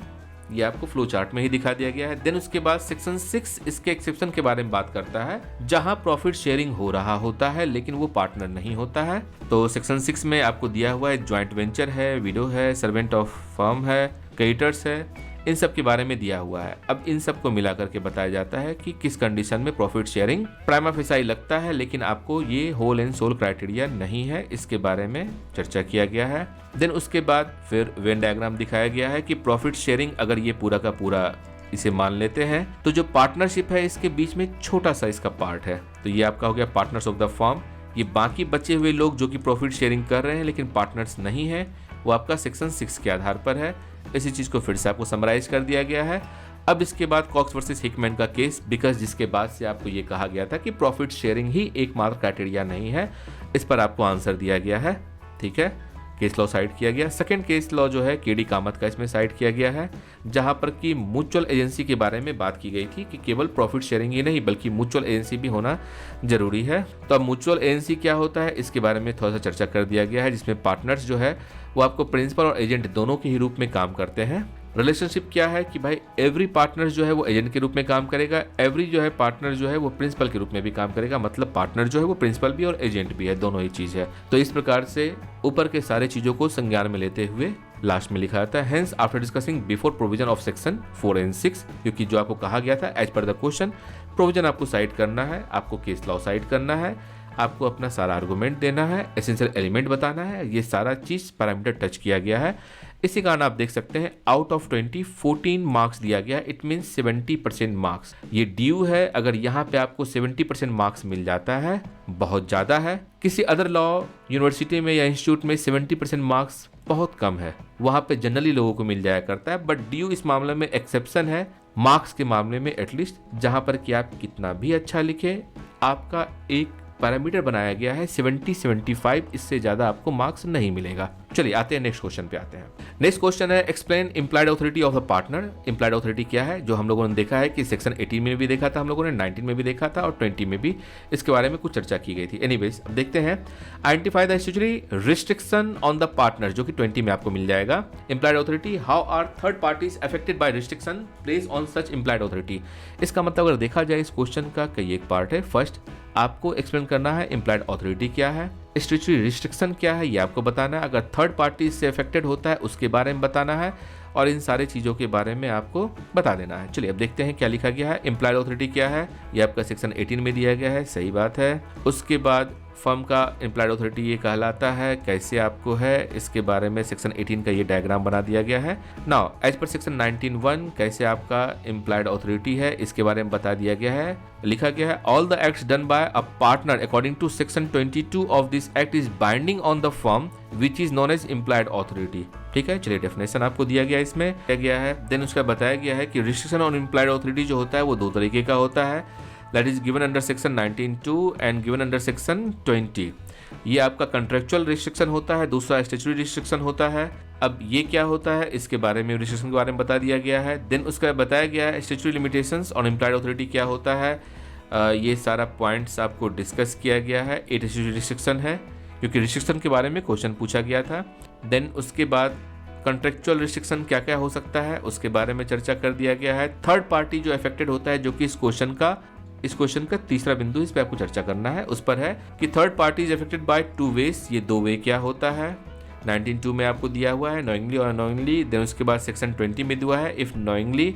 ये आपको फ्लो चार्ट में ही दिखा दिया गया है। देन उसके बाद सेक्शन 6 इसके एक्सेप्शन के बारे में बात करता है जहां प्रॉफिट शेयरिंग हो रहा होता है लेकिन वो पार्टनर नहीं होता है। तो सेक्शन 6 में आपको दिया हुआ है ज्वाइंट वेंचर है, विडो है, सर्वेंट ऑफ फर्म है, क्रेडिटर्स है, इन सब के बारे में दिया हुआ है। अब इन सब को मिला करके बताया जाता है कि किस कंडीशन में प्रॉफिट शेयरिंग प्राइमा फेसाई लगता है, लेकिन आपको ये होल एंड सोल क्राइटेरिया नहीं है, इसके बारे में चर्चा किया गया है। देन उसके बाद फिर वेन डायग्राम दिखाया गया है कि प्रॉफिट शेयरिंग अगर ये पूरा का पूरा इसे मान लेते हैं तो जो पार्टनरशिप है इसके बीच में छोटा सा इसका पार्ट है, तो ये आपका हो गया पार्टनर्स ऑफ द फर्म। ये बाकी बचे हुए लोग जो कि प्रॉफिट शेयरिंग कर रहे हैं लेकिन पार्टनर्स नहीं है, वो आपका सेक्शन 6 के आधार पर है। इसी चीज को फिर से आपको समराइज कर दिया गया है। अब इसके बाद कॉक्स वर्सेस हिकमैन का केस, बिकॉज जिसके बाद से आपको ये कहा गया था कि प्रॉफिट शेयरिंग ही एकमात्र क्राइटेरिया नहीं है, इस पर आपको आंसर दिया गया है। ठीक है, केस लॉ साइड किया गया। सेकंड केस लॉ जो है केडी कामत का इसमें साइड किया गया है, जहां पर कि म्यूचुअल एजेंसी के बारे में बात की गई थी कि केवल प्रॉफिट शेयरिंग ही नहीं बल्कि म्यूचुअल एजेंसी भी होना जरूरी है। तो अब म्यूचुअल एजेंसी क्या होता है इसके बारे में थोड़ा सा चर्चा कर दिया गया है, जिसमें पार्टनर्स जो है वो आपको प्रिंसिपल और एजेंट दोनों के ही रूप में काम करते हैं। रिलेशनशिप क्या है कि भाई एवरी पार्टनर जो है वो एजेंट के रूप में काम करेगा, एवरी जो है पार्टनर जो है वो प्रिंसिपल के रूप में भी काम करेगा, मतलब पार्टनर जो है वो प्रिंसिपल भी और एजेंट भी है, दोनों ही चीज है। तो इस प्रकार से ऊपर के सारे चीजों को संज्ञान में लेते हुए लास्ट में लिखा जाता है hence after discussing before provision of section 4 and 6, क्योंकि जो आपको कहा गया था as per the question provision आपको साइड करना है, आपको केस लॉ साइड करना है, आपको अपना सारा आर्गूमेंट देना है, एसेंशियल एलिमेंट बताना है, ये सारा चीज़ पैरामीटर टच किया गया है। इसी कारण आप देख सकते हैं आउट ऑफ 20 14 मार्क्स दिया गया, इट मीन्स 70% मार्क्स। ये ड्यू है, अगर यहाँ पे आपको 70% मार्क्स मिल जाता है बहुत ज़्यादा है। किसी अदर लॉ यूनिवर्सिटी में या इंस्टीट्यूट में 70% मार्क्स बहुत कम है, वहाँ पे जनरली लोगों को मिल जाया करता है, बट ड्यू इस मामले में एक्सेप्शन है, मार्क्स के मामले में एटलीस्ट, जहाँ पर कि आप कितना भी अच्छा लिखे आपका एक पैरामीटर बनाया गया है 70-75, इससे ज्यादा आपको मार्क्स नहीं मिलेगा। चलिए आते हैं नेक्स्ट क्वेश्चन पे आते हैं। नेक्स्ट क्वेश्चन है explain implied authority of the partner. Implied authority क्या है, जो हम लोगों ने देखा है कि सेक्शन 18 में भी देखा था, हम लोगों ने 19 में भी देखा था और 20 में भी इसके बारे में कुछ चर्चा की गई थी। एनीवेज अब देखते हैं, identify the statutory restriction on the partner, जो कि 20 में आपको मिल जाएगा। Implied authority, how are third parties affected by restriction place on such implied authority. इसका मतलब अगर देखा जाए इस क्वेश्चन का कई एक पार्ट है। फर्स्ट आपको एक्सप्लेन करना है इम्प्लाइड ऑथोरिटी क्या है, स्टैट्यूटरी रिस्ट्रिक्शन क्या है ये आपको बताना है, अगर थर्ड पार्टी इससे अफेक्टेड होता है उसके बारे में बताना है, और इन सारे चीज़ों के बारे में आपको बता देना है। चलिए अब देखते हैं क्या लिखा गया है। इम्प्लाइड ऑथोरिटी क्या है, ये आपका सेक्शन 18 में दिया गया है, सही बात है। उसके बाद फर्म का इम्प्लाइड ऑथोरिटी ये कहलाता है, कैसे आपको है इसके बारे में सेक्शन 18 का ये डायग्राम बना दिया गया है। नाउ एज पर सेक्शन 19(1) कैसे आपका इम्प्लाइड ऑथोरिटी है इसके बारे में बता दिया गया है, लिखा गया है all the acts done by a partner according to section 22 of this act is binding on the firm which is known as implied authority. ठीक है, चलिए डेफिनेशन आपको दिया गया इसमें दिया गया है। देन उसका बताया गया है कि रिस्ट्रिक्शन ऑन इम्प्लाइड ऑथोरिटी जो होता है वो दो तरीके का होता है, that is given under section 19(2) and given under section 20। ये आपका कंट्रेक्चुअल रिस्ट्रिक्शन होता है, दूसरा स्टैट्यूटरी रिस्ट्रिक्शन होता है। अब ये क्या होता है इसके बारे में, रिस्ट्रिक्शन के बारे में बता दिया गया है। देन उसका बताया गया है statutory limitations on implied authority क्या होता है, ये सारा पॉइंट्स आपको डिस्कस किया गया है। ये स्टैट्यूटरी रिस्ट्रिक्शन है क्योंकि रिस्ट्रिक्शन के बारे में क्वेश्चन पूछा गया था। देन उसके बाद कंट्रेक्चुअल रिस्ट्रिक्शन क्या क्या हो सकता है उसके बारे में चर्चा कर दिया गया है। थर्ड पार्टी जो अफेक्टेड होता है, जो कि इस क्वेश्चन का तीसरा बिंदु, इस पे आपको चर्चा करना है, उस पर है कि third party is affected by 2 ways. ये 2 वे क्या होता है 19(2) में आपको दिया हुआ है, नोइंगली और अनोइंगली। देन उसके बाद सेक्शन 20 में दिया है इफ नोइंगली,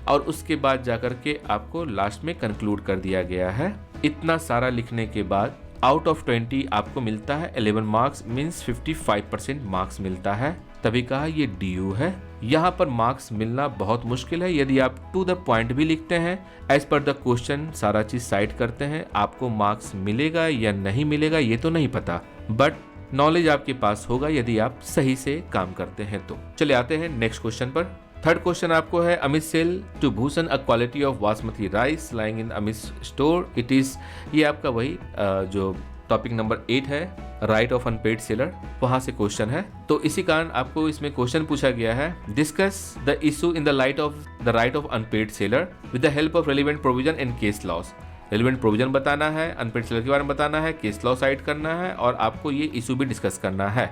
और उसके बाद जाकर के आपको लास्ट में कंक्लूड कर दिया गया है। इतना सारा लिखने के बाद आउट ऑफ 20 आपको मिलता है 11 मार्क्स, मीन्स 55% मार्क्स मिलता है। तभी कहा ये DU है। यहाँ पर मार्क्स मिलना बहुत मुश्किल है, यदि आप टू द पॉइंट भी लिखते हैं, एज पर द क्वेश्चन सारा चीज साइड करते हैं, आपको मार्क्स मिलेगा या नहीं मिलेगा ये तो नहीं पता, बट नॉलेज आपके पास होगा यदि आप सही से काम करते हैं तो। चले आते हैं नेक्स्ट क्वेश्चन पर। थर्ड क्वेश्चन आपको है Amit sell to Bhushan a quality of basmati rice lying in Amit store it is. ये आपका वही जो टॉपिक नंबर 8 है, राइट ऑफ अनपेड सेलर, वहां से क्वेश्चन है। तो इसी कारण आपको इसमें क्वेश्चन पूछा गया है, discuss the issue in the light of the right of unpaired seller with the help of relevant provision and case laws. Relevant provision बताना है, अनपेड सेलर के बारे में बताना है, केस लॉ साइड करना है, और आपको ये इशू भी डिस्कस करना है।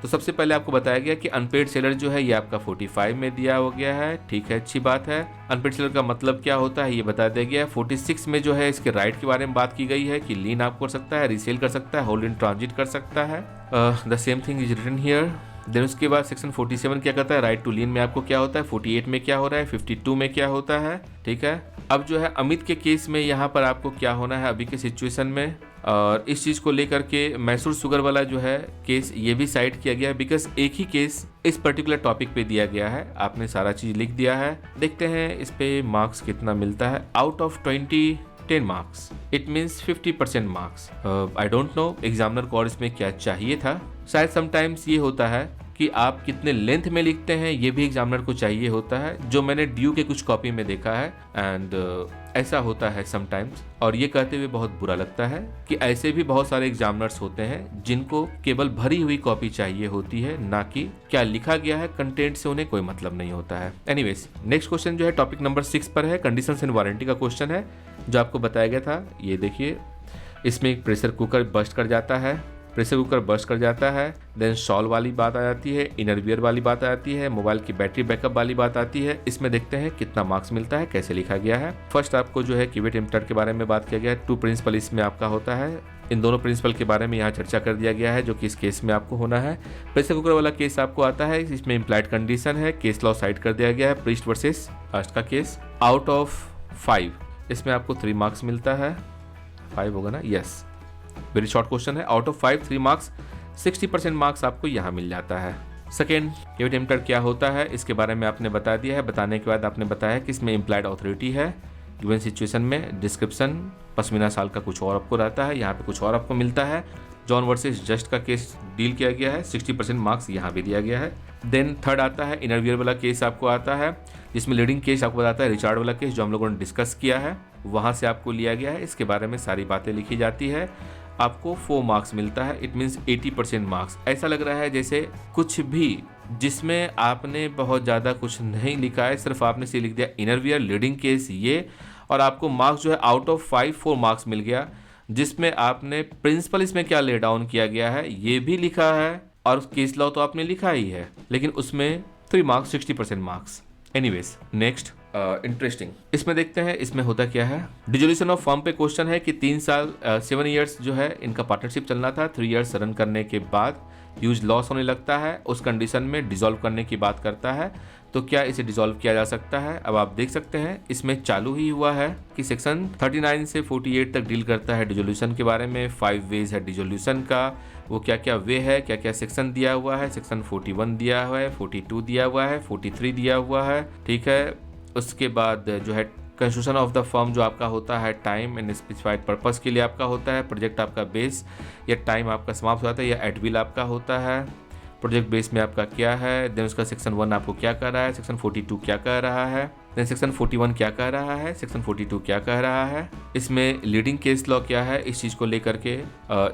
तो सबसे पहले आपको बताया गया कि अनपेड सेलर जो है ये आपका 45 में दिया हो गया है। ठीक है, अच्छी बात है। अनपेड सेलर का मतलब क्या होता है ये बता दिया गया है। 46 में जो है इसके राइट के बारे में बात की गई है कि लीन आप कर सकता है, रीसेल कर सकता है, होल्ड इन ट्रांजिट कर सकता है। The same thing is written here. Then उसके बाद सेक्शन 47 क्या कहता है, राइट टू लीन में आपको क्या होता है, 48 में क्या हो रहा है, 52 में क्या होता है। ठीक है, अब जो है अमित के केस में यहाँ पर आपको क्या होना है अभी के सिचुएशन में, और इस चीज को लेकर के मैसूर शुगर वाला जो है केस ये भी साइड किया गया है, बिकॉज एक ही केस इस पर्टिकुलर टॉपिक पे दिया गया है, आपने सारा चीज लिख दिया है। देखते हैं इस पे मार्क्स कितना मिलता है। Out of 20 10 marks, it means 50% marks. I don't know examiner को और इसमें क्या चाहिए था, शायद समटाइम्स ये होता है कि आप कितने लेंथ में लिखते हैं ये भी एग्जामिनर को चाहिए होता है, जो मैंने ड्यू के कुछ कॉपी में देखा है। एंड ऐसा होता है समटाइम्स, और ये कहते हुए बहुत बुरा लगता है कि ऐसे भी बहुत सारे एग्जामिनर्स होते हैं जिनको केवल भरी हुई कॉपी चाहिए होती है, ना कि क्या लिखा गया है कंटेंट से उन्हें कोई मतलब नहीं होता है। एनीवेज नेक्स्ट क्वेश्चन जो है टॉपिक नंबर 6 पर है, कंडीशंस इन वारंटी का क्वेश्चन है जो आपको बताया गया था। ये देखिए, इसमें एक प्रेशर कुकर बस्ट कर जाता है, प्रेशर कुकर बस्ट कर जाता है। देन शॉल वाली बात आ जाती है, इनर वियर वाली बात आ जाती है, मोबाइल की बैटरी बैकअप वाली बात आती है। इसमें देखते हैं कितना मार्क्स मिलता है, कैसे लिखा गया है। फर्स्ट आपको जो है क्यूबिट इम्प्टर के बारे में बात किया गया है, 2 प्रिंसिपल इसमें आपका होता है। इन दोनों प्रिंसिपल के बारे में यहाँ चर्चा कर दिया गया है जो कि इस केस में आपको होना है। प्रेशर कुकर वाला केस आपको आता है, इसमें इम्प्लाइड कंडीशन है, केस लॉ साइड कर दिया गया है, प्रीस्ट वर्सेस कास्ट का केस। आउट ऑफ 5 इसमें आपको 3 मार्क्स मिलता है, 5 होगा ना, यस। वेरी शॉर्ट क्वेश्चन है। आउट ऑफ 5 3 मार्क्स, 60% मार्क्स आपको यहाँ मिल जाता है। सेकेंड, ये अटेम्प्टर क्या होता है इसके बारे में आपने बता दिया है। बताने के बाद आपने बताया कि इसमें इम्प्लाइड ऑथोरिटी है। गिवन सिचुएशन में डिस्क्रिप्शन पश्मीना शाल का कुछ और आपको रहता है, यहाँ पे कुछ और आपको मिलता है। जॉन वर्सेस जस्ट का केस डील किया गया है, 60% मार्क्स यहाँ भी दिया गया है। देन थर्ड आता है इनरवियर वाला केस आपको आता है, जिसमें लीडिंग केस आपको बताता है रिचार्ड वाला केस जो हम लोगों ने डिस्कस किया है, वहाँ से आपको लिया गया है। इसके बारे में सारी बातें लिखी जाती है, आपको 4 मार्क्स मिलता है। It means 80% marks. ऐसा लग रहा है जैसे कुछ भी जिसमें आपने बहुत ज़्यादा कुछ नहीं लिखा है, सिर्फ आपने से लिख दिया इनरवियर लीडिंग केस ये, और आपको मार्क्स जो है आउट ऑफ 5 4 मार्क्स मिल गया, जिसमें आपने प्रिंसिपल इसमें क्या ले डाउन किया गया है ये भी लिखा है, और केस लॉ तो आपने लिखा ही है, लेकिन उसमें 3 marks, 60% marks. Anyways, next interesting, इसमें देखते हैं इसमें होता क्या है। डिसोल्यूशन ऑफ फर्म पे क्वेश्चन है कि 3 साल 7 ईयर्स जो है इनका पार्टनरशिप चलना था। 3 ईयर्स रन करने के बाद ह्यूज लॉस होने लगता है, उस कंडीशन में डिसॉल्व करने की बात करता है। तो क्या इसे डिसॉल्व किया जा सकता है? अब आप देख सकते हैं इसमें चालू ही हुआ है कि सेक्शन 39 से 48 तक डील करता है डिसोल्यूशन के बारे में। 5 वेज है डिसोल्यूशन का, वो क्या क्या वे है, क्या क्या सेक्शन दिया हुआ है। सेक्शन 41 दिया हुआ है, 42 दिया हुआ है, 43 दिया हुआ है, ठीक है। उसके बाद जो है कंस्टिट्यूशन ऑफ द फर्म जो आपका होता है टाइम एंड स्पेसिफाइड पर्पस के लिए आपका होता है। प्रोजेक्ट आपका बेस या टाइम आपका समाप्त हो जाता है या एडविल आपका होता है। प्रोजेक्ट बेस में आपका क्या है, देन उसका सेक्शन 1 आपको क्या कह रहा है, सेक्शन 42 क्या कह रहा है, देन सेक्शन 41 क्या कह रहा है, सेक्शन 42 क्या कह रहा है। इसमें लीडिंग केस लॉ क्या है, इस चीज़ को लेकर के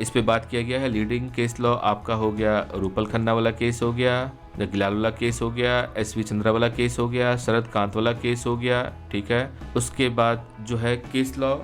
इस पे बात किया गया है। लीडिंग केस लॉ आपका हो गया रूपल खन्ना वाला केस हो गया, गिलाल वाला केस हो गया, एस वी चंद्रा वाला केस हो गया, शरद कांत वाला केस हो गया, ठीक है। उसके बाद जो है केस लॉ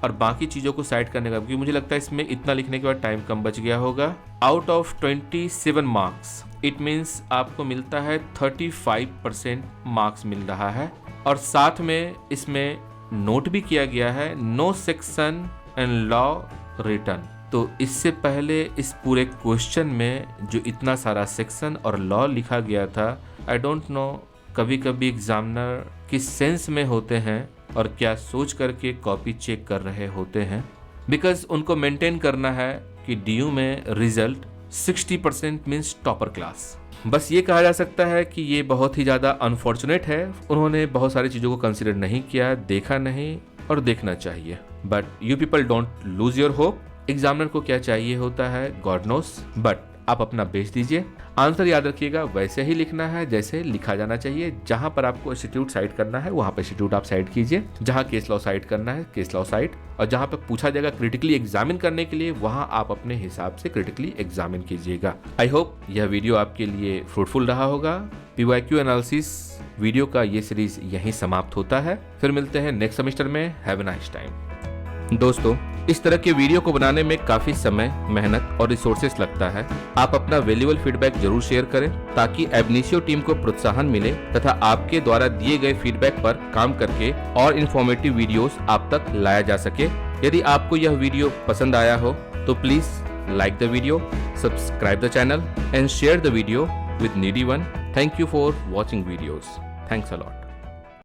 और बाकी चीज़ों को साइड करने का, क्योंकि मुझे लगता है इसमें इतना लिखने के बाद टाइम कम बच गया होगा। Out of 27 marks, it means आपको मिलता है 35% मार्क्स मिल रहा है। और साथ में इसमें नोट भी किया गया है no section and law return. तो इससे पहले इस पूरे क्वेश्चन में जो इतना सारा सेक्शन और लॉ लिखा गया था, आई डोंट नो कभी कभी एग्जामिनर किस सेंस में होते हैं और क्या सोच करके कॉपी चेक कर रहे होते हैं, बिकॉज उनको मेंटेन करना है कि डीयू में रिजल्ट 60% मीन्स टॉपर क्लास। बस ये कहा जा सकता है कि ये बहुत ही ज़्यादा अनफॉर्चुनेट है, उन्होंने बहुत सारी चीज़ों को कंसिडर नहीं किया, देखा नहीं, और देखना चाहिए। But you people don't lose your hope. Examiner को क्या चाहिए होता है गॉड नोस, बट आप अपना बेस्ट दीजिए। आंसर याद रखिएगा वैसे ही लिखना है जैसे लिखा जाना चाहिए। जहां पर आपको इंस्टीट्यूट साइड करना है वहां पर इंस्टीट्यूट आप साइड कीजिए, जहां केस लॉ साइड करना है केस लॉ साइड, और जहां पर पूछा जाएगा क्रिटिकली एग्जामिन करने के लिए वहां आप अपने हिसाब से क्रिटिकली एग्जामिन कीजिएगा। आई होप यह वीडियो आपके लिए फ्रूटफुल रहा होगा। PYQ एनालिसिस वीडियो का ये सीरीज यहीं समाप्त होता है। फिर मिलते हैं नेक्स्ट सेमेस्टर में। Have a nice time. दोस्तों, इस तरह के वीडियो को बनाने में काफी समय, मेहनत और रिसोर्सेस लगता है। आप अपना वैल्यूएबल फीडबैक जरूर शेयर करें ताकि एबनिशियो टीम को प्रोत्साहन मिले तथा आपके द्वारा दिए गए फीडबैक पर काम करके और इन्फॉर्मेटिव वीडियोस आप तक लाया जा सके। यदि आपको यह वीडियो पसंद आया हो तो please like the video, subscribe the channel and share the video with needy one. Thank you for watching videos. Thanks a lot.